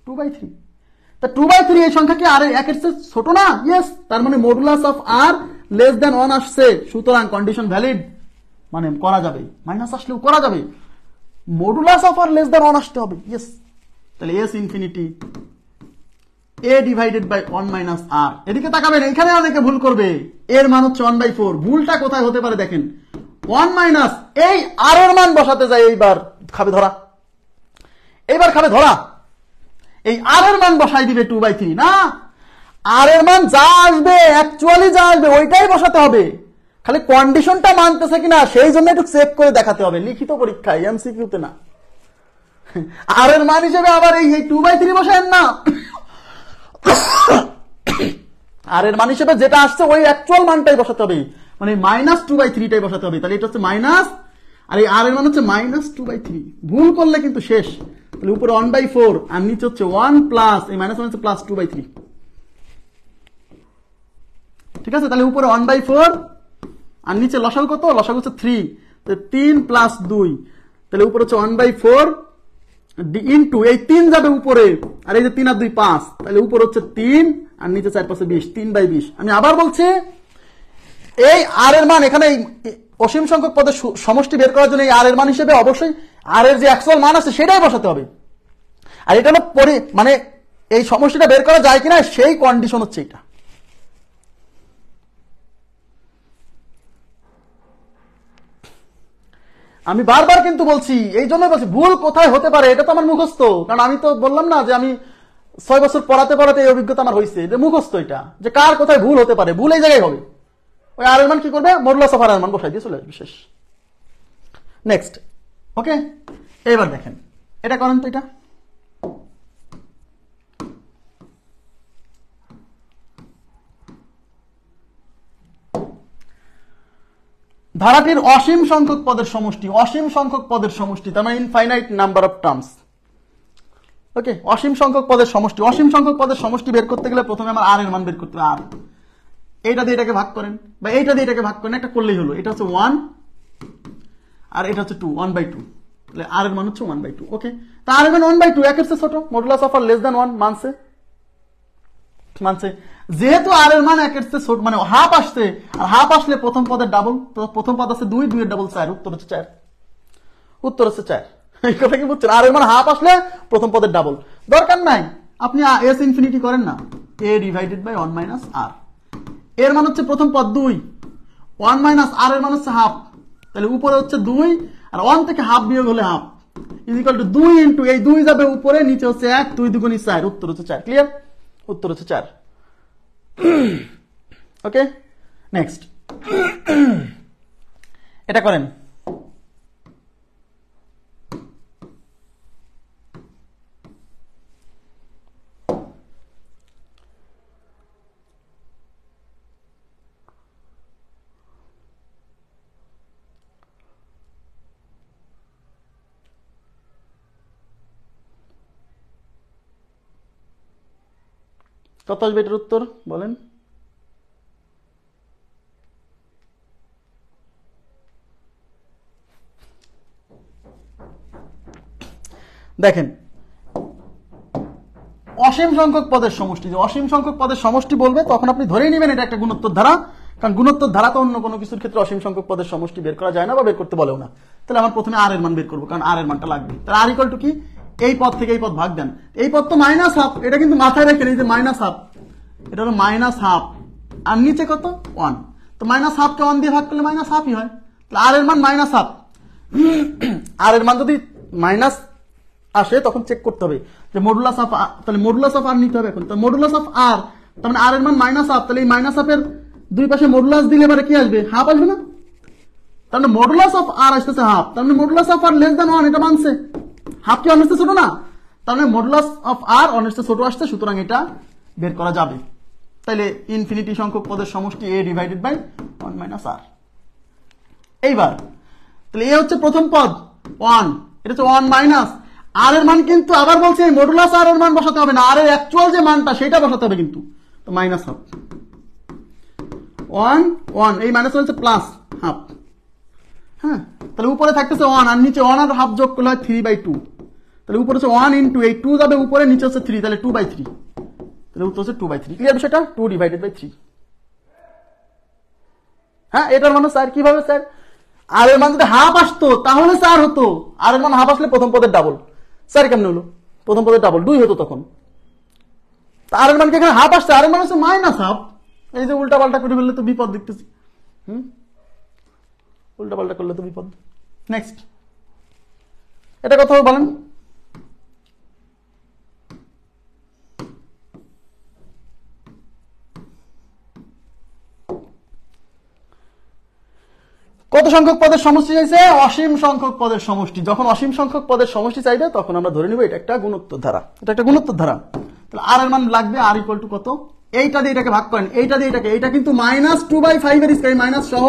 2/3। তা 2/3 এই সংখ্যা কি আর একের চেয়ে ছোট না? ইয়েস, তার মানে modulus of R less than 1 আসছে, সুতরাং কন্ডিশন ভ্যালিড, মানে করা যাবে, মাইনাস আসলেও করা যাবে, modulus of R less than 1 আসতে হবে। ইয়েস, তাহলে S infinity A divided by 1 minus R. এদিকে তাকাবেন, এখানে অনেকে ভুল করবে, এর মান হচ্ছে 1/4, ভুলটা কোথায় হতে পারে দেখেন, 1 মাইনাস এই আর এর মান বসাতে যায়, এইবার খাবে ধরা, এইবার খাবে ধরা, এই আর এর মান বসাই দিবে 2/3, না, আর এর মান যা আসবে, অ্যাকচুয়ালি যা আসবে ওইটাই বসাতে হবে, খালি কন্ডিশনটা মানতেছে কিনা সেই জন্য একটু চেক করে দেখাতে হবে, লিখিত পরীক্ষায়, এমসিকিউতে না। আর এর মান হিসেবে আবার এই 2/3 বসায়েন না, আর এর মান হিসেবে যেটা আসছে ওই অ্যাকচুয়াল মানটাই বসাতে হবে, মানে -2/3টাই বসাতে হবে। তাহলে এটা হচ্ছে মাইনাস, আর এই আর এর মান হচ্ছে -2/3, ভুল করলে কিন্তু শেষ। তাহলে উপরে 1/4 আর নিচে হচ্ছে 1 প্লাস এই -1 হচ্ছে +2/3, ঠিক আছে। তাহলে উপরে 1/4 আর নিচে লসাগু কত, লসাগু হচ্ছে 3, 3 + 2, তাহলে উপরে হচ্ছে 1/4 ইন্টু এই 3 যাবে উপরে, আর এই যে 3 আর 2 5, তাহলে উপরে হচ্ছে 3 আর নিচে 4 5 20, 3/20। আমি আবার বলছি, এই আর এর মান এখানে অসীম সংখ্যক পদের সমষ্টি বের করার জন্য এই আর এর মান হিসেবে অবশ্যই আর এর যে অ্যাকচুয়াল মান আছে সেটাই বসাতে হবে, আর এটা হলো মানে এই সমষ্টিটা বের করা যায় কিনা সেই কন্ডিশন হচ্ছে এটা। আমি বারবার কিন্তু বলছি, এই জন্য বলছি ভুল কোথায় হতে পারে, এটা তো আমার মুখস্থ, কারণ আমি তো বললাম না যে আমি 6 বছর পড়াতে পড়াতে এই অভিজ্ঞতা আমার হয়েছে, যে মুখস্থ এটা, যে কার কোথায় ভুল হতে পারে, ভুল এই জায়গায় হবে। ওই আর এর মান কি করবে, মডুলাস অফ আর এর মান বসাই দিয়ে চলে আসবে, শেষ। নেক্সট, ওকে, এবার দেখেন এটা করেন তো, এটা ধারাটির অসীম সংখ্যক পদের সমষ্টি, অসীম সংখ্যক পদের সমষ্টি, তার মানে ইনফাইনাইট নাম্বার অফ টার্মস। ওকে, অসীম সংখ্যক পদের সমষ্টি, অসীম সংখ্যক পদের সমষ্টি বের করতে গেলে প্রথমে আমার আর এর মান বের করতে হবে, আর এইটা দিয়ে এটাকে ভাগ করেন, বা এইটা দিয়ে এটাকে ভাগ করেন, একটা করলেই হলো। এটা হচ্ছে 1 আর এটা হচ্ছে 2, 1/2, তাহলে আর এর মান হচ্ছে 1/2। ওকে, তা আর এর মান 1/2, একের চেয়ে ছোট, modulus of R less than 1 মানছে, মানছে। যেহেতু আর এর মান একের চেয়ে ছোট, মানে হাফ আসছে, আর হাফ আসলে প্রথম পদের ডাবল, তো প্রথম পদ আছে 2, 2 এর ডাবল 4, উত্তর হচ্ছে 4, উত্তর হচ্ছে 4। এই কথা কি বুঝছেন? আর এর মান হাফ আসলে প্রথম পদের ডাবল, দরকার নাই আপনি এস ইনফিনিটি করেন না, এ ডিভাইডেড বাই 1 মাইনাস আর, এর মান হচ্ছে প্রথম পদ 2, 1 মাইনাস আর এর মান হচ্ছে হাফ, তাহলে উপরে হচ্ছে 2 আর 1 থেকে হাফ বিয়োগ হলে half, is equal two 2 into এই 2 যাবে উপরে, নিচে হচ্ছে 1, 2 দুগুণী 4, উত্তর হচ্ছে 4। ক্লিয়ার? উত্তর হচ্ছে 4। ওকে, নেক্সট এটা করেন। কত আসবে এটার উত্তর বলেন? দেখেন, অসীম সংখ্যক পদের সমষ্টি, যে অসীম সংখ্যক পদের সমষ্টি বলবে তখন আপনি ধরেই নেবেন এটা একটা গুণোত্তর ধারা, কারণ গুণোত্তর ধারা তো অন্য কোনো কিছুর ক্ষেত্রে অসীম সংখ্যক পদের সমষ্টি বের করা যায় না বা বের করতে বলেও না। তাহলে আমার প্রথমে আর এর মান বের করবো, কারণ আর এর মানটা লাগবে। তাহলে আর ইকুয়াল টু কি, এই পদ থেকে এই পদ ভাগ দেন, এই পদ তো মাইনাস হাফ, এটা কিন্তু মাথায় রেখে এই যে মাইনাস হাফ, এটা হলো মাইনাস হাফ, আর নিচে কত 1, তো মাইনাস হাফকে 1 দিয়ে ভাগ করলে মাইনাস হাফই হয়। তাহলে আর এর মান মাইনাস হাফ, আর এর মান যদি মাইনাস আসে তখন চেক করতে হবে যে মডুলাস অফ, তাহলে মডুলাস অফ আর নিতে হবে এখন, তো মডুলাস অফ আর, তার মানে আর এর মান মাইনাস হাফ, তাহলে এই মাইনাস হাফের দুই পাশে মডুলাস দিলে এবারে কি আসবে, হাফ আসবে না, তার মানে মডুলাস অফ আর আসতেছে হাফ, তার মানে modulus of R less than 1, এটা মানছে। হাফ কি অনেস্টে ছোট না, তার মানে মডুলাস অফ আর অনেস্টে ছোট আসছে, সুতরাং এটা বের করা যাবে। তাইলে ইনফিনিটি সংখ্যক পদের সমষ্টি a ডিভাইডেড বাই 1 মাইনাস আর। এইবার তাহলে এ হচ্ছে প্রথম পদ 1, এটা হচ্ছে 1 মাইনাস আর এর মান, কিন্তু আবার বলছে এই মডুলাস আর এর মান বসাতে হবে না, আর এর অ্যাকচুয়াল যে মানটা সেটা বসাতে হবে কিন্তু। তো মাইনাস হাফ 1 1, এই মাইনাস হচ্ছে প্লাস হাফ। হ্যাঁ, তাহলে উপরে থাকতেছে 1 আর নিচে 1 আর হাফ যোগ করলে হয় 3/2। তাহলে উপরে হচ্ছে 1 ইন্টু এই 2 যাবে উপরে, নিচে হচ্ছে 3, তাহলে 2/3। তাহলে উত্তর হচ্ছে 2/3। ক্লিয়ার বিষয়টা? 2 ডিভাইডেড বাই 3। হ্যাঁ, এটার মানে স্যার কিভাবে স্যার, আর এর মান যদি হাফ আসতো তাহলে স্যার হতো, আর এর মান হাফ আসলে প্রথম পদের ডাবল। স্যার কেমন হলো? প্রথম পদের ডাবল 2 হতো তখন। আর এর মান কি এখানে হাফ আসছে, আর এর মান হচ্ছে মাইনাস হাফ। এই যে উল্টা পাল্টা করে ফেললে তো বিপদ দেখতেছি। উল্টা পাল্টা করলে তো বিপদ। নেক্সট, এটা কথা বলেন। কত সংখ্যক পদের সমষ্টি চাইছে? অসীম সংখ্যক পদের সমষ্টি। যখন অসীম সংখ্যক পদের সমষ্টি চাইবে তখন আমরা ধরে নিব এটা একটা গুণোত্তর ধারা, এটা একটা গুণোত্তর ধারা। তাহলে আর এর মান লাগবে আর ইকুয়াল টু কত, এইটা দিয়ে এটাকে ভাগ করেন, এইটা দিয়ে এটাকে, এইটা কিন্তু -2/5 এর স্কয়ার, মাইনাস সহ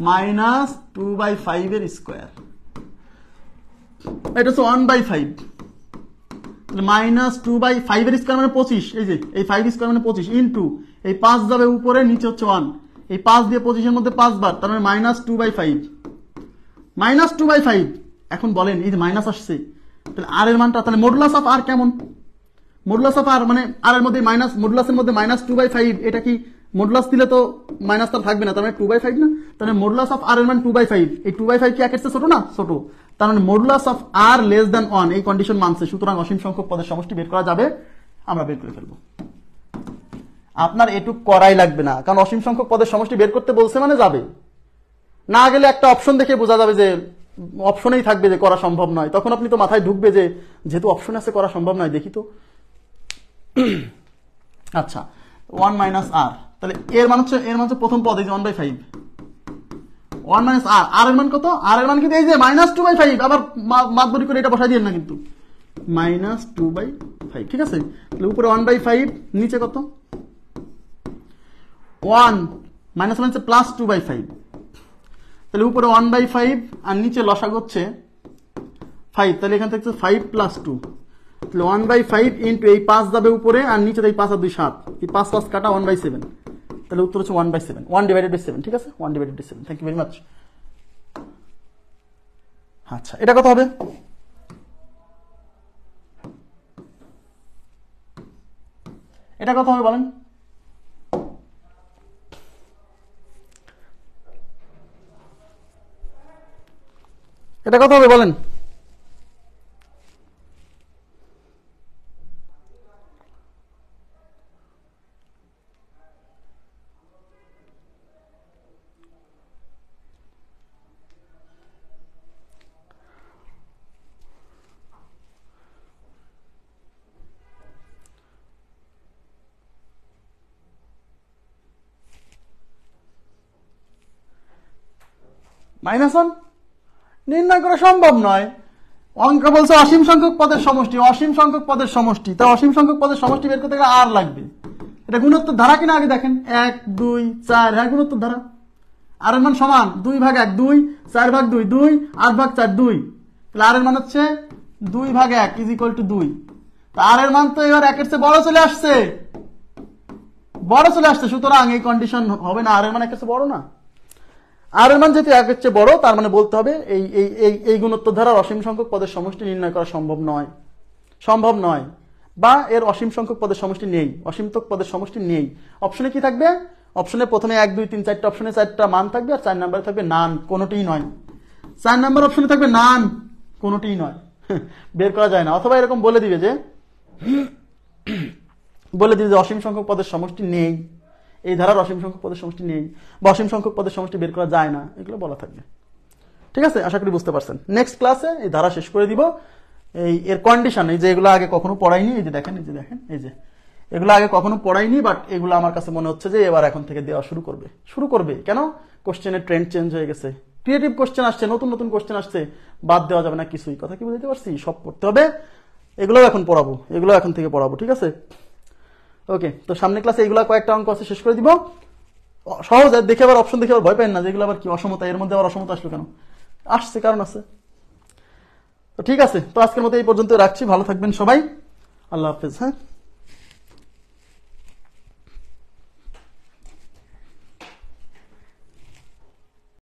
-2/5 এর স্কয়ার, এটা হচ্ছে 1/5। তাহলে -2/5 এর স্কয়ার মানে 25, এই যে এই 5 স্কয়ার মানে 25 ইনটু এই 5 যাবে উপরে, নিচে হচ্ছে 1, এই 5 দিয়ে 25 এর মধ্যে 5 বার, তার মানে -2/5 -2/5। এখন বলেন এই যে মাইনাস আসছে, তাহলে আর এর মানটা, তাহলে মডুলাস অফ আর কেমন? মডুলাস অফ আর মানে আর এর মধ্যে মাইনাস, মডুলাসের মধ্যে -2/5, এটা কি মডুলাস দিলে তো মাইনাস তার থাকবে না, তার মানে 2/5 না, তাহলে মডুলাস অফ আর এর মান 2/5, এই 2/5 কি একের চেয়ে ছোট না? ছোট। তার মানে modulus of R less than 1, এই কন্ডিশন মানছে, সুতরাং অসীম সংখ্যক পদের সমষ্টি বের করা যাবে। আমরা বের করে ফেলবো, আপনার এটুক করাই লাগবে না, কারণ অসীম সংখ্যক পদের সমষ্টি বের করতে বলছে মানে যাবে। না গেলে একটা অপশন দেখে বোঝা যাবে যে অপশনেই থাকবে যে করা সম্ভব নয়, তখন আপনি তো মাথায় ঢুকবে যে যেহেতু অপশন আছে করা সম্ভব নয়, দেখি তো। আচ্ছা, 1 মাইনাস আর, তাহলে এর মান হচ্ছে প্রথম পদ, এই যে 1/5, 1 মাইনাস আর, আর এর মান কত? আর এর মান কিন্তু এই যে -2/5, আবার মাতবরি করে এটা বসাই দিয়েন না কিন্তু, -2/5, ঠিক আছে। তাহলে উপরে 1/5, নিচে কত? 1 মাইনাস হচ্ছে +2/5, তাহলে উপরে 1/5 আর নিচে লসাগু হচ্ছে 5, তাহলে এখান থেকে 5 + 2, তাহলে 1/5 ইন্টু এই 5 যাবে উপরে আর নিচে এই 5 আর 2 7, এই 5 5 কাটা 1/7, তাহলে উত্তর হচ্ছে 1/7, 1 ডিভাইডেড বাই 7, ঠিক আছে, 1 divided by 7। Thank you very much. আচ্ছা, এটা কত হবে? এটা কত হবে বলেন? এটা কত হবে বলেন? -1 নির্ণয় করা সম্ভব নয়। অঙ্ক বলছে অসীম সংখ্যক পদের সমষ্টি, অসীম সংখ্যক পদের সমষ্টি, তা অসীম সংখ্যক পদের সমষ্টি বের করতে গেলে আর লাগবে। এটা গুণোত্তর ধারা কিনা আগে দেখেন, 1 2 4, হ্যাঁ গুণোত্তর ধারা। আর এর মান সমান 2/1, 2 4/2, 2 8/4, 2, তাহলে আর এর মান হচ্ছে 2/1 ইজ ইকুয়াল টু 2। আর এর মান তো এবার 1 এর চেয়ে বড় চলে আসছে, সুতরাং এই কন্ডিশন হবে না, আর এর মান 1 এর চেয়ে বড় না। আর এর মান যেহেতু 1 এর চেয়ে বড়, তার মানে বলতে হবে এই গুণোত্তর ধারার অসীম সংখ্যক পদের সমষ্টি নির্ণয় করা সম্ভব নয়, বা এর অসীম সংখ্যক পদের সমষ্টি নেই, অসীমতক পদের সমষ্টি নেই। অপশনে কি থাকবে? অপশনে প্রথমে 1 2 3 4টা অপশনে 4টা মান থাকবে, আর 4 নম্বরে থাকবে নান, কোনোটিই নয়। 4 নম্বর অপশনে থাকবে নান, কোনোটিই নয়। বের করা যায় না। অথবা এরকম বলে দিবে যে অসীম সংখ্যক পদের সমষ্টি নেই, এই ধারার অসীম সংখ্যক পদের সমষ্টি নেই, বা অসীম সংখ্যক পদের সমষ্টি বের করা যায় না, এগুলো বলা থাকবে। ঠিক আছে, আশা করি বুঝতে পারছেন। নেক্সট ক্লাসে এই ধারা শেষ করে দিব। এর কন্ডিশন, এই যে এগুলো আগে কখনো পড়াইনি, এই যে দেখেন এগুলো আগে কখনো পড়াইনি, বাট এগুলো আমার কাছে মনে হচ্ছে যে এবার এখন থেকে দেওয়া শুরু করবে। কেন? কোশ্চেনের ট্রেন্ড চেঞ্জ হয়ে গেছে, ক্রিয়েটিভ কোশ্চেন আসছে, নতুন নতুন কোশ্চেন আসছে, বাদ দেওয়া যাবে না কিছুই। কথা কি বুঝতে পারছি? সব পড়তে হবে, এগুলোও এখন পড়াবো, এগুলো এখন থেকে পড়াবো, ঠিক আছে? ওকে, তো সামনে ক্লাসে এগুলো কয়েকটা অঙ্ক আছে, শেষ করে দিব। সহজ, দেখে আবার অপশন দেখে আবার ভয় পাই না, যেগুলো আবার কি অসমতা, এর মধ্যে আবার অসমতা আসলো কেন? আসছে, কারণ আছে। তো ঠিক আছে, তো আজকের মতো এই পর্যন্ত রাখছি। ভালো থাকবেন সবাই, আল্লাহ হাফেজ। হ্যাঁ।